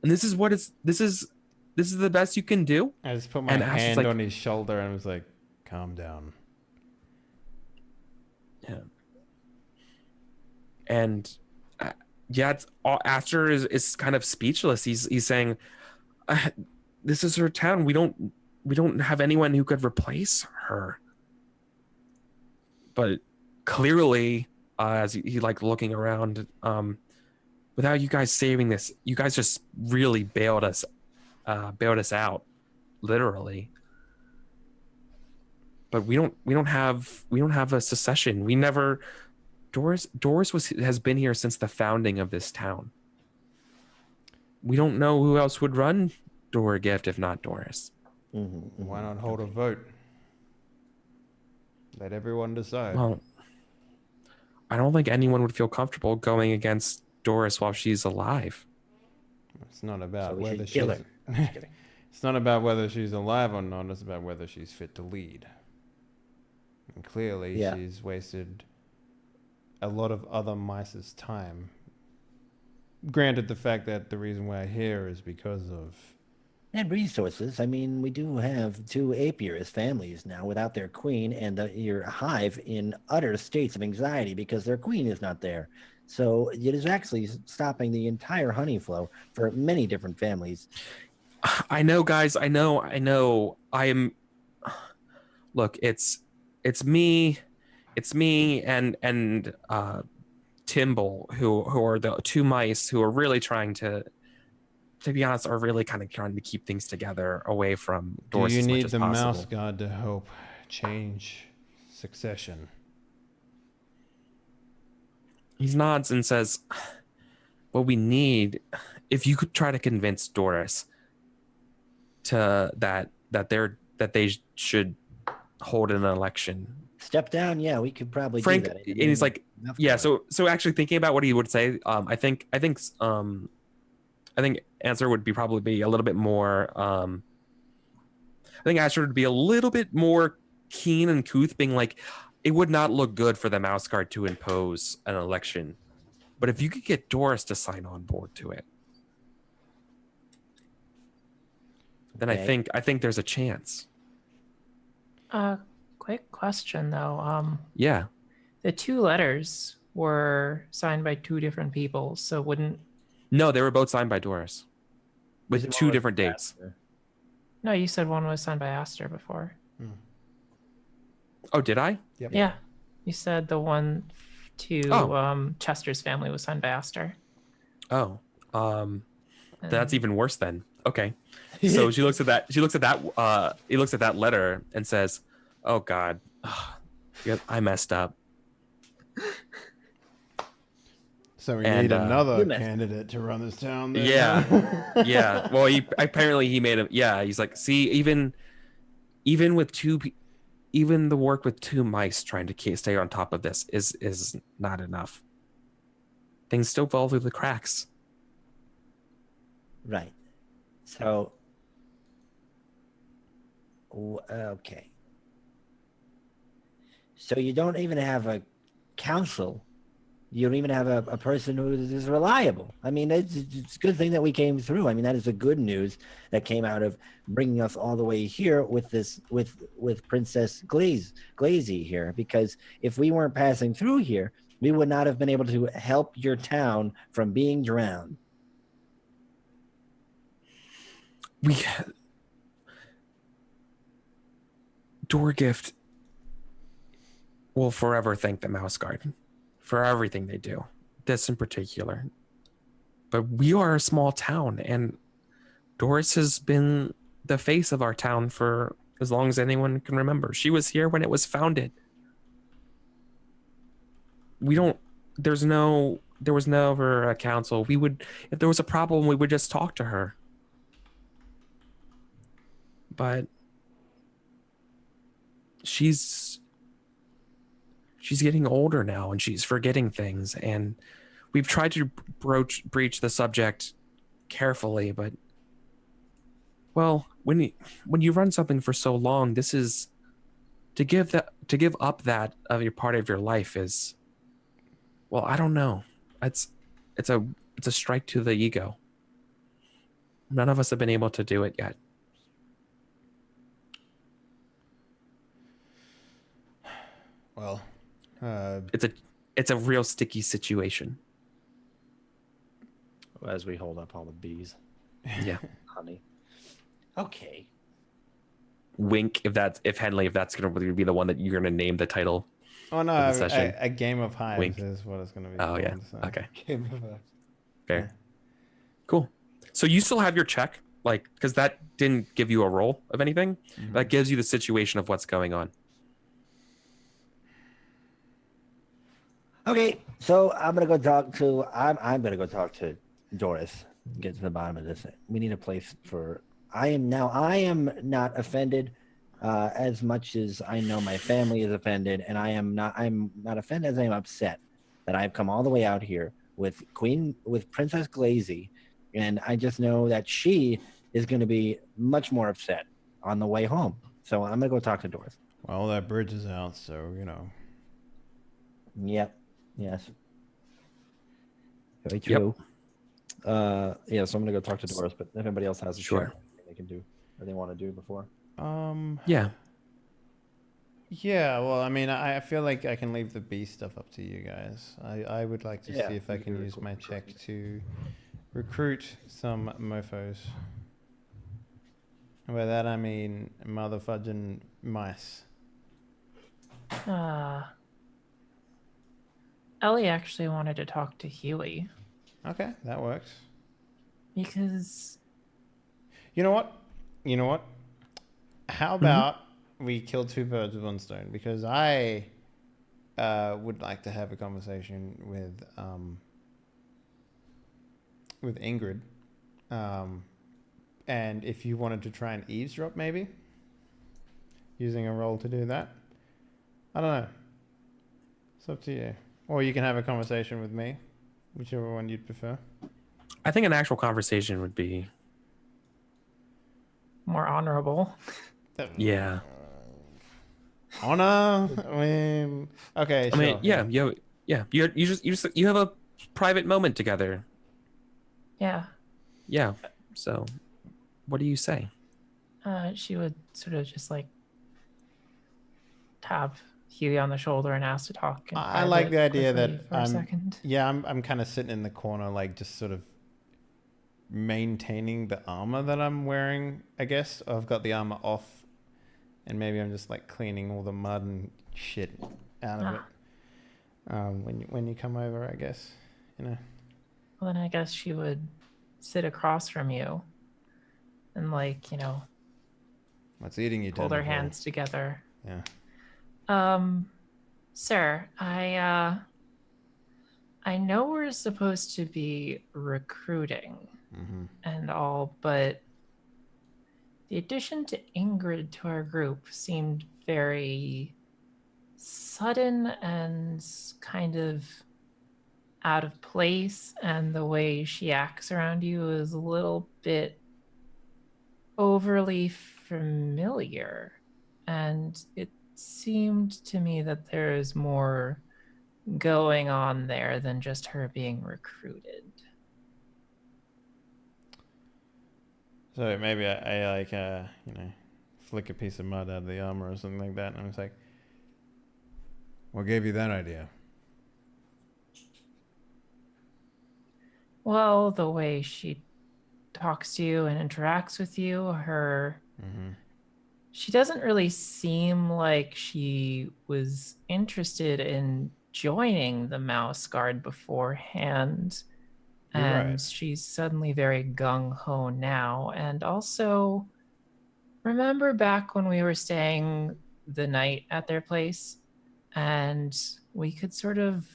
and this is the best you can do. I just put my And Ash is hand like- on his shoulder and was like, calm down. Yeah. And it's Asher is kind of speechless. He's saying, this is her town. We don't have anyone who could replace her. But clearly, as he like looking around, without you guys saving this, you guys just really bailed us out, literally. But we don't have a secession. We never. Doris has been here since the founding of this town. We don't know who else would run Dory Gift if not Doris. Why not hold a vote? Let everyone decide. Well, I don't think anyone would feel comfortable going against Doris while she's alive. It's not about So we whether should kill she's. her. Just kidding. It's not about whether she's alive or not. It's about whether she's fit to lead. And clearly, Yeah. she's wasted a lot of other mice's time. Granted, the fact that the reason we're here is because of. And resources. I mean, we do have 2 apiarist families now without their queen, and your hive in utter states of anxiety because their queen is not there. So it is actually stopping the entire honey flow for many different families. I know, guys. I know. I am. Look, it's me and Timble who are the 2 mice who are really trying to be honest, are really kind of trying to keep things together away from Do Doris you as much need as the possible. mouse guard to help change succession? He nods and says, what we need, if you could try to convince Doris that they should hold an election. Step down, yeah, we could probably Frank, do that. and he's like, Enough yeah. time. So actually thinking about what he would say, I think answer would probably be a little bit more. I think answer would be a little bit more keen and couth, being like, it would not look good for the mouse guard to impose an election, but if you could get Doris to sign on board to it, then Okay. I think there's a chance. Quick question though. Yeah. The 2 letters were signed by 2 different people, so wouldn't. No, they were both signed by Doris with Is it 2 one different with dates. Asher? No, you said one was signed by Aster before. Oh, did I? Yep. Yeah, you said the one to Oh. Chester's family was signed by Aster. Oh, that's And- even worse then. Okay. So she looks at that. He looks at that letter and says, "Oh God, I messed up." So we And, need another You messed up. candidate to run this town. Then. Yeah. Yeah. Well, he made him. Yeah. He's like, see, even with even the work with 2 mice trying to stay on top of this is not enough. Things still fall through the cracks. Right. So, okay. So you don't even have a council. You don't even have a person who is reliable. I mean, it's a good thing that we came through. I mean, that is the good news that came out of bringing us all the way here with this, with Princess Glazy here. Because if we weren't passing through here, we would not have been able to help your town from being drowned. Dory Gift will forever thank the Mouse Guard for everything they do, this in particular. But we are a small town, and Doris has been the face of our town for as long as anyone can remember. She was here when it was founded. There was never a council. If there was a problem, we would just talk to her. But she's she's getting older now and she's forgetting things, and we've tried to breach the subject carefully, but well, when you run something for so long, this is to give up that of your part of your life is, well, I don't know. It's a strike to the ego. None of us have been able to do it yet. Well, it's a real sticky situation. As we hold up all the bees, Yeah. honey. Okay. Wink if Henley, if that's going to be the one that you're going to name the title. oh no, of the session. a game of hives Wink. is what it's going to be. Oh called, yeah. so. Okay. Game of Hives. Fair. Yeah. Cool. So you still have your check, like, because that didn't give you a roll of anything. Mhm. That gives you the situation of what's going on. Okay, so I'm gonna go talk to I'm gonna go talk to Doris. Get to the bottom of this. We need a place for. I am not offended as much as I know my family is offended, and I'm not offended as I'm upset that I've come all the way out here with Princess Glazy, and I just know that she is going to be much more upset on the way home. So I'm gonna go talk to Doris. Well, that bridge is out, so you know. Yep. Yes. Very true. Yeah, so I'm gonna go talk to Doris, but if anybody else has a Sure. share, they can do or they want to do before. Yeah. Yeah, well, I mean, I feel like I can leave the bee stuff up to you guys. I would like to Yeah, see if I you can can use recruit- my check to recruit some mofos. And by that I mean motherfudging mice. Ellie actually wanted to talk to Huey Okay, that works. because You know what? How about we kill two birds with one stone? Because I would like to have a conversation with Ingrid. And if you wanted to try and eavesdrop, maybe using a roll to do that, I don't know. It's up to you. Or you can have a conversation with me, whichever one you'd prefer. I think an actual conversation would be, more honorable. yeah. Honor. I mean, okay. I mean, sure. you have a private moment together. Yeah. Yeah. So, what do you say? She would sort of just like tap Huey on the shoulder and ask to talk. In I like the private idea quickly that for a second. Yeah, I'm kind of sitting in the corner, like just sort of maintaining the armor that I'm wearing. I guess I've got the armor off, and maybe I'm just like cleaning all the mud and shit out of it. When you come over, I guess, you know. Well, then I guess she would sit across from you and, like, you know, What's eating you? hold her Tentacle? hands together. Yeah. Sir, I know we're supposed to be recruiting Mm-hmm. and all, but the addition to Ingrid to our group seemed very sudden and kind of out of place, and the way she acts around you is a little bit overly familiar, and it seemed to me that there is more going on there than just her being recruited. So maybe I like you know, flick a piece of mud out of the armor or something like that, and I'm just like, what gave you that idea? Well, the way she talks to you and interacts with you, she doesn't really seem like she was interested in joining the Mouse Guard beforehand. You're And right. she's suddenly very gung-ho now. And also, remember back when we were staying the night at their place and we could sort of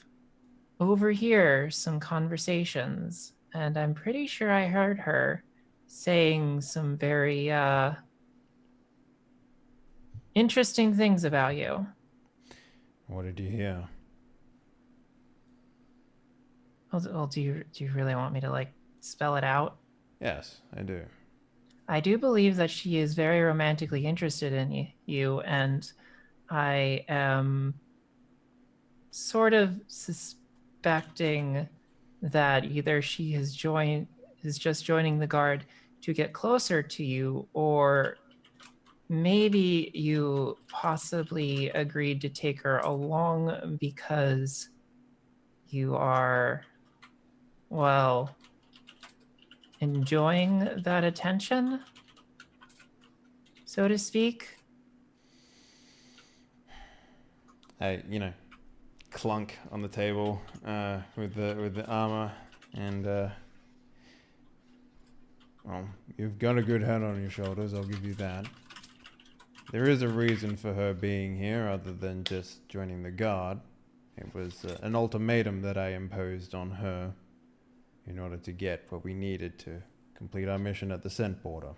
overhear some conversations, and I'm pretty sure I heard her saying some very interesting things about you. What did you hear? Well, do you really want me to like spell it out? Yes, I do. I do believe that she is very romantically interested in you, and I am sort of suspecting that either she is just joining the guard to get closer to you, or maybe you possibly agreed to take her along because you are, well, enjoying that attention, so to speak. I, clunk on the table with the armor, and well, you've got a good head on your shoulders. I'll give you that. There is a reason for her being here, other than just joining the guard. It was an ultimatum that I imposed on her in order to get what we needed to complete our mission at the scent border.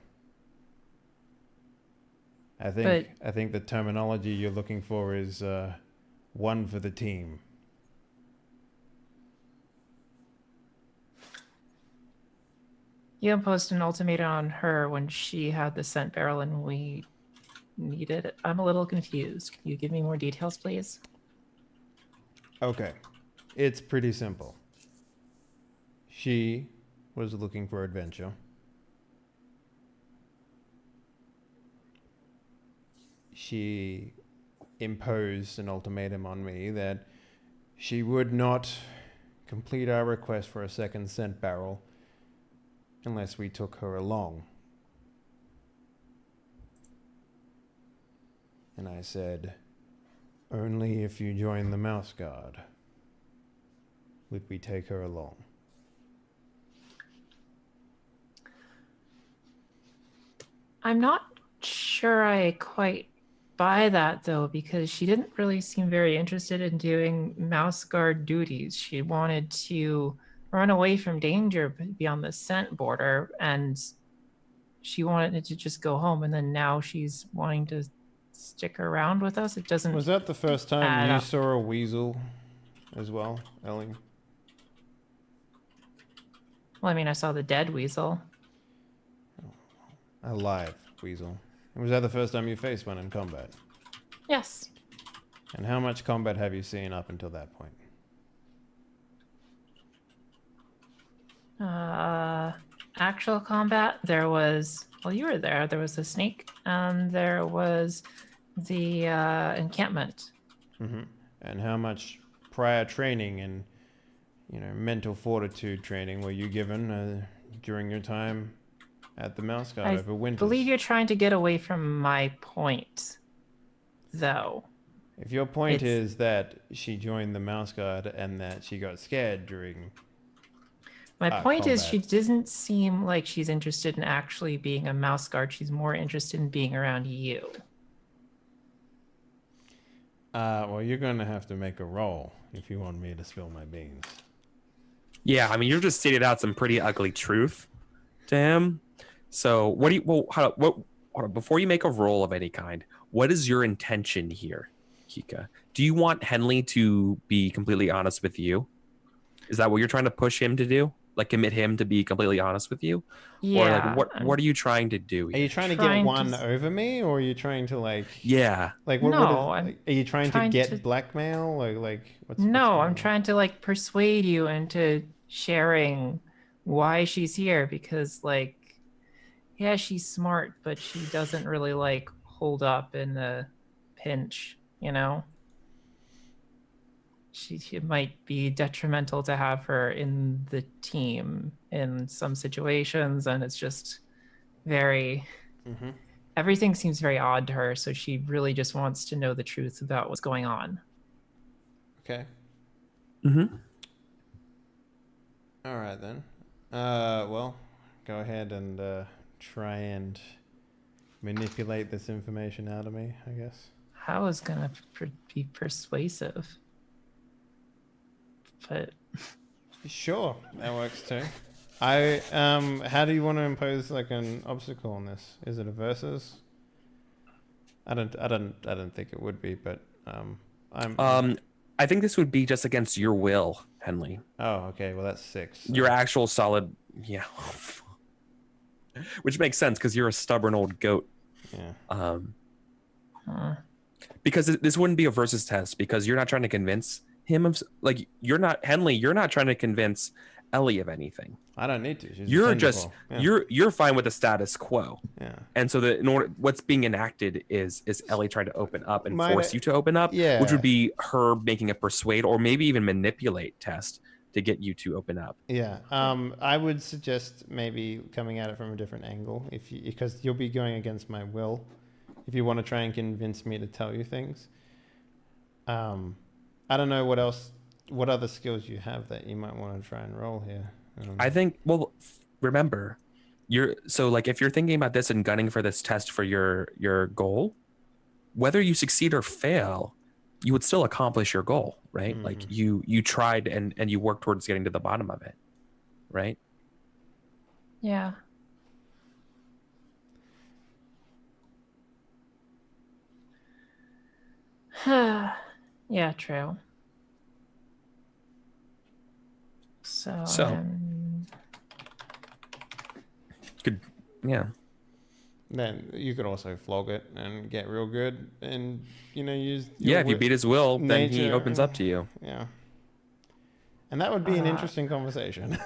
I think the terminology you're looking for is one for the team. You imposed an ultimatum on her when she had the scent barrel and we needed it. I'm a little confused. Can you give me more details, please? Okay. It's pretty simple. She was looking for adventure. She imposed an ultimatum on me that she would not complete our request for a second scent barrel unless we took her along. And I said, only if you join the Mouse Guard would we take her along. I'm not sure I quite buy that, though, because she didn't really seem very interested in doing Mouse Guard duties. She wanted to run away from danger beyond the scent border, and she wanted to just go home, and then now she's wanting to stick around with us. It doesn't. Was that the first time add you up. saw a weasel as well, Ellie? Well, I mean, I saw the dead weasel. A live weasel. And was that the first time you faced one in combat? Yes. And how much combat have you seen up until that point? Actual combat, there was, well, you were there. There was the snake, and there was the encampment. Mm-hmm. And how much prior training and, mental fortitude training were you given during your time at the Mouse Guard over Winters? I believe you're trying to get away from my point, though. If your point is that she joined the Mouse Guard and that she got scared during my point is, combat. she doesn't seem like she's interested in actually being a Mouse Guard. She's more interested in being around you. Well, you're going to have to make a roll if you want me to spill my beans. Yeah, I mean, you're just stated out some pretty ugly truth to him. So, what do you? Well, hold on, before you make a roll of any kind, what is your intention here, Kika? Do you want Henley to be completely honest with you? Is that what you're trying to push him to do? Like, commit him to be completely honest with you? Yeah. Or like, what are you trying to do Are here? you trying to get one over me, or are you trying to Yeah. like No, are you trying to get blackmail, or what's No, going I'm on? trying to persuade you into sharing why she's here, because yeah, she's smart, but she doesn't really hold up in a pinch, It might be detrimental to have her in the team in some situations, and it's just very everything seems very odd to her, so she really just wants to know the truth about what's going on. Okay. Mm-hmm. All right then. Well, go ahead and try and manipulate this information out of me, I guess. How is gonna be persuasive? But Sure, that works too. How do you want to impose an obstacle on this? Is it a versus? I don't think it would be, but I think this would be just against your will, Henley. Oh, okay. Well, that's 6. So. Your actual solid, yeah. Which makes sense because you're a stubborn old goat. Yeah. Because this wouldn't be a versus test because you're not trying to convince him of like you're not Henley. You're not trying to convince Ellie of anything. I don't need to. She's You're just you're fine with the status quo. Yeah. And so in order, what's being enacted is Ellie trying to open up and force you to open up, Yeah. which would be her making a persuade or maybe even manipulate test to get you to open up. Yeah. I would suggest maybe coming at it from a different angle because you'll be going against my will if you want to try and convince me to tell you things. I don't know what other skills you have that you might want to try and roll here. I think, well, remember, if you're thinking about this and gunning for this test for your goal, whether you succeed or fail, you would still accomplish your goal, right? Mm-hmm. Like you tried and you worked towards getting to the bottom of it, right? Yeah. Yeah, true. So yeah. Then you could also flog it and get real good and, use... If you beat his will, then he opens up to you. Yeah. And that would be an interesting conversation.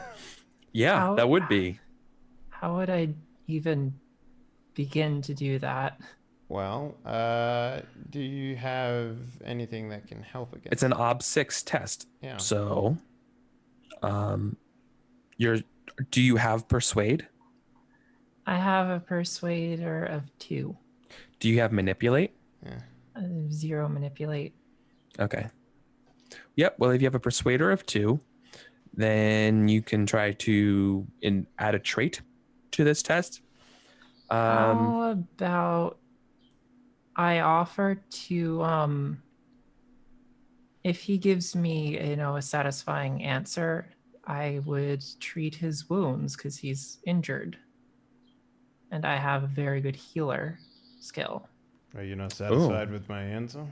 Yeah, that would be. How would I even begin to do that? Well, do you have anything that can help against It's an Ob 6 test. Yeah. So, do you have Persuade? I have a persuader of 2. Do you have Manipulate? Yeah. 0 manipulate. Okay. Yep. Well, if you have a Persuader of 2, then you can try to add a trait to this test. How about I offer to if he gives me a satisfying answer, I would treat his wounds because he's injured. And I have a very good healer skill. Are you not satisfied with my answer?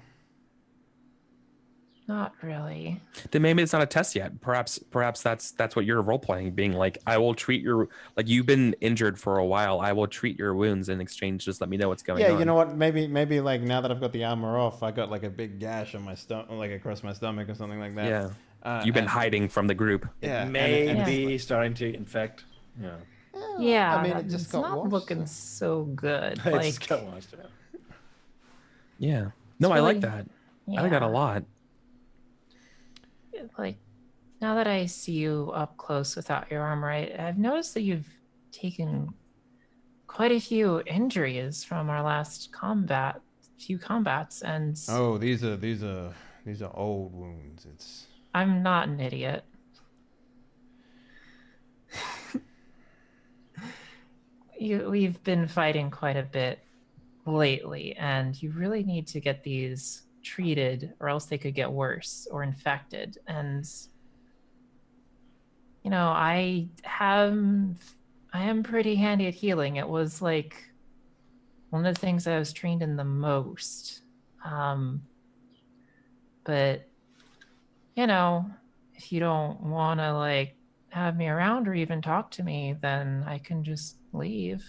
Not really. Then maybe it's not a test yet. Perhaps that's what you're role playing, being like, I will treat your, like, you've been injured for a while. I will treat your wounds in exchange. Just let me know what's going on. Yeah, you know what? Maybe like now that I've got the armor off, I got like a big gash on my stomach, like across my stomach or something like that. Yeah. You've been hiding from the group. Yeah. It may be starting to infect. Yeah. Yeah, I mean, it just it's got not worse, looking so good. It Like, just got washed out. Yeah. No, I like that. I like that a lot. Like, now that I see you up close without your armor, I've noticed that you've taken quite a few injuries from our last few combats, and Oh, these are old wounds. It's I'm not an idiot. We've been fighting quite a bit lately, and you really need to get these treated, or else they could get worse or infected. And I am pretty handy at healing. It was like one of the things I was trained in the most. But if you don't want to like have me around or even talk to me, then I can just leave.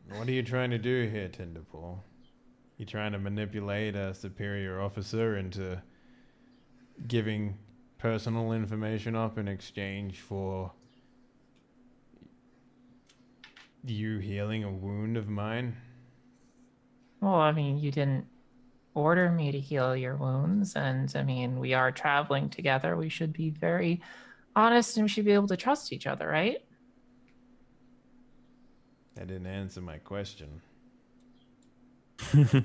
What are you trying to do here, Tinderpaw? You trying to manipulate a superior officer into giving personal information up in exchange for you healing a wound of mine? Well, I mean, you didn't order me to heal your wounds, and I mean, we are traveling together. We should be very honest, and we should be able to trust each other, right? That didn't answer my question.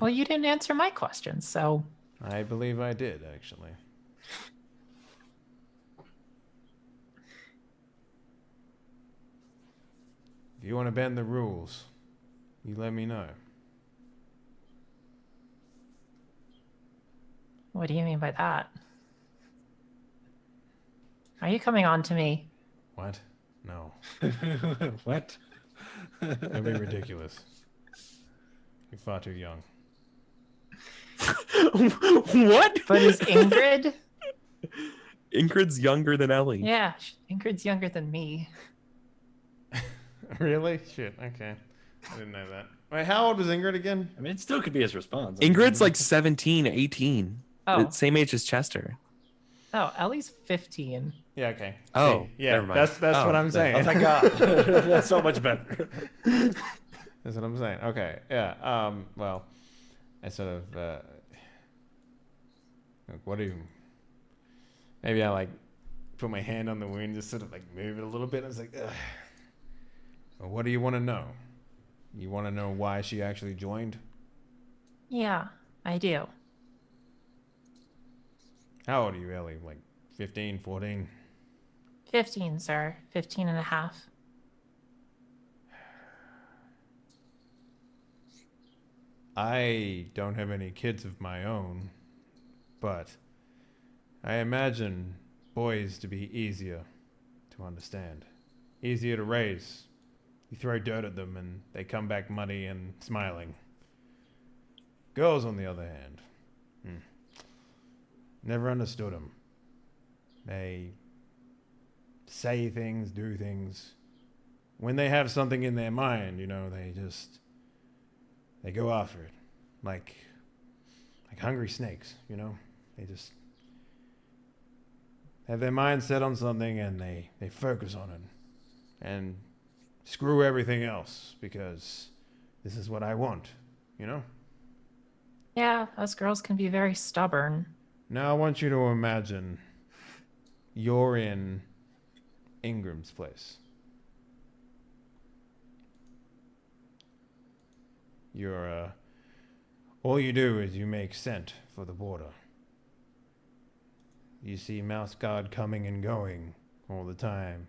Well, you didn't answer my question, so... I believe I did, actually. If you want to bend the rules, you let me know. What do you mean by that? Are you coming on to me? What? No. What? That'd be ridiculous. You're far too young. What? But is Ingrid? Ingrid's younger than Ellie. Yeah, Ingrid's younger than me. Really? Shit. Okay. I didn't know that. Wait, how old was Ingrid again? I mean, it still could be his response. Ingrid's like 17, 18. Oh. Same age as Chester. Oh, Ellie's 15. Yeah. Okay. Oh, See, yeah. never mind. That's Oh, what I'm saying. Oh, thank God. That's so much better. That's what I'm saying. Okay. Yeah. Well, I sort of. What do you? Maybe I like put my hand on the wound, just sort of like move it a little bit. And it's like, ugh. Well, what do you want to know? You want to know why she actually joined? Yeah, I do. How old are you, Ellie? Like 15, 14? 15, sir. 15 and a half. I don't have any kids of my own, but I imagine boys to be easier to understand, easier to raise. You throw dirt at them and they come back muddy and smiling. Girls, on the other hand, never understood them. They say things, do things. When they have something in their mind, they go after it. Like hungry snakes, They just have their mind set on something and they focus on it. And screw everything else because this is what I want, Yeah, us girls can be very stubborn. Now I want you to imagine you're in Ingram's place. You're, all you do is you make scent for the border. You see Mouse Guard coming and going all the time.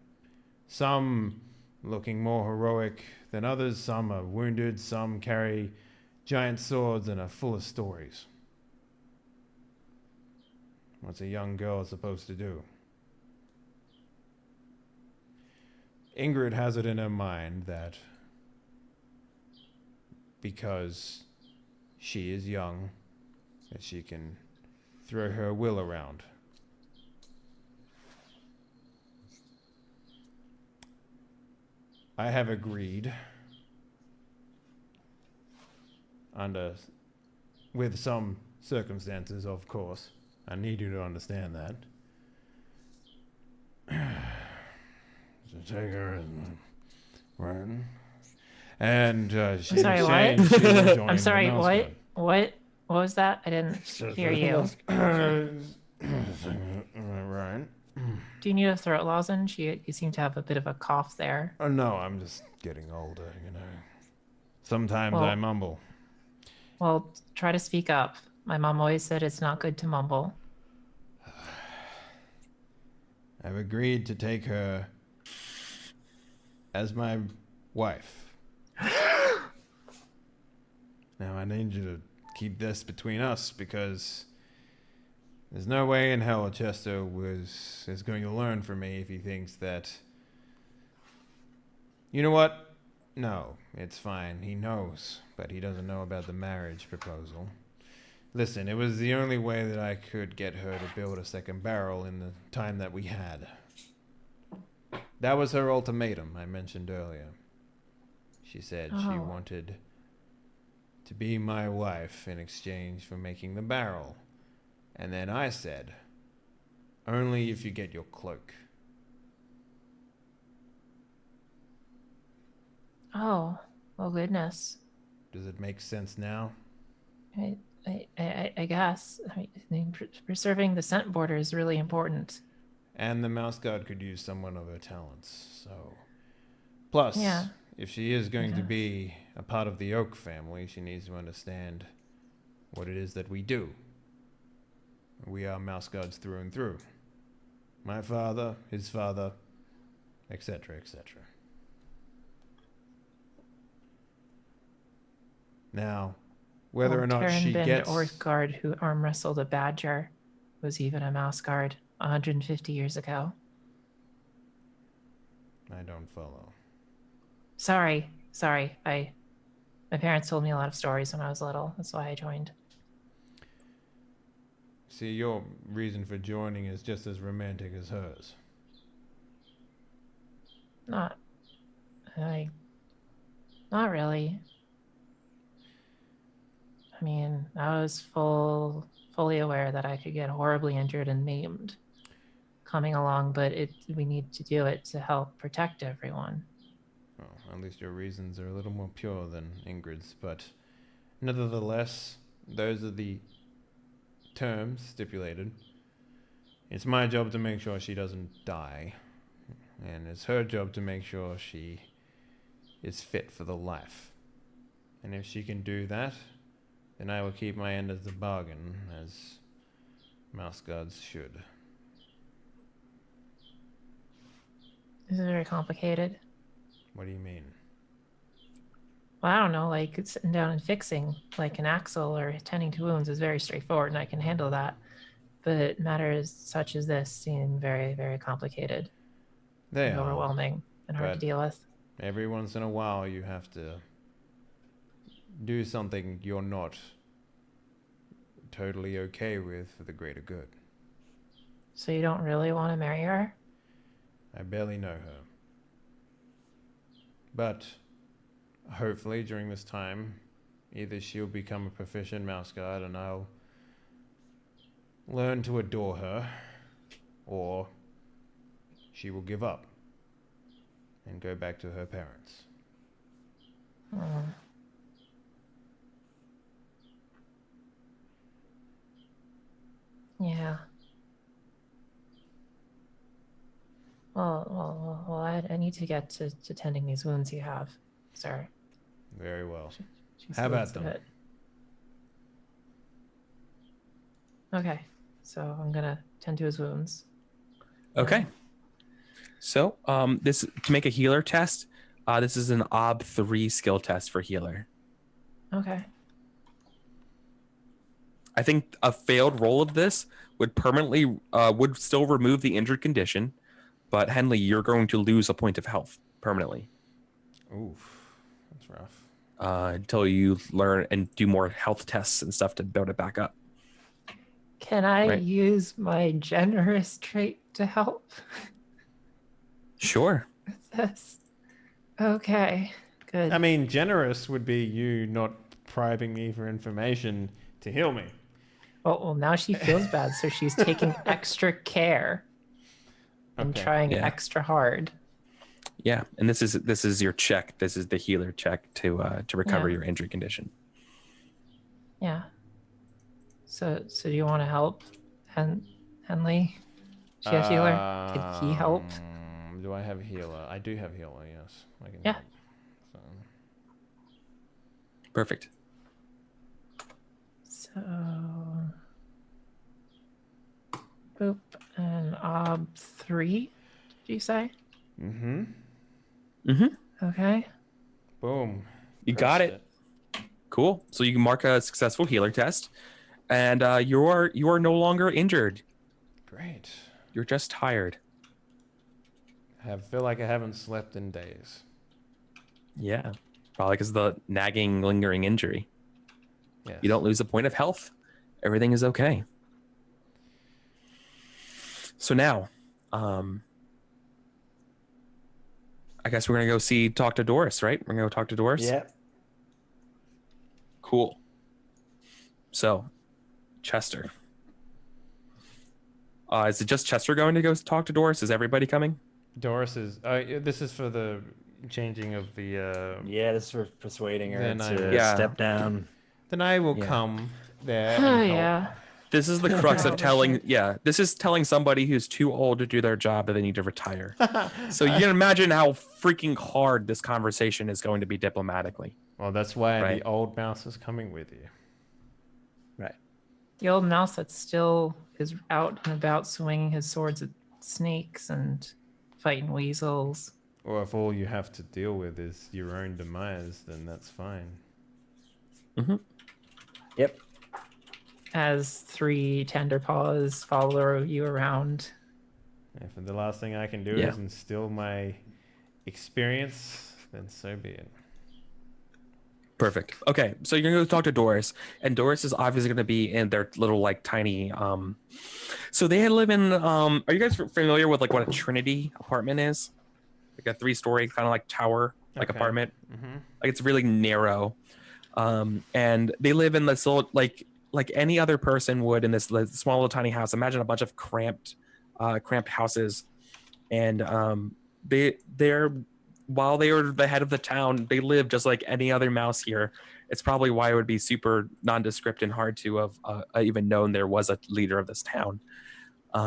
Some looking more heroic than others, some are wounded, some carry giant swords and are full of stories. What's a young girl supposed to do? Ingrid has it in her mind that because she is young, that she can throw her will around. I have agreed with some circumstances, of course. I need you to understand that. To take her as right. And she sorry, in what? exchange, she will join I'm sorry, the Mouse what? Guard. What was that? I didn't hear you. Right. Do you need a throat lozenge? You seem to have a bit of a cough there. Oh no, I'm just getting older, Sometimes Well- I mumble. Well, try to speak up. My mom always said it's not good to mumble. I've agreed to take her as my wife. Now I need you to keep this between us because there's no way in hell Chester is going to learn from me if he thinks that. You know what? No, it's fine. He knows, but he doesn't know about the marriage proposal. Listen, it was the only way that I could get her to build a second barrel in the time that we had. That was her ultimatum I mentioned earlier. She said she Oh. wanted to be my wife in exchange for making the barrel. And then I said, only if you get your cloak. Oh, well, goodness. Does it make sense now? I guess. I mean, preserving the scent border is really important. And the Mouse Guard could use someone of her talents, so... Plus, Yeah. if she is going to Okay. be a part of the Oak family, she needs to understand what it is that we do. We are Mouse Guards through and through. My father, his father, etc., etc. Now, whether or not she gets... Orc guard who arm wrestled a badger was even a mouse guard 150 years ago. I don't follow. Sorry. My parents told me a lot of stories when I was little. That's why I joined. See, your reason for joining is just as romantic as hers. Not really. I mean, I was fully aware that I could get horribly injured and maimed coming along, but we need to do it to help protect everyone. Well, at least your reasons are a little more pure than Ingrid's, but nevertheless, those are the terms stipulated. It's my job to make sure she doesn't die, and it's her job to make sure she is fit for the life. And if she can do that, then I will keep my end of the bargain, as mouse guards should. This is very complicated. What do you mean? Well, I don't know, like sitting down and fixing like an axle or tending to wounds is very straightforward and I can handle that. But matters such as this seem very, very complicated They and are. overwhelming and hard to but- deal with. Every once in a while, you have to do something you're not totally okay with for the greater good. So you don't really want to marry her? I barely know her. But hopefully during this time, either she'll become a proficient mouse guard and I'll learn to adore her, or she will give up and go back to her parents. Hmm. Yeah. Well, I need to get to tending these wounds you have, sir. Very well. She's Have wounds at them. a bit. Okay, so I'm gonna tend to his wounds. Okay. So, this to make a healer test. This is an OB 3 skill test for healer. Okay. I think a failed roll of this would permanently would still remove the injured condition, but Henley, you're going to lose a point of health permanently Oof, that's rough. until you learn and do more health tests and stuff to build it back up. Can I Right. use my generous trait to help Sure. with this? Okay, good. I mean, generous would be you not bribing me for information to heal me. Well, now she feels bad, so she's taking extra care and Okay. trying Yeah. extra hard. Yeah, and this is your check. This is the healer check to recover Yeah. your injury condition. Yeah. So do you want to help, Henley? She a healer? Could he help? Do I have healer? I do have healer, yes. I can Yeah. help. So, Perfect. So, boop and ob 3. Did you say? mm-hmm. Okay. Boom. You got Crushed it. Cool. So you can mark a successful healer test, and you are no longer injured. Great. You're just tired. Feel like I haven't slept in days. Yeah, probably because of the nagging, lingering injury. Yes. You don't lose a point of health. Everything is okay. So now, I guess we're gonna go talk to Doris, right? We're gonna go talk to Doris. Yeah. Cool. So, Chester. Is it just Chester going to go talk to Doris? Is everybody coming? Doris is. This is for the changing of the. Yeah, this is for persuading her Then I- to Yeah. step down. Then I will Yeah. come there. Oh, And help. yeah. This is the crux of Oh, telling. shit. Yeah, this is telling somebody who's too old to do their job that they need to retire. So you can imagine how freaking hard this conversation is going to be diplomatically. Well, that's why Right. the old mouse is coming with you. The old mouse that still is out and about swinging his swords at snakes and fighting weasels. Or if all you have to deal with is your own demise, then that's fine. Yep. As 3 tender paws follow you around. If the last thing I can do Yeah. is instill my experience, then so be it. Perfect. Okay, so you're gonna go talk to Doris, and Doris is obviously gonna be in their little like tiny. So they live in. Are you guys familiar with like what a Trinity apartment is? Like a 3-story kind of like tower like Okay. apartment. Mm-hmm. Like it's really narrow. And they live in this little like any other person would in this small little tiny house. Imagine a bunch of cramped houses, and they're while they were the head of the town, they live just like any other mouse here. It's probably why it would be super nondescript and hard to have even known there was a leader of this town.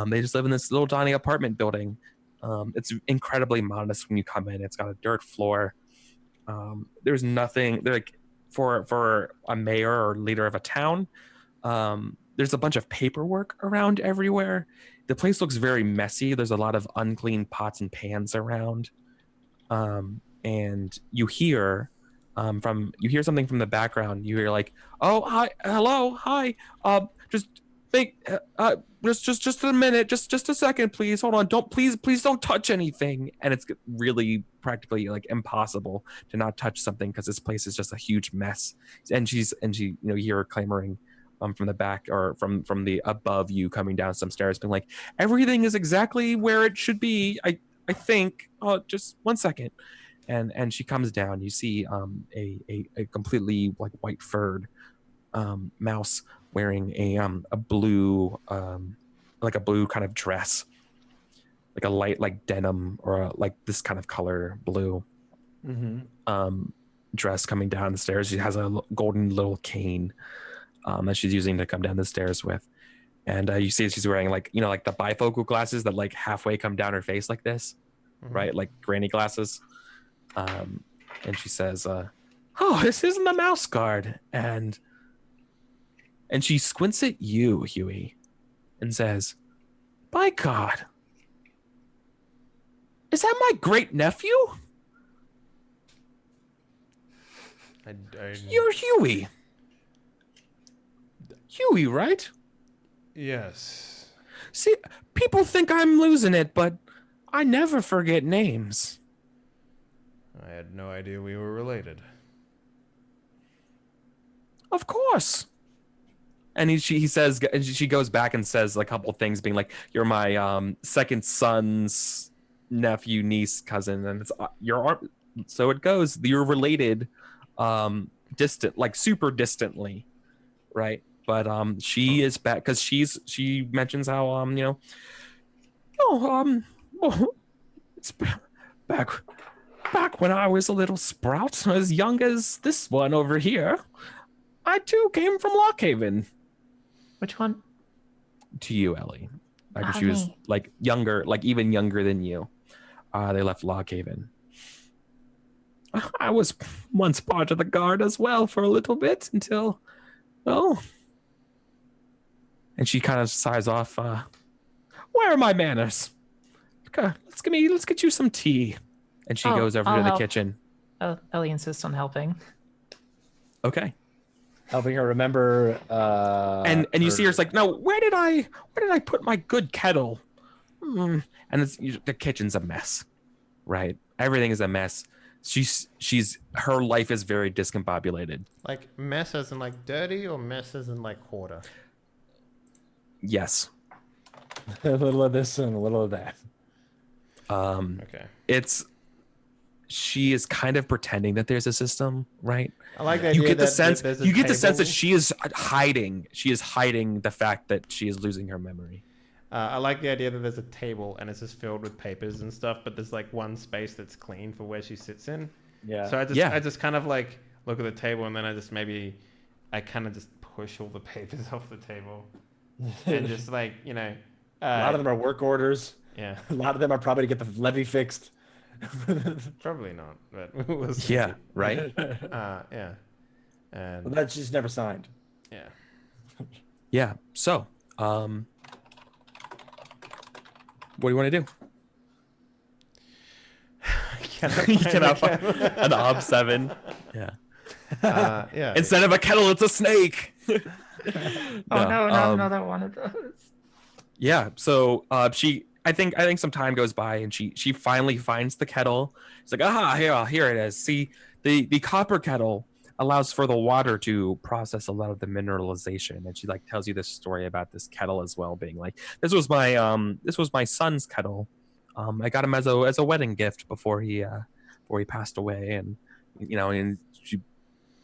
They just live in this little tiny apartment building. It's incredibly modest when you come in. It's got a dirt floor. There's nothing. They're like for a mayor or leader of a town. There's a bunch of paperwork around everywhere. The place looks very messy. There's a lot of unclean pots and pans around. And you hear something from the background. You hear like, "Oh, hi, hello, hi. Just a minute, just a second, please. Hold on. Please don't touch anything." And it's really practically like impossible to not touch something because this place is just a huge mess. And she you hear her clamoring from the back or from the above you coming down some stairs, being like, "Everything is exactly where it should be. I think. Oh, just one second." And she comes down. You see a completely like white furred mouse wearing a blue like a blue kind of dress, like a light like denim or like this kind of color blue dress coming down the stairs. She has a golden little cane that she's using to come down the stairs with. And you see she's wearing like like the bifocal glasses that like halfway come down her face like this, right? Like granny glasses. And she says, "Oh, this isn't the mouse guard." And she squints at you, Huey, and says, "By God, is that my great nephew? You're Huey. Huey, right?" Yes. See, people think I'm losing it, but I never forget names. I had no idea we were related. Of course. And he says, and she goes back and says a couple things, being like, "You're my second son's nephew, niece, cousin," and it's so it goes. You're related, distant, like super distantly, right? But she is back because she mentions how it's back when I was a little sprout, as young as this one over here. I too came from Lockhaven. Which one? To you, Ellie. Back when Oh, she was me. like younger, like even younger than you. They left Lockhaven. I was once part of the guard as well for a little bit until, well. And she kind of sighs off. Where are my manners? Okay, let's get you some tea. And she goes over I'll to the help. kitchen. Ellie insists on helping. Okay. Helping her remember. And you see her's like, "No, where did I put my good kettle?" And the kitchen's a mess, right? Everything is a mess. Her life is very discombobulated. Like mess as in like dirty, or mess as in like hoarder? Yes. A little of this and a little of that. Okay. She is kind of pretending that there's a system, right? I like that. You get the sense. There's a You get the sense that table. she is hiding. She is hiding the fact that she is losing her memory. I like the idea that there's a table and it's just filled with papers and stuff, but there's like one space that's clean for where she sits in. Yeah. So I just kind of like look at the table, and then I kind of just push all the papers off the table, and just like a lot of them are work orders. Yeah. A lot of them are probably to get the levy fixed. Probably not, but we'll see. Yeah. Right. Yeah. And Well, that's just never signed. yeah. Yeah. So, what do you want to do? You cannot find an ob 7. Yeah. Yeah. Instead of a kettle, it's a snake. Oh no, not another one of those. Yeah. So I think some time goes by, and she finally finds the kettle. It's like, here it is. See, the copper kettle allows for the water to process a lot of the mineralization. And she like tells you this story about this kettle as well, being like, this was my son's kettle. I got him as a wedding gift before he passed away, and and she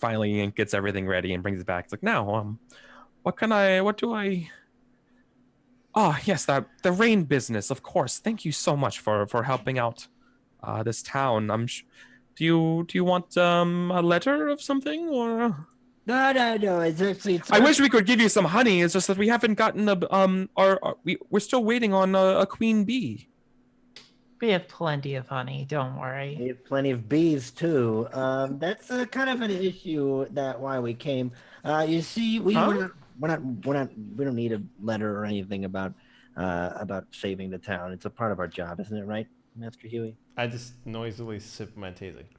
finally gets everything ready and brings it back. It's like, now what do I Oh, yes, the rain business, of course. Thank you so much for helping out this town. Do you want a letter of something, or? No. I wish we could give you some honey. It's just that we haven't gotten we're still waiting on a queen bee. We have plenty of honey. Don't We worry. have plenty of bees too. That's kind of an issue that why we came. You see, Huh? we don't need a letter or anything about saving the town. It's a part of our job, isn't it, right, Master Huey? I just noisily sip my tea. Like,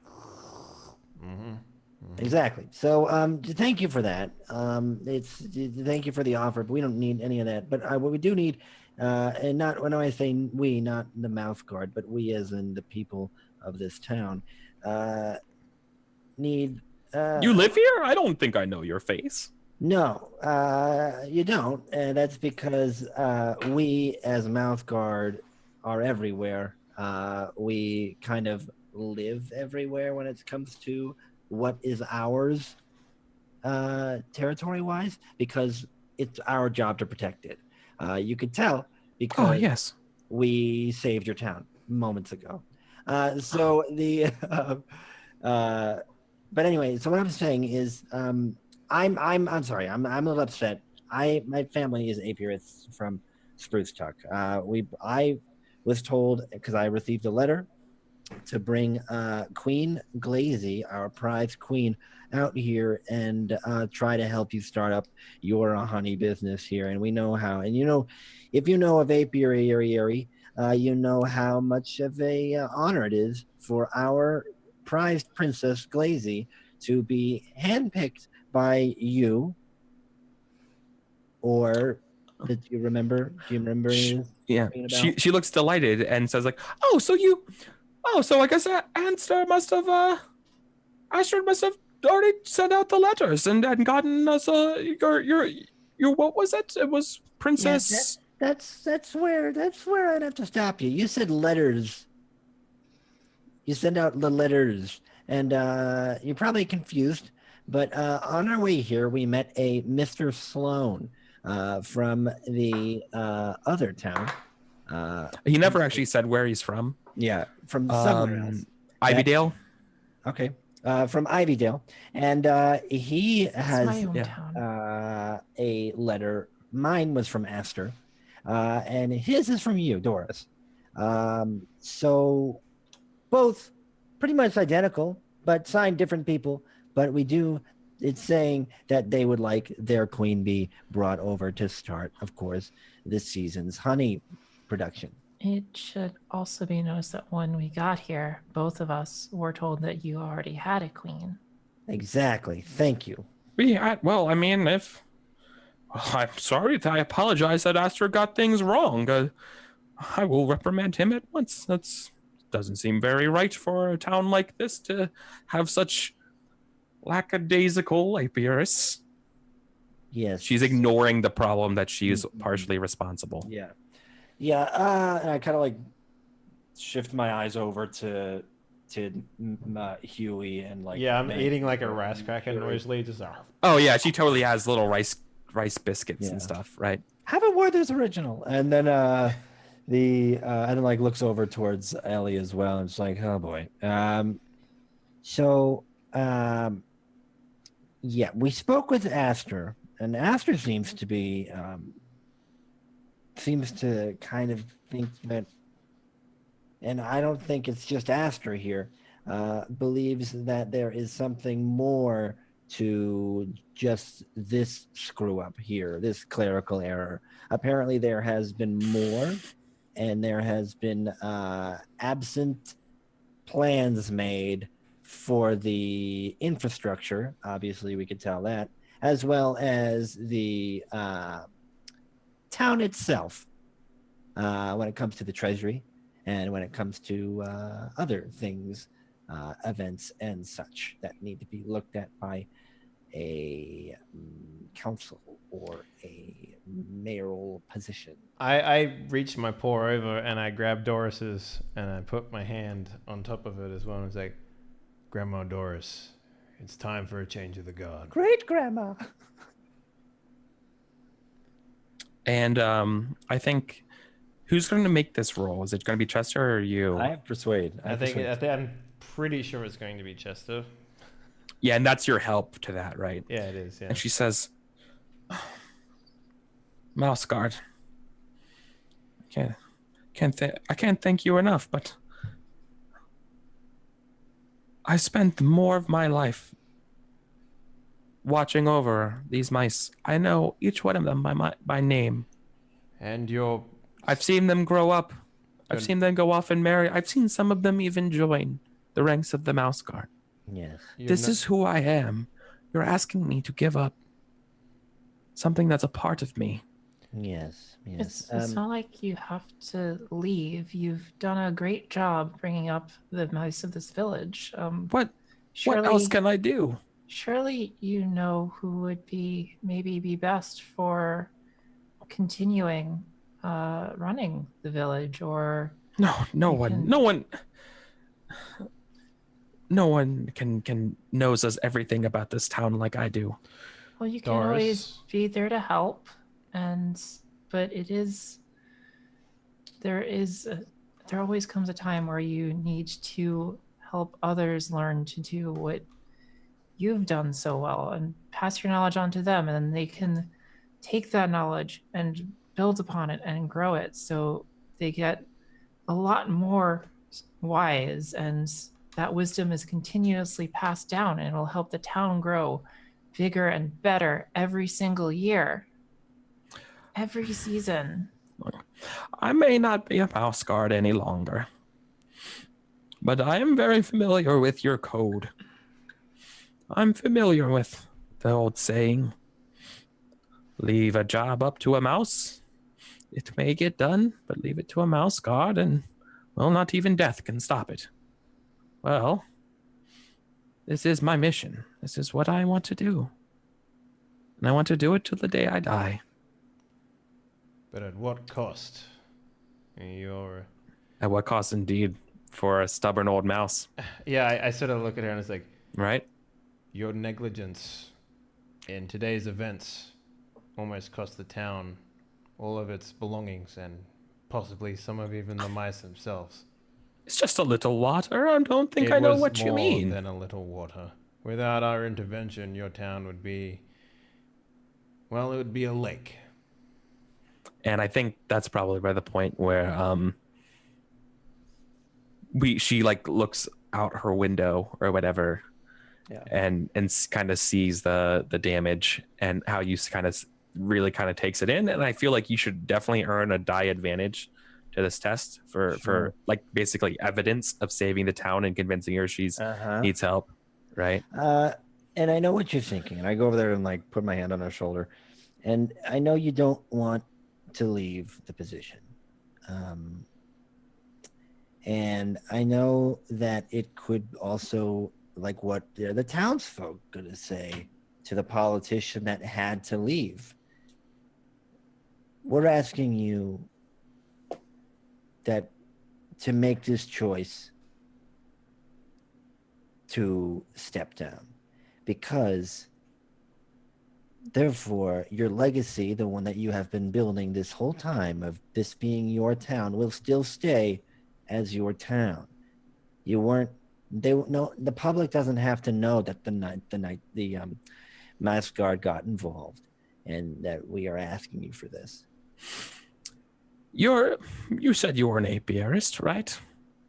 Exactly. So, thank you for that. Thank you for the offer, but we don't need any of that. But what we do need, and not when I say we, not the mouth guard, but we as in the people of this town, need. You live here? I don't think I know your face. No, you don't, and that's because we as mouth guard are everywhere. We kind of live everywhere when it comes to what is ours territory-wise, because it's our job to protect it. You could tell because Oh, yes. we saved your town moments ago. So the but anyway, so what I'm saying is I'm sorry, I'm a little upset. My family is apiarists from Spruce Tuck. I was told because I received a letter to bring Queen Glazy, our prized queen, out here and try to help you start up your honey business here. And we know how. And if you know of apiary, you know how much of a honor it is for our prized princess Glazy to be handpicked by you. Or did you remember? Do you remember any of this? Yeah. Talking about? She looks delighted and says like, so I guess Astrid must have already sent out the letters and gotten us your what was it? It was Princess. Yeah, that's where I'd have to stop you. You said letters. You send out the letters, and you're probably confused. But on our way here, we met a Mr. Sloan from the other town. He never actually said where he's from. Yeah, from somewhere else. Ivydale. Okay, from Ivydale, and he It's has my hometown. a letter. Mine was from Aster, and his is from you, Doris. So both pretty much identical, but signed different people. But it's saying that they would like their queen bee brought over to start, of course, this season's honey production. It should also be noticed that when we got here, both of us were told that you already had a queen. Exactly. Thank you. I'm sorry. I apologize that Astrid got things wrong. I will reprimand him at once. Doesn't seem very right for a town like this to have such lackadaisical apiarists. Yes. She's ignoring the problem that she's partially responsible. Yeah. And I kind of like shift my eyes over to Huey and like. yeah, I'm eating like a rice cracker noisily. Just Oh yeah, she totally has little rice biscuits and Yeah. stuff, right? Have a Werther's original, and then and then like looks over towards Ellie as well, and it's like, oh boy. Yeah, we spoke with Aster, and Aster seems to kind of think that, and I don't think it's just Aster here, believes that there is something more to just this screw up here, this clerical error. Apparently there has been more, and there has been absent plans made for the infrastructure. Obviously we could tell that, as well as the town itself, when it comes to the treasury and when it comes to other things events and such that need to be looked at by a council or a mayoral position. I reached my paw over and I grabbed Doris's and I put my hand on top of it as well and was like, Grandma Doris, it's time for a change of the guard. Great grandma. And I think, who's going to make this roll? Is it going to be Chester or you? I have persuade. I think I'm pretty sure it's going to be Chester. Yeah, and that's your help to that, right? Yeah, it is. Yeah. And she says, Mouse Guard, I can't thank you enough, but I spent more of my life watching over these mice. I know each one of them by name. And I've seen them grow up. I've Good. seen them go off and marry. I've seen some of them even join the ranks of the Mouse Guard. Yes. This is who I am. You're asking me to give up something that's a part of me. Yes. Yes. It's not like you have to leave. You've done a great job bringing up the mice of this village. What else can I do? Surely you know who would maybe be best for continuing running the village, or No one can knows us everything about this town like I do. well, you can always be there to help, but there always comes a time where you need to help others learn to do what you've done so well and pass your knowledge on to them, and then they can take that knowledge and build upon it and grow it so they get a lot more wise, and that wisdom is continuously passed down, and it'll help the town grow bigger and better every single year, every season. I may not be a mouse guard any longer, but I am very familiar with your code. I'm familiar with the old saying, leave a job up to a mouse. It may get done, but leave it to a mouse guard and, well, not even death can stop it. Well, this is my mission. This is what I want to do. And I want to do it till the day I die. But at what cost? At what cost, indeed, for a stubborn old mouse, Yeah, I sort of look at her and it's like, right? your negligence in today's events almost cost the town all of its belongings and possibly some of even the mice themselves. It's just a little water. I don't think I know what you mean. More than a little water. Without our intervention, your town would be, well, it would be a lake. And I think that's probably by the point where she like looks out her window or whatever, and kind of sees the damage and how you kind of really kind of takes it in. And I feel like you should definitely earn a die advantage to this test for like basically evidence of saving the town and convincing her she's needs help, right? And I know what you're thinking. And I go over there and like put my hand on her shoulder. And I know you don't want to leave the position. And I know that it could also, like, what the townsfolk going to say to the politician that had to leave. We're asking you that to make this choice to step down, because therefore your legacy, the one that you have been building this whole time of this being your town, will still stay as your town. The public doesn't have to know that the Mouse Guard got involved and that we are asking you for this. You said you were an apiarist, right?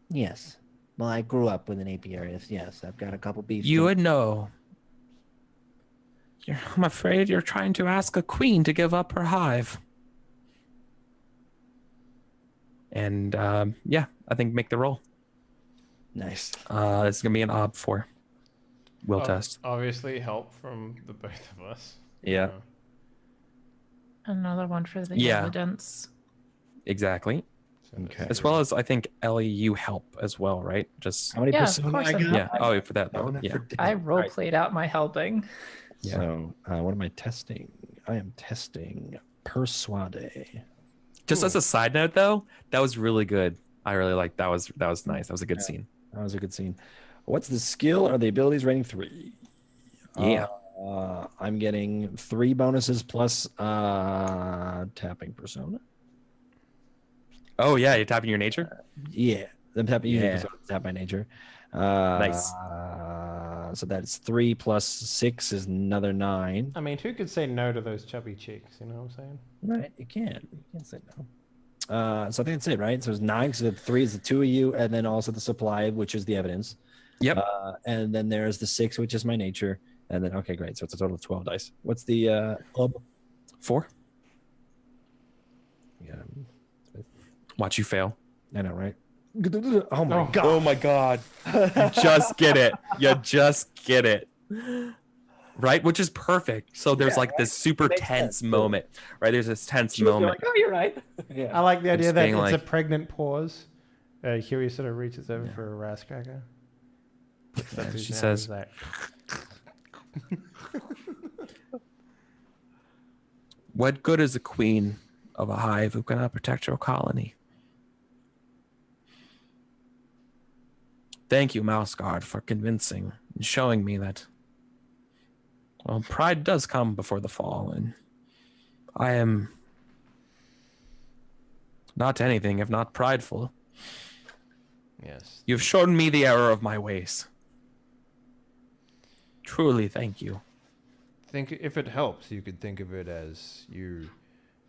Yes. Well, I grew up with an apiarist. Yes, I've got a couple beefs. You would know. I'm afraid you're trying to ask a queen to give up her hive. And I think make the roll. Nice. It's gonna be an ob 4 will test. Obviously, help from the both of us. Yeah. Another one for the Yeah. evidence. Exactly. So Okay. As well as I think Ellie, you help as well, right? Just How many Yeah, of persona course I I got? yeah. Oh, for that. Persona Yeah. for days. I role Alright, played out my helping. Yeah. So, what am I testing? I am testing Persuade. Just as a side note, though, that was really good. I really liked that. Was nice. That was a good Yeah. scene. That was a good scene. What's the skill or the abilities rating 3? Yeah. I'm getting 3 bonuses plus tapping persona. Oh yeah, you're tapping your nature. Yeah, I'm tapping using Yeah. persona to tap my nature. Nice. So that's 3 plus 6 is another 9. I mean, who could say no to those chubby cheeks? You know what I'm saying? Right, you can't. You can't say no. So I think that's it, right? So it's 9. So the 3 is the 2 of you, and then also the supply, which is the evidence. Yep. And then there's the 6, which is my nature. And then okay, great. So it's a total of 12 dice. What's the club? 4. Yeah, Watch you fail. I know, right? Oh my god! Oh my god. You just get it. You just get it. Right? Which is perfect. So there's Yeah, like this super makes tense sense. moment. Right? There's this tense You're moment. like, oh, you're right. I Yeah. like the idea Just that being it's a like- pregnant pause. Huey sort of reaches over for a Ras cracker. Yeah, She's she now says, just like, "What good is a queen of a hive who cannot protect your colony?" Thank you, Mouse Guard, for convincing and showing me that, well, pride does come before the fall, and I am not anything if not prideful. yes. You've shown me the error of my ways. Truly, thank you. Think if it helps, you could think of it as you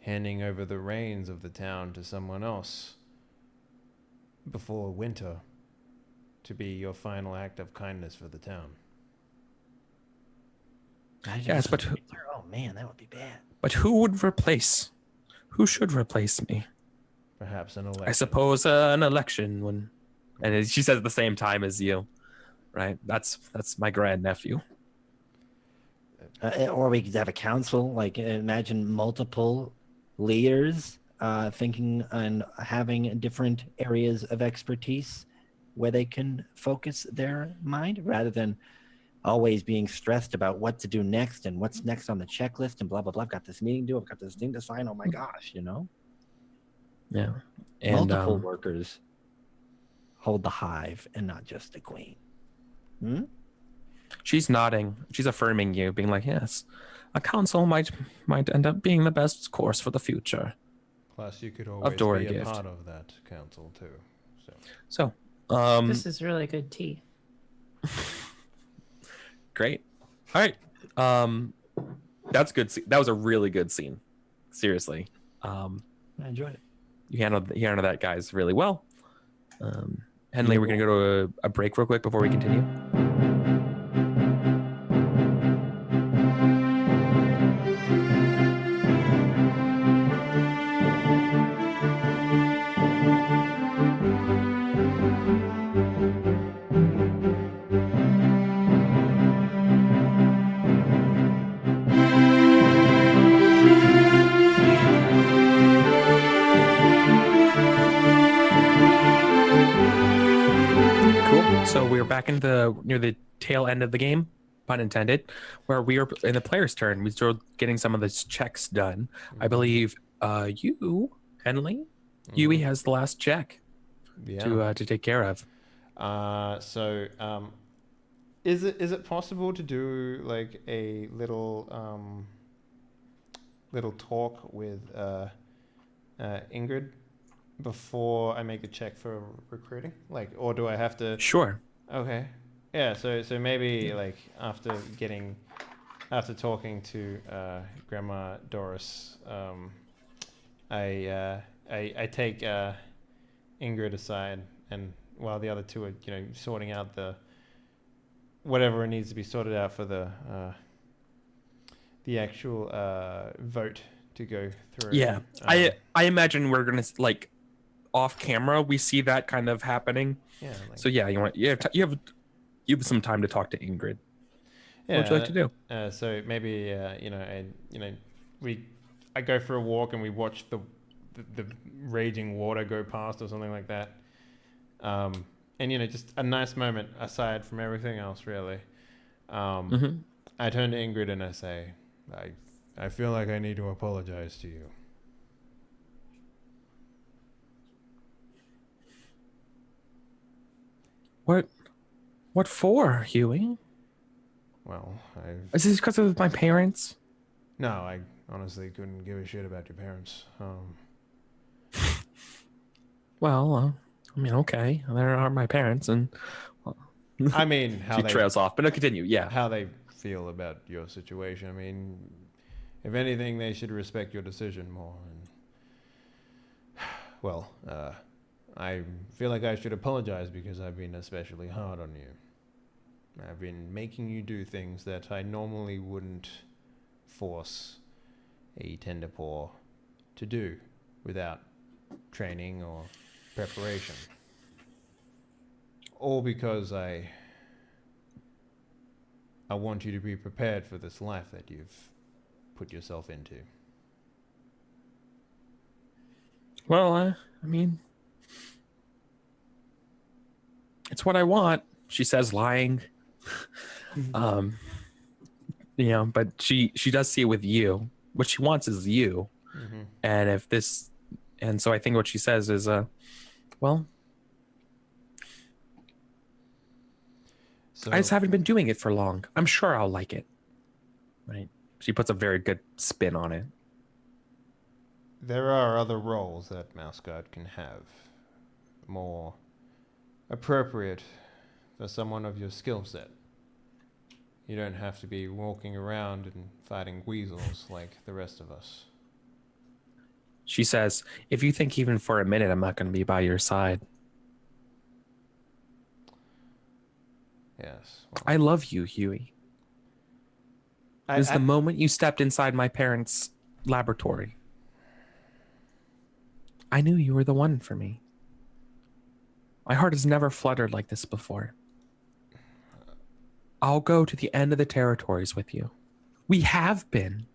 handing over the reins of the town to someone else before winter to be your final act of kindness for the town. Yes, but Oh man, that would be bad. who would replace? Who should replace me? Perhaps an election. I suppose an election when, and she says at the same time as you, right? That's my grandnephew. Or we could have a council, like imagine multiple leaders thinking and having different areas of expertise where they can focus their mind rather than always being stressed about what to do next and what's next on the checklist and blah, blah, blah. I've got this meeting to do. I've got this thing to sign. Oh my gosh, you know? Yeah, and Multiple workers hold the hive and not just the queen. Hmm? she's nodding. She's affirming you, being like, "Yes, a council might end up being the best course for the future." Plus, you could always Dory be a Gift. part of that council too. So So, This is really good tea. great. All right. That's good. That was a really good scene. Seriously. I enjoyed it. You handled that, guys, really well. Henley, we're gonna go to a break real quick before we continue. Cool. So we're back near the tail end of the game, pun intended, where we are in the player's turn. We started getting some of the checks done. I believe you, Henley, Yui has the last check yeah. to take care of. Is it possible to do like a little talk with Ingrid before I make a check for recruiting? Like, or do I have to? Sure. Okay. Yeah. So maybe like after talking to Grandma Doris, I take Ingrid aside, and while the other two are sorting out whatever needs to be sorted out for the actual vote to go through. Yeah. I imagine we're gonna like off camera. We see that kind of happening. Yeah. Like, So yeah, you have some time to talk to Ingrid. yeah, What would you like to do? So maybe I go for a walk and we watch the raging water go past or something like that. And just a nice moment aside from everything else, really. I turn to Ingrid and I say, I feel like I need to apologize to you. What for, Huey? Well, Is this because of my parents? No, I honestly couldn't give a shit about your parents. Well, I mean, okay, there are my parents, and I mean, how she they trails off. But no, continue. Yeah. how they feel about your situation. I mean, if anything, they should respect your decision more. And well, I feel like I should apologize because I've been especially hard on you. I've been making you do things that I normally wouldn't force a tender paw to do without training or preparation. All because I want you to be prepared for this life that you've put yourself into. Well, I mean, it's what I want, she says, lying. But she does see it with you. What she wants is you. And so I think what she says is, well, So I just haven't been doing it for long. I'm sure I'll like it. Right? She puts a very good spin on it. there are other roles that Mouse Guard can have, more appropriate for someone of your skill set. You don't have to be walking around and fighting weasels like the rest of us. She says, if you think even for a minute I'm not going to be by your side. Yes. I love you, Huey. It was the moment you stepped inside my parents' laboratory. I knew you were the one for me. My heart has never fluttered like this before. I'll go to the end of the territories with you. We have been.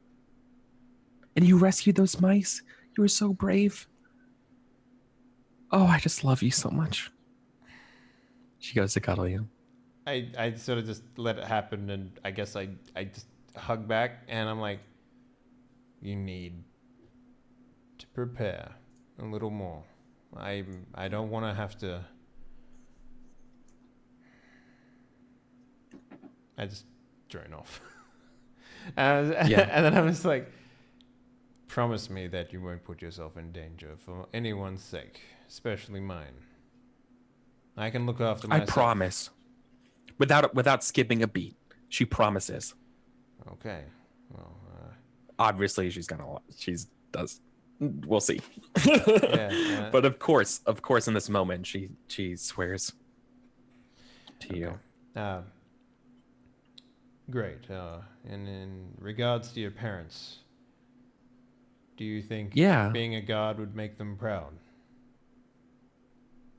And you rescued those mice. You were so brave. Oh, I just love you so much. She goes to cuddle you. I sort of just let it happen, and I guess I just hug back, and I'm like, you need to prepare a little more. I don't want to have to. I just drone off. And then I was like, promise me that you won't put yourself in danger for anyone's sake, especially mine. I can look after myself. I promise. Without skipping a beat. She promises. Okay. Well, obviously we'll see. yeah. But of course in this moment she swears to you. Great. And in regards to your parents, do you think being a god would make them proud?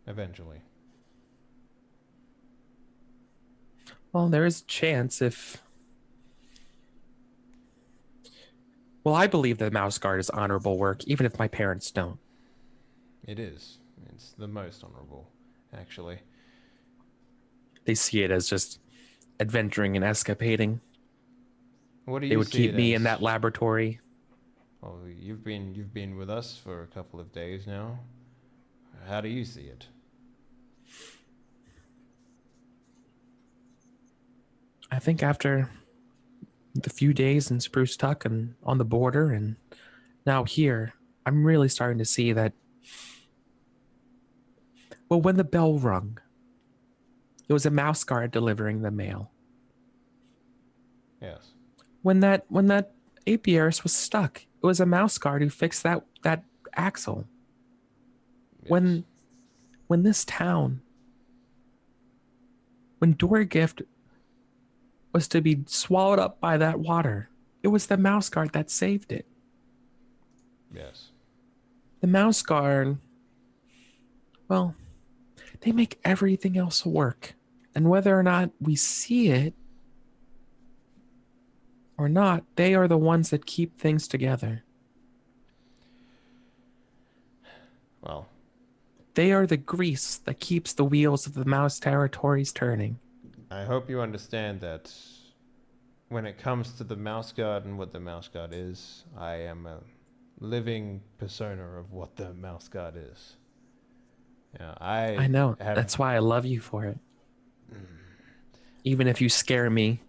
Eventually. Well, there is a chance if... Well, I believe that Mouse Guard is honorable work, even if my parents don't. It is. It's the most honorable, actually. They see it as just adventuring and escapading. What do you They would see keep it me as? in that laboratory. Well, you've been with us for a couple of days now. How do you see it? I think after the few days in Spruce Tuck and on the border and now here, I'm really starting to see that, well, when the bell rung, it was a Mouse Guard delivering the mail. Yes. When that apiarist was stuck, it was a Mouse Guard who fixed that axle. Yes. When this town, when Dory Gift was to be swallowed up by that water, it was the Mouse Guard that saved it. Yes. The Mouse Guard, well, they make everything else work. And whether or not we see it or not, they are the ones that keep things together. Well, They are the grease that keeps the wheels of the mouse territories turning. I hope you understand that when it comes to the mouse guard and what the mouse guard is, I am a living persona of what the mouse guard is. Yeah, I know. have That's why I love you for it. Even if you scare me,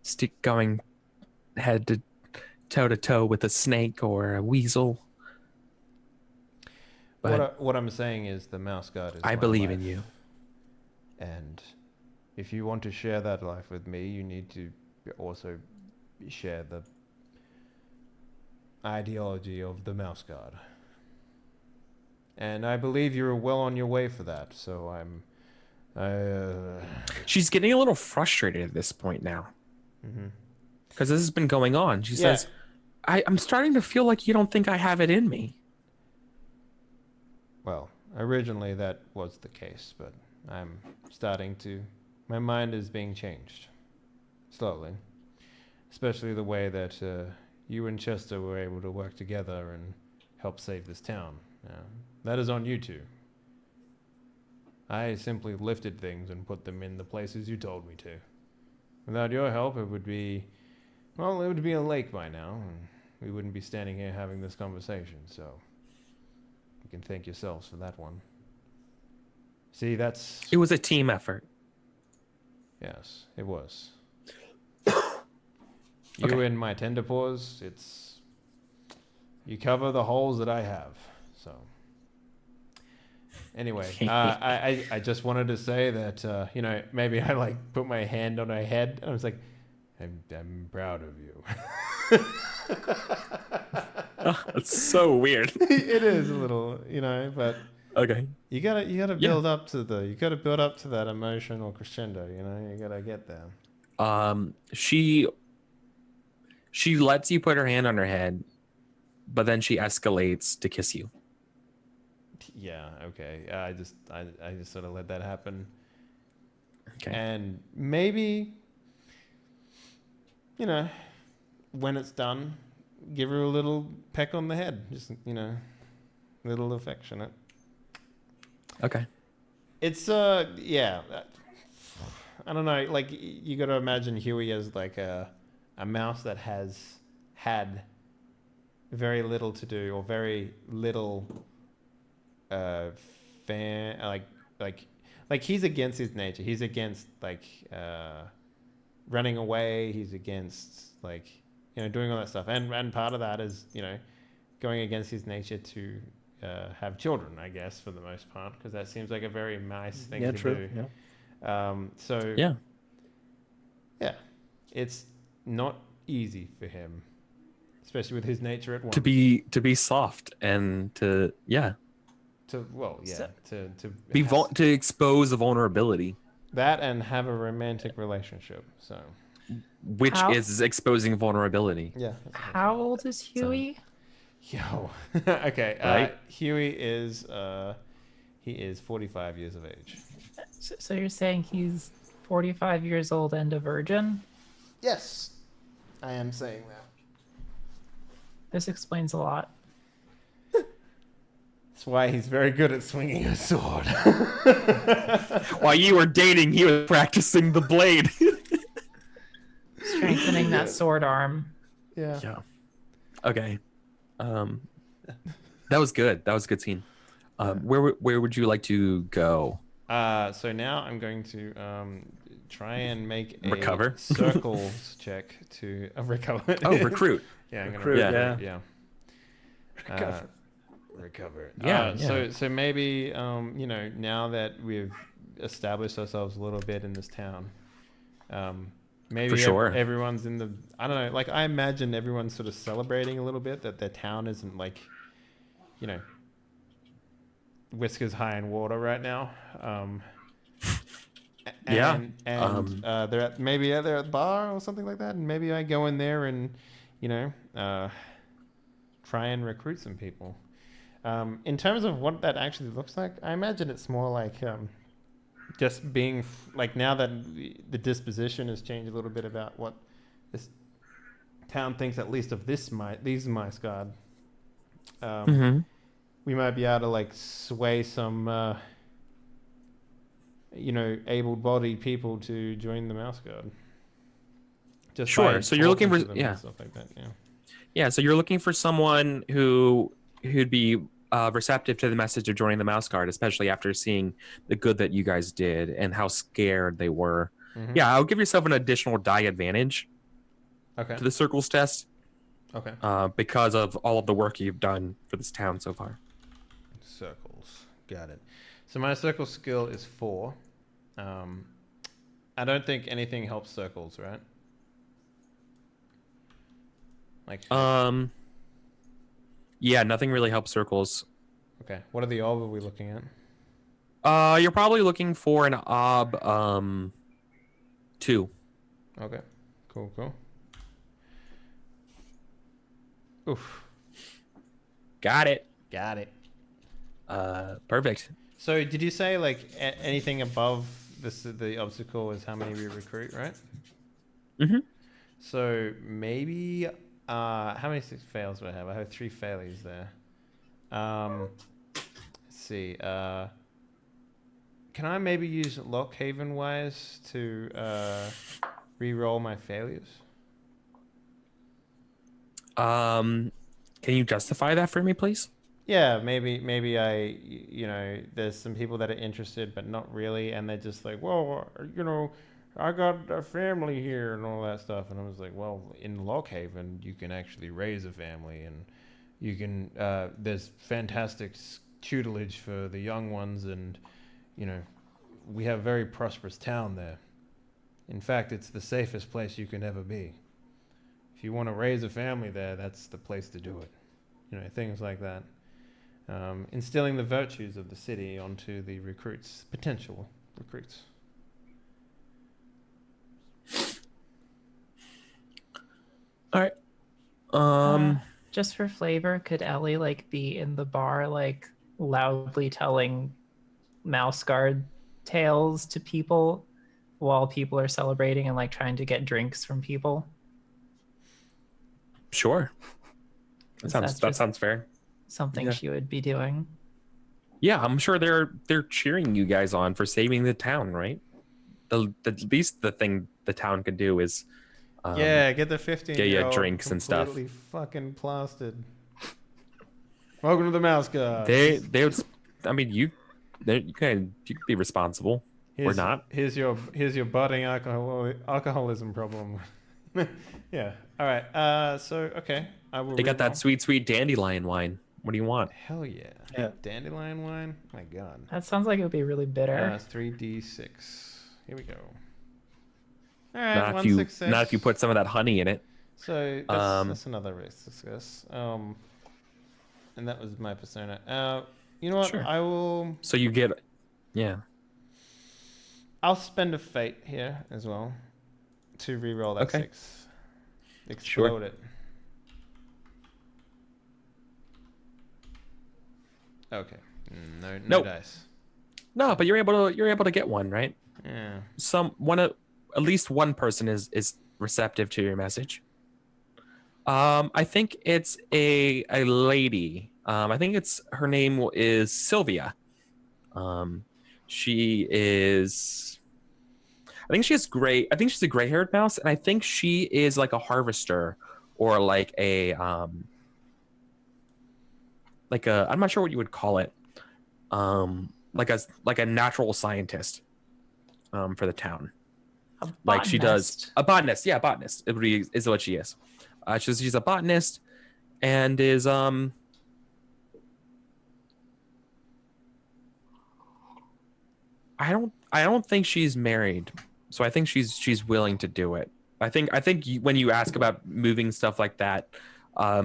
stick going head to toe with a snake or a weasel. But what I'm saying is the mouse guard is I my believe in life. you. And if you want to share that life with me, you need to also share the ideology of the mouse guard. And I believe you're well on your way for that. So She's getting a little frustrated at this point now. Mhm. Because this has been going on. She Yeah. says, I'm starting to feel like you don't think I have it in me. Well, originally that was the case, but I'm starting to. My mind is being changed. Slowly. Especially the way that you and Chester were able to work together and help save this town. That is on you two. I simply lifted things and put them in the places you told me to. Without your help, it would be a lake by now, and we wouldn't be standing here having this conversation, so you can thank yourselves for that one. See, that's... It was a team effort. Yes, it was. Okay. You and my tender paws, you cover the holes that I have, so... Anyway, I just wanted to say that, maybe I put my hand on her head and I was like, I'm proud of you. It's so weird. It is a little, but Okay. you gotta build up to that emotional crescendo, you gotta get there. She lets you put her hand on her head, but then she escalates to kiss you. Yeah, okay. I just sort of let that happen. Okay. And maybe, when it's done, give her a little peck on the head. Just, little affectionate. Okay. It's, yeah. I don't know. Like, you got to imagine Huey as like a mouse that has had very little to do or very little like he's against his nature. He's against running away. He's against doing all that stuff. And part of that is going against his nature to have children, I guess, for the most part, because that seems like a very nice thing to do. Yeah. Yeah, it's not easy for him, especially with his nature at once. To be soft and to to expose a vulnerability, that and have a romantic relationship. So, which is exposing vulnerability. Yeah. How old is Huey? Yo. Okay. Right? Huey is 45 years of age. So you're saying he's 45 years old and a virgin? Yes, I am saying that. This explains a lot. That's why he's very good at swinging a sword. While you were dating, he was practicing the blade. Strengthening that sword arm. Yeah. Yeah. Okay. That was good. That was a good scene. Where would you like to go? So now I'm going to try and make a Recover? circles check to recover. Oh, recruit. Yeah, I'm Recruit, gonna yeah. recover. Yeah. So maybe now that we've established ourselves a little bit in this town, maybe For sure. everyone's in the, I don't know, like I imagine everyone's sort of celebrating a little bit that their town isn't like, Whiskers high in water right now. And they're at the bar or something like that, and maybe I go in there and try and recruit some people. In terms of what that actually looks like, I imagine it's more like just being now that the disposition has changed a little bit about what this town thinks, at least of these mice guard. we might be able to like sway some, able-bodied people to join the Mouse Guard. Just Sure. by So you're looking talking for to them and stuff like that. Yeah. Yeah, so you're looking for someone who'd be receptive to the message of joining the Mouse Guard, especially after seeing the good that you guys did and how scared they were. Mm-hmm. Yeah, I'll give yourself an additional die advantage Okay. to the circles test Okay. because of all of the work you've done for this town so far. Circles. Got it. So my circle skill is 4. I don't think anything helps circles, right? Like. Yeah, nothing really helps circles. Okay. What are the orb are we looking at? You're probably looking for an ob 2. Okay. Cool. Oof. Got it. Perfect. So did you say like anything above the obstacle is how many we recruit, right? Mhm. So maybe how many fails do I have? I have 3 failures there. Let's see. Can I maybe use Lockhaven wise to re-roll my failures? Can you justify that for me, please? Yeah, maybe there's some people that are interested but not really, and they're just like, well, I got a family here and all that stuff, and I was like, well, in Lockhaven you can actually raise a family, and you can there's fantastic tutelage for the young ones, and we have a very prosperous town there. In fact, it's the safest place you can ever be. If you want to raise a family there, that's the place to do it. Things like that. Instilling the virtues of the city onto the potential recruits. All right. Just for flavor, could Ellie like be in the bar like loudly telling Mouse Guard tales to people while people are celebrating and like trying to get drinks from people? Sure. Is That sounds fair. Something she would be doing. Yeah, I'm sure they're cheering you guys on for saving the town, right? The least the thing the town could do is get the 15 get you drinks and stuff. Completely fucking plastered. Welcome to the Mouse Guard. They would. I mean, you could be responsible or not. Here's your budding alcoholism problem. Yeah. All right. So okay, I will. They got that sweet dandelion wine. What do you want? Hell yeah. Dandelion wine. My God. That sounds like it would be really bitter. It's 3d6. Here we go. All right. Not 1 if you 6 6. not if you put some of that honey in it. So that's another risk discuss. And that was my persona. You know what? Sure. I will. So you get, yeah. I'll spend a fate here as well to re-roll that Okay. 6. Explode Sure. it. Okay. No Nope. dice. No, but you're able to get one, right? Yeah. At least one person is receptive to your message. I think it's a lady. I think her name is Sylvia. She is. I think she's a gray-haired mouse, and I think she is like a harvester or like a I'm not sure what you would call it. Like a natural scientist for the town. Like she does a botanist. Yeah, botanist is what she is. She's a botanist and is I don't think she's married, so I think she's willing to do it. I think when you ask about moving stuff like that,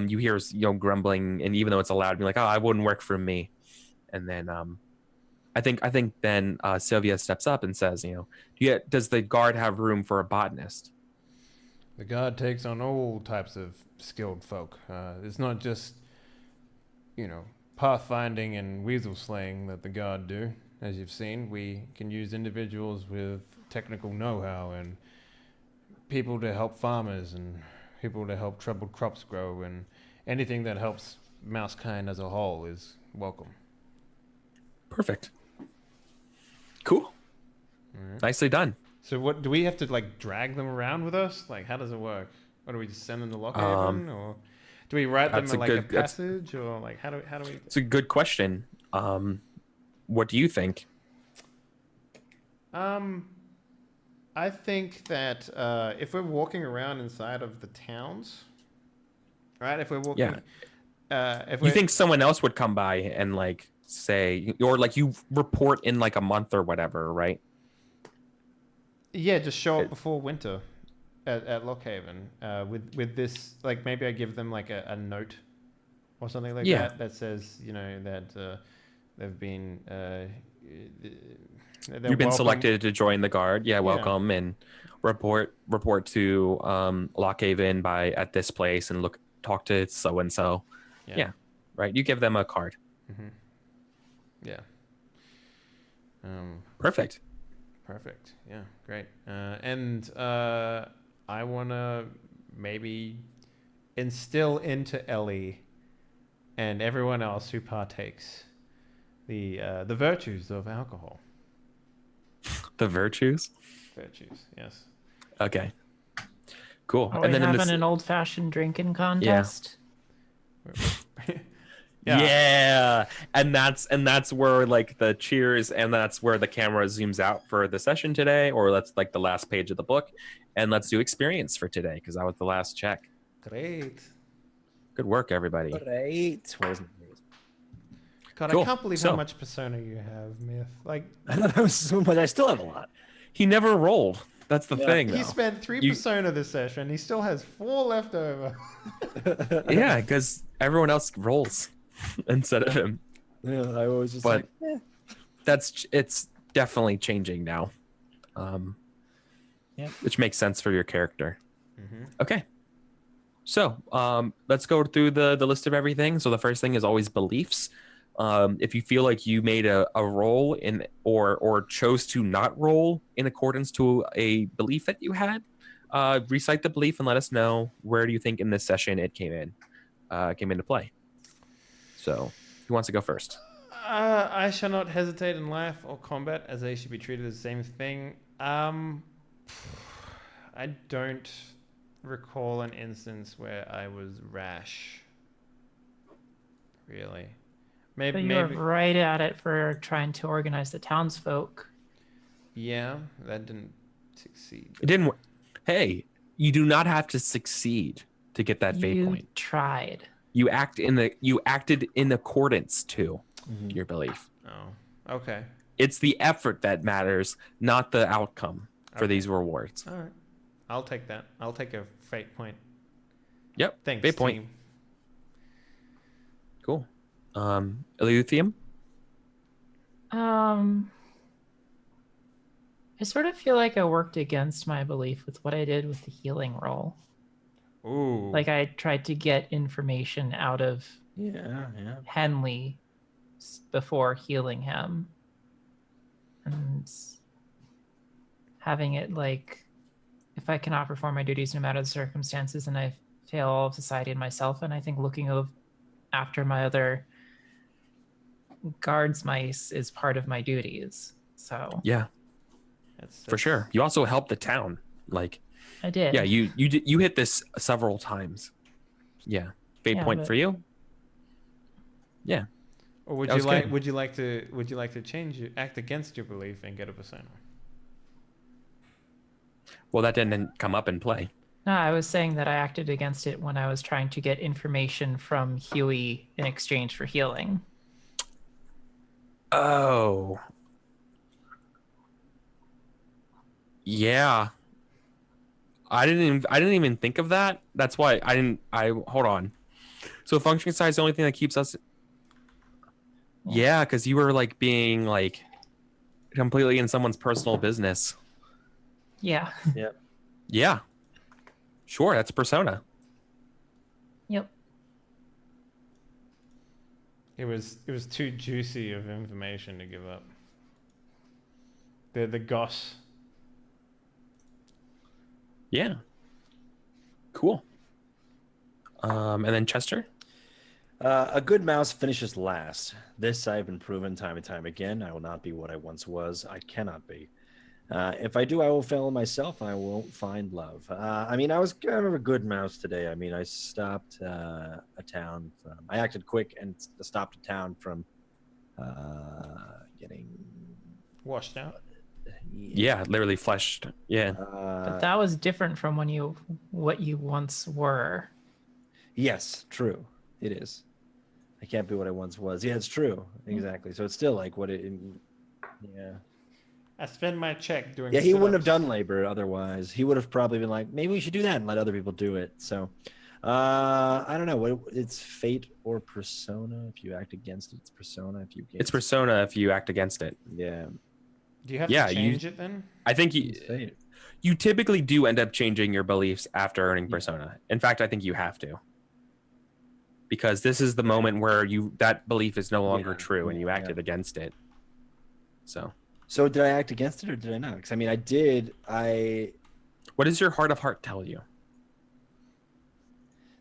you hear grumbling, and even though it's allowed, be like, oh, I wouldn't work for me, and then I think then Sylvia steps up and says, does the guard have room for a botanist? The guard takes on all types of skilled folk. It's not just, pathfinding and weasel slaying that the guard do. As you've seen, we can use individuals with technical know-how and people to help farmers and people to help troubled crops grow, and anything that helps mousekind as a whole is welcome. Perfect. Cool. All right. Nicely done. So what do we have to like drag them around with us? Like how does it work? Or do we just send them to Lockhaven, or do we write them that's in a like a good- that's- passage, or like how do we? It's a good question. What do you think? I think that if we're walking around inside of the towns, right? If we're walking, if You think someone else would come by and like say, or like you report in like a month or whatever, right? yeah, just show up before winter at Lockhaven with this, like maybe I give them like a note or something like Yeah. that says, you know, that they've been they're You've been welcome. selected to join the guard. Yeah, Yeah. welcome and report to Lockhaven by at this place and talk to so and so. Yeah. Right. You give them a card. Mm-hmm. Yeah. Perfect. Perfect. Yeah, great. And I want to maybe instill into Ellie and everyone else who partakes the virtues of alcohol. The virtues. Virtues, yes. Okay. Cool. Are and we then in having this, an old-fashioned drinking contest? yeah. And that's where like the cheers, and that's where the camera zooms out for the session today, or that's like the last page of the book, and let's do experience for today because that was the last check. Great. Good work, everybody. Great. God, Cool. I can't believe So- how much persona you have, Myth. Like, I thought that was so much. I still have a lot. He never rolled. That's the Yeah. thing. he Though. spent 3 You- persona this session. He still has 4 left over. Yeah, because everyone else rolls instead of him. Yeah, I was just But like, it's definitely changing now. Yeah. Which makes sense for your character. Mm-hmm. Okay. So let's go through the list of everything. So the first thing is always beliefs. If you feel like you made a roll in or chose to not roll in accordance to a belief that you had, recite the belief and let us know where do you think in this session it came into play. So who wants to go first? I shall not hesitate in life or combat, as they should be treated as the same thing. I don't recall an instance where I was rash. Really. But Maybe, you were right at it for trying to organize the townsfolk. yeah, that didn't succeed. It didn't. Hey, you do not have to succeed to get that fate You point. tried. You acted in accordance to your belief. Oh, okay. It's the effort that matters, not the outcome for Okay. these rewards. All right. I'll take that. I'll take a fate point. Yep. Thanks, Fate point. team. Cool. Eleuthium? I sort of feel like I worked against my belief with what I did with the healing roll. Ooh. Like I tried to get information out of yeah. Henley before healing him. And having it like, if I cannot perform my duties no matter the circumstances, and I fail all of society and myself, and I think looking after my other guards mice is part of my duties. So Yeah, for sure. You also helped the town. Like, I did. yeah, you hit this several times. Yeah. Fate Yeah, point but- for you? Yeah. Or would That you was like? good. Would you like to act against your belief and get a persona? Well, that didn't come up in play. No, I was saying that I acted against it when I was trying to get information from Huey in exchange for healing. Oh. Yeah. I didn't even think of that. That's why hold on. So function size is the only thing that keeps us. Yeah, because you were like being like completely in someone's personal business. Yeah. Yeah. Sure, that's persona. Yep. It was too juicy of information to give up. The goss. Yeah. Cool. And then Chester? A good mouse finishes last. This I've been proven time and time again. I will not be what I once was. I cannot be. If I do, I will fail myself. I won't find love. I mean, I was kind of a good mouse today. I mean, I stopped a town from. I acted quick and stopped a town from getting Washed out. Yeah, literally fleshed. Yeah. But that was different from what you once were. Yes, true. It is. I can't be what I once was. Yeah, it's true. Exactly. So it's still like what it. Yeah. I spend my check doing. Yeah, he wouldn't have sit-ups. done labor otherwise. He would have probably been like, maybe we should do that and let other people do it. So, I don't know. It's fate or persona. If you act against it, it's persona. If you It's persona if you act against it. Yeah. Do you have Yeah, to you- change it then? I think It's fate. you typically do end up changing your beliefs after earning persona. In fact, I think you have to. Because this is the moment where that belief is no longer Yeah, true and you yeah. acted against it. So, So did I act against it or did I not? Because I mean, I did. what does your heart of heart tell you?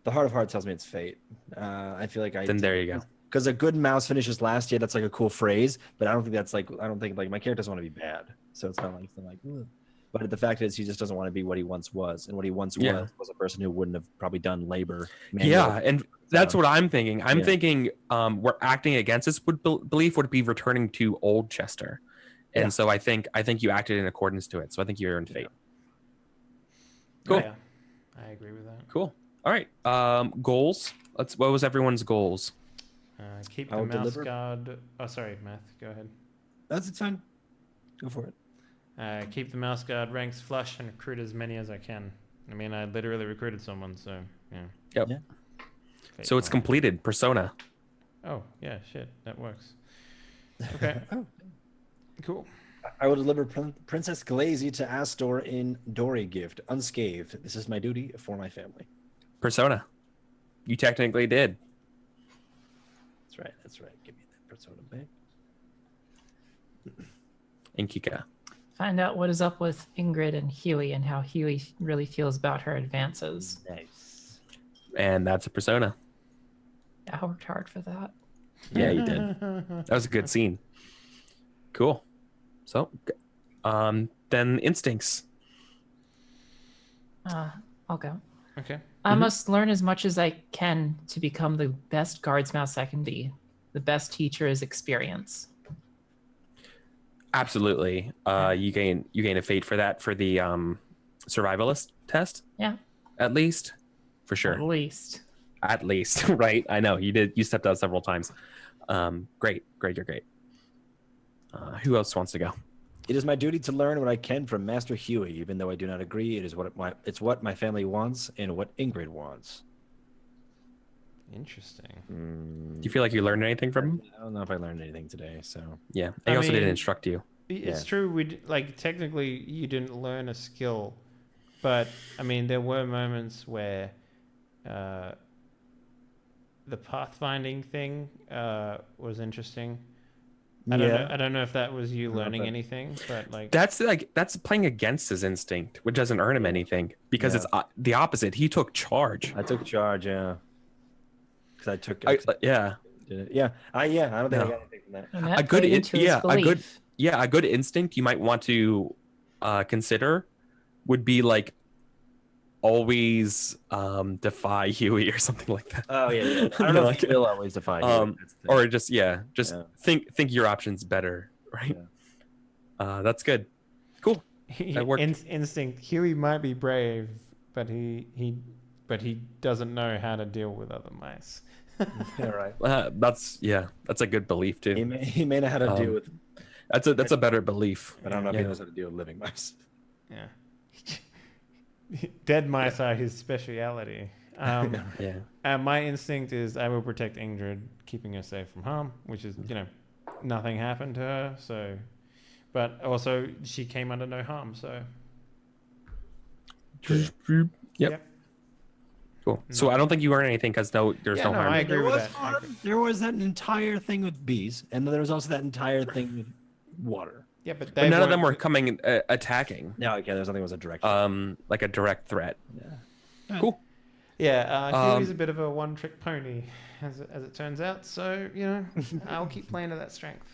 The heart of heart tells me it's fate. I feel like I. Then there you go. Because a good mouse finishes last. Yeah, that's like a cool phrase, but I don't think that's like. I don't think like my character doesn't want to be bad. So it's not like I'm like. Ugh. But the fact is, he just doesn't want to be what he once was, and what he once Yeah. was a person who wouldn't have probably done labor. Yeah, manually. and that's what I'm thinking. I'm Yeah. thinking we're acting against this belief would be returning to old Chester. And Yeah. so I think you acted in accordance to it. So I think you're in fate. Cool. Yeah, I agree with that. Cool. All right. Goals. What was everyone's goals? Keep the I'll mouse deliver. guard. Oh, sorry, Math. Go ahead. It's fine. Go for it. Keep the mouse guard ranks flush and recruit as many as I can. I mean, I literally recruited someone, so yeah. Yep. Yeah. Fate So it's point. completed. Persona. Oh yeah, shit, that works. Okay, Oh. cool. I will deliver Princess Glazy to Astor in Dory Gift, unscathed. This is my duty for my family. Persona. You technically did. That's right. That's right. Give me that persona back. In Kika. Find out what is up with Ingrid and Huey and how Huey really feels about her advances. Nice. And that's a persona. Yeah, I worked hard for that. Yeah, you did. That was a good scene. Cool. So, then instincts. I'll go. Okay. I must learn as much as I can to become the best guards mouse I can be. The best teacher is experience. Absolutely. You gain a fate for that for the survivalist test. Yeah. At least, for sure. At least. At least, right? I know you did. You stepped out several times. Great. You're great. Who else wants to go? It is my duty to learn what I can from Master Huey, even though I do not agree. It is what my family wants and what Ingrid wants. Interesting. Do you feel like you learned anything from him? I don't know if I learned anything today. So Yeah. And I he also didn't mean- instruct you. It's Yeah. true. Like technically you didn't learn a skill, but I mean there were moments where the pathfinding thing was interesting. I don't know if that was you No, learning but- anything, but like That's playing against his instinct, which doesn't earn him anything because Yeah. it's the opposite. He took charge. I took charge. Yeah. Because I took. Yeah. Yeah. I don't think I No. got anything from that. And that A good played in- into his yeah, a good- belief. Yeah, a good instinct you might want to consider would be like always defy Huey or something like that. Oh yeah. I don't know if Like, he will always defy you. That's the thing. or just Yeah. think your options better, right? That's good. Cool. That worked. instinct. Huey might be brave, but he doesn't know how to deal with other mice. yeah, right. That's a good belief He too. may know how to deal with, That's a better belief. but I don't know if Yeah. he knows how to deal with living mice. Yeah. Dead mice are his speciality. Yeah. My instinct is I will protect Ingrid, keeping her safe from harm, which is, nothing happened to her. So, but also she came under no harm. So, Yep. Cool. So I don't think you earn anything because there's Yeah, no no, harm. I agree There with was that. harm. There was that entire thing with bees, and then there was also that entire thing with water. yeah, but But none of them were coming attacking. No, okay, there's nothing that was a direct. Like a direct threat. yeah. Cool. Huey's a bit of a one-trick pony, as it turns out. So, I'll keep playing to that strength.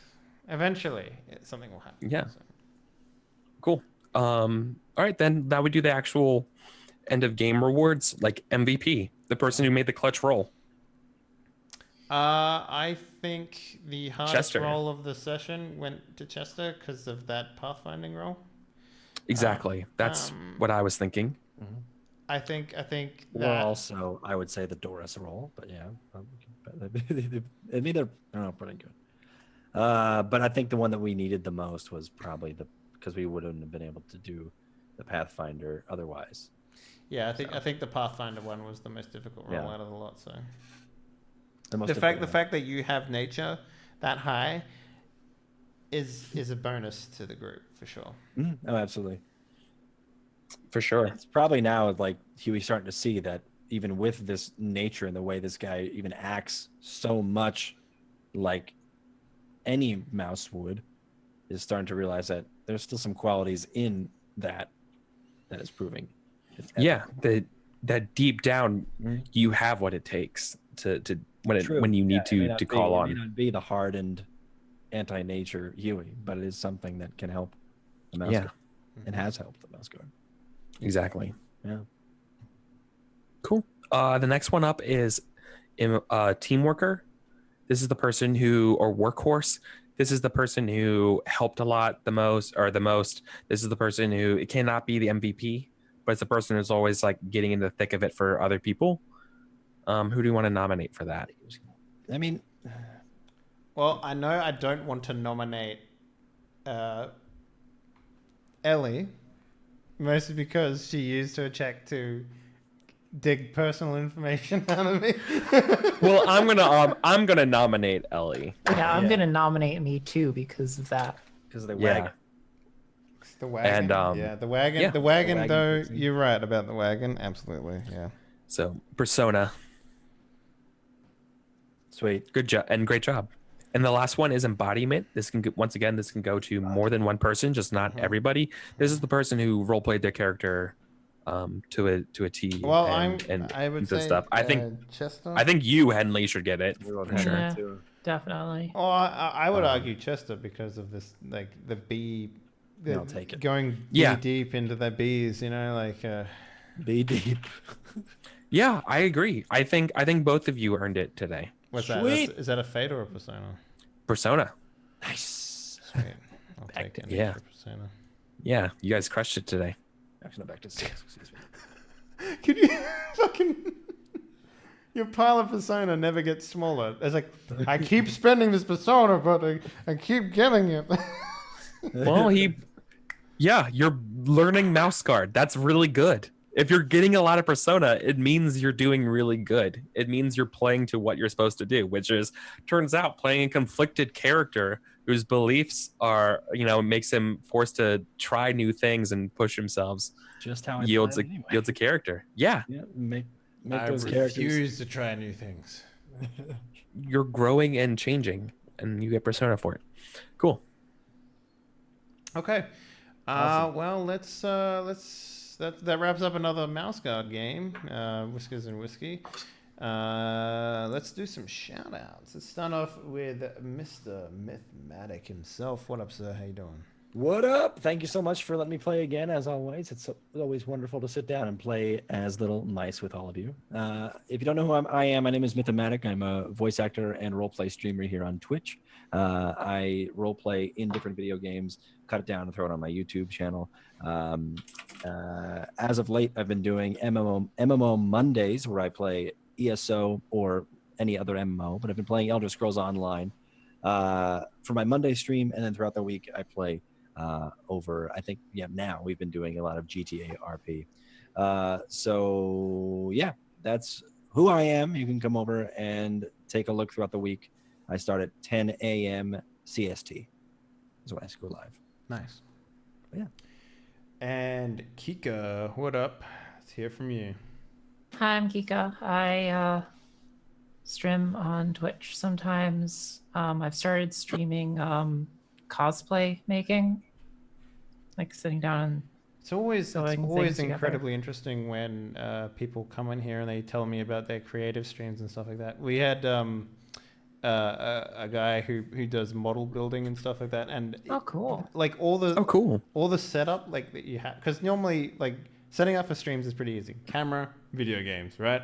Eventually, something will happen. Yeah. So. Cool. All right, then that would do the actual end of game rewards, like MVP, the person who made the clutch roll. I think the hardest Chester. roll of the session went to Chester because of that pathfinding roll. Exactly. That's what I was thinking. I think Or that also, I would say the Doris roll, but yeah, neither are pretty good. But I think the one that we needed the most was probably because we wouldn't have been able to do the Pathfinder otherwise. Yeah, I think the Pathfinder one was the most difficult roll Yeah. out of the lot. So The fact that you have nature that high is a bonus to the group for sure. Oh, absolutely. For sure. It's probably now like Huey's starting to see that even with this nature and the way this guy even acts so much like any mouse would, is starting to realize that there's still some qualities in that is proving. Yeah, that deep down, you have what it takes to when you need to call on. It may not be the hardened anti-nature Huey, but it is something that can help the mouse guard. It has helped the mouse guard. Exactly. Yeah. Cool. The next one up is team worker. This is the person or workhorse. This is the person who helped a lot the most. This is the person who, it cannot be the MVP, but it's the person who's always like getting in the thick of it for other people. Who do you want to nominate for that? I mean, well, I know I don't want to nominate Ellie, mostly because she used her check to dig personal information out of me. Well, I'm gonna nominate Ellie. Yeah, I'm gonna nominate me too because of that. because of the Yeah. wagon. It's the wagon. And, the wagon. yeah. The wagon, The wagon though, person. you're right about the wagon. Absolutely, yeah. So persona. Sweet. Good job and great job. And the last one is embodiment. This can go to more than one person, just not everybody. This is the person who role played their character to a T. Well, and I would the say stuff. I think Chester. you, Henley, should get it. We love For that sure. Yeah. too. Definitely. Oh, I would argue Chester because of this, like the bee. I'll take it. Going Yeah. deep into the bees, Be deep. Yeah, I agree. I think both of you earned it today. what's that? Sweet. Is that a fate or a persona? Persona. Nice. Sweet. I'll take it. Yeah. Persona. Yeah, you guys crushed it today. Actually, no, back to 6. Excuse me. Could you fucking... Your pile of persona never gets smaller. It's like, I keep spending this persona, but I keep getting it. Well, you're learning mouse guard. That's really good. If you're getting a lot of persona, it means you're doing really good. It means you're playing to what you're supposed to do, which is, turns out, playing a conflicted character whose beliefs are, makes him forced to try new things and push themselves. Just how I yields play it anyway. a character. Yeah, Yeah, make I those characters. refuse to try new things. you're growing and changing, and you get persona for it. Cool. Okay. Awesome. Well, let's that wraps up another Mouse Guard game. Whiskers and Whiskey. Let's do some shout outs. Let's start off with Mr. Mythmatic himself. What up, sir? How you doing? What up? Thank you so much for letting me play again. As always, it's always wonderful to sit down and play as Little Mice with all of you. If you don't know who I am, my name is Mythmatic. I'm a voice actor and roleplay streamer here on Twitch. I roleplay in different video games, cut it down and throw it on my YouTube channel. As of late, I've been doing MMO Mondays, where I play ESO or any other MMO, but I've been playing Elder Scrolls Online for my Monday stream, and then throughout the week I play now we've been doing a lot of GTA RP. So yeah, that's who I am. You can come over and take a look throughout the week. I start at 10 a.m. CST is when I go live. Nice. Yeah. And Kika, what up? Let's hear from you. Hi, I'm Kika. I stream on Twitch sometimes. I've started streaming cosplay making, like sitting down and sewing things together. incredibly interesting when people come in here and they tell me about their creative streams and stuff like that. We had a guy who does model building and stuff like that, and Oh, cool. like all the cool. all the setup like that you have, because normally like setting up for streams is pretty easy. Camera, video games, right?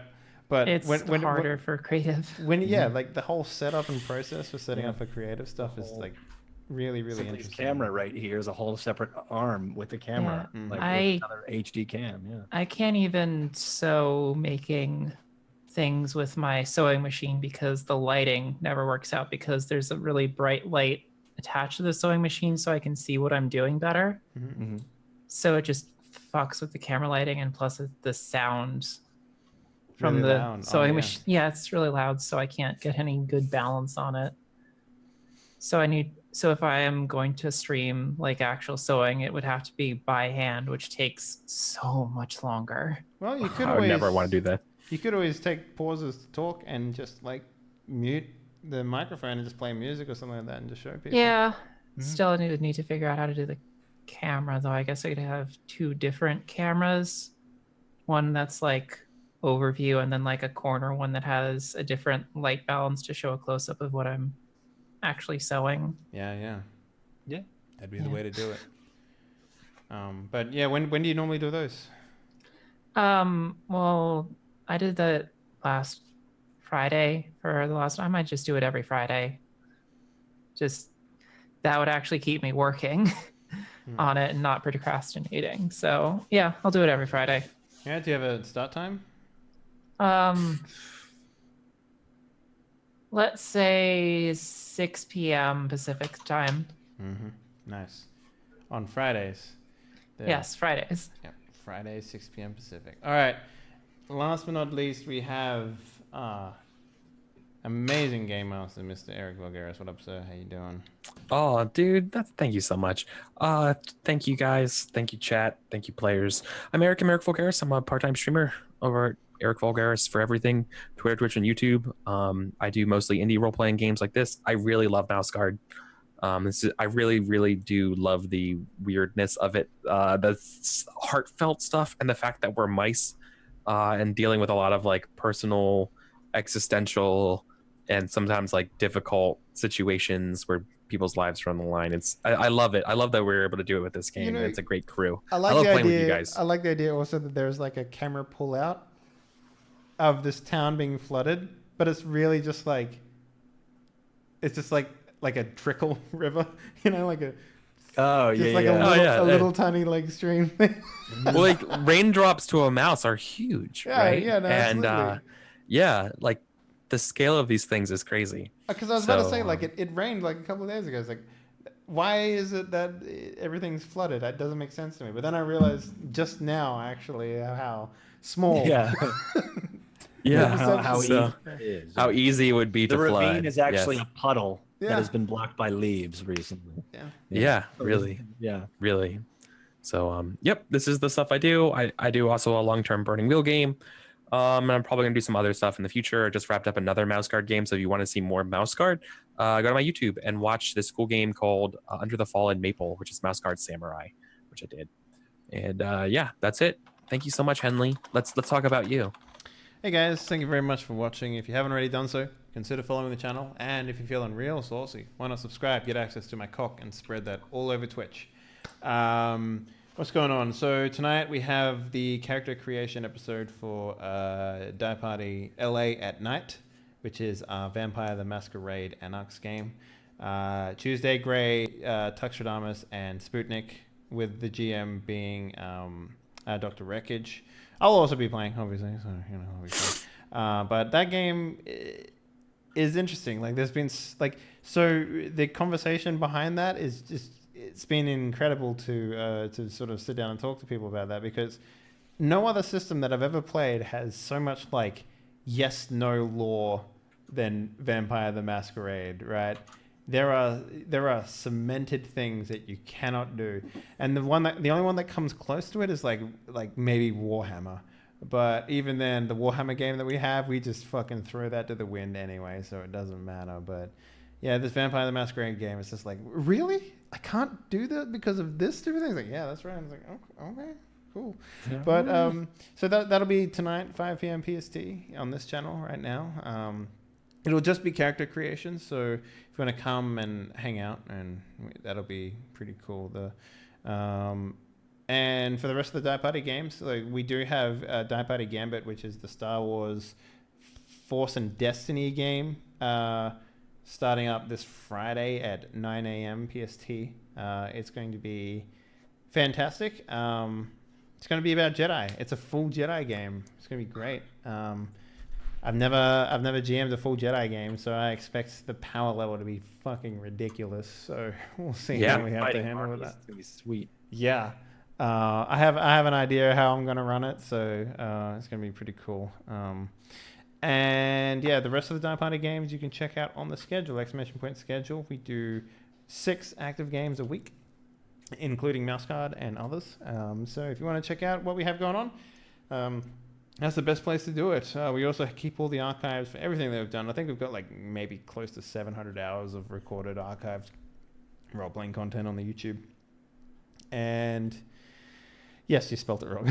But It's harder for creative. like the whole setup and process for setting up for creative stuff is like really Somebody's interesting. camera right here is a whole separate arm with the camera, Yeah. like I- with another HD cam. Yeah. I can't even sew making things with my sewing machine because the lighting never works out, because there's a really bright light attached to the sewing machine so I can see what I'm doing better. Mm-hmm. So it just fucks with the camera lighting, and plus the sound from Really the loud. Oh, sewing yeah. machine. Yeah, it's really loud, so I can't get any good balance on it. So if I am going to stream like actual sewing, it would have to be by hand, which takes so much longer. Well, you could I would always never want to do that. You could always take pauses to talk and just like mute the microphone and just play music or something like that and just show people. Yeah. Mhm. Still, I need to figure out how to do the camera, though. I guess I could have two different cameras. One that's like overview, and then like a corner one that has a different light balance to show a close up of what I'm actually sewing. Yeah. That'd be the Yeah. way to do it. But yeah, when do you normally do those? Well, I did that last Friday for the last. I might just do it every Friday. Just that would actually keep me working on it and not procrastinating. So yeah, I'll do it every Friday. Yeah, do you have a start time? Let's say 6 p.m. Pacific time. Mm-hmm. Nice. On Fridays. The- Yes, Fridays. Yeah, Fridays, 6 p.m. Pacific. All right. Last but not least, we have amazing game master, Mr. Eric Vulgaris. What up, sir? How you doing? Oh, dude, thank you so much. Thank you guys. Thank you, chat. Thank you, players. I'm Eric Vulgaris. I'm a part-time streamer over at Eric Vulgaris for everything, Twitter, Twitch, and YouTube. I do mostly indie role-playing games like this. I really love Mouse Guard. I really, really do love the weirdness of it, the heartfelt stuff, and the fact that we're mice and dealing with a lot of like personal, existential, and sometimes like difficult situations where people's lives are on the line. I love it. I love that we're able to do it with this game. You know, and it's a great crew. I like love the playing idea. with you guys. I like the idea also that there's like a camera pull out of this town being flooded, but it's really just like a trickle river, like a Oh just yeah, like yeah. a little tiny like stream thing. Well, like raindrops to a mouse are huge, Yeah, right? yeah, no, and absolutely. yeah, like the scale of these things is crazy. Because I was about to So, say, like, it rained like a couple of days ago. It's like, why is it that everything's flooded? That doesn't make sense to me. But then I realized just now, actually, how small. Yeah. Yeah, how so- easy it is. how easy it would be the to ravine flood. is actually Yes. a puddle Yeah. that has been blocked by leaves recently. Yeah, really. Yeah. Really. So yep, this is the stuff I do. I do also a long-term burning wheel game. And I'm probably gonna do some other stuff in the future. I just wrapped up another Mouse Guard game, so if you want to see more Mouse Guard, go to my YouTube and watch this cool game called Under the Fallen Maple, which is Mouse Guard Samurai, which I did. And yeah, that's it. Thank you so much, Henley. Let's talk about you. Hey guys, thank you very much for watching. If you haven't already done so, consider following the channel. And if you're feeling real saucy, why not subscribe, get access to my cock, and spread that all over Twitch. What's going on? So tonight we have the character creation episode for Die Party LA at Night, which is Vampire the Masquerade Anarchs game. Tuesday, Gray, Tuxtradamus, and Sputnik, with the GM being Dr. Wreckage. I'll also be playing, obviously. So obviously. But that game is interesting. Like, there's been so the conversation behind that is just, it's been incredible to sort of sit down and talk to people about that, because no other system that I've ever played has so much like yes no lore than Vampire the Masquerade, right? There are cemented things that you cannot do, and the only one that comes close to it is like maybe Warhammer, but even then, the Warhammer game that we have, we just fucking throw that to the wind anyway, so it doesn't matter. But yeah, this Vampire the Masquerade game is just like, really? I can't do that because of this stupid thing. He's like, yeah, that's right. I was like, okay, cool. Yeah. But so that'll be tonight, 5 p.m. PST on this channel right now. It'll just be character creation. So if you want to come and hang out, and that'll be pretty cool. And for the rest of the Die Party games, like we do have Die Party Gambit, which is the Star Wars Force and Destiny game, starting up this Friday at 9 a.m. PST. It's going to be fantastic. It's going to be about Jedi. It's a full Jedi game. It's going to be great. I've never GM'd a full Jedi game, so I expect the power level to be fucking ridiculous. So we'll see how we have to handle with that. It's gonna be sweet. Yeah. I have an idea how I'm going to run it, so it's going to be pretty cool. And yeah, the rest of the Die Party games you can check out on the schedule, ! Schedule. We do 6 active games a week, including Mouse Card and others. So if you want to check out what we have going on, that's the best place to do it. We also keep all the archives for everything that we've done. I think we've got like maybe close to 700 hours of recorded archived role-playing content on the YouTube. And yes, you spelled it wrong.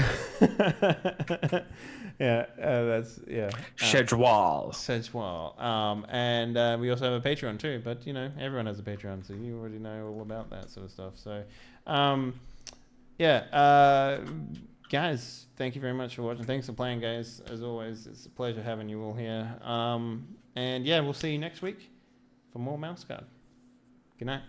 Schedule. And we also have a Patreon too, but you know, everyone has a Patreon, so you already know all about that sort of stuff. So guys, thank you very much for watching. Thanks for playing, guys. As always, it's a pleasure having you all here. And yeah, we'll see you next week for more Mouse Card. Good night.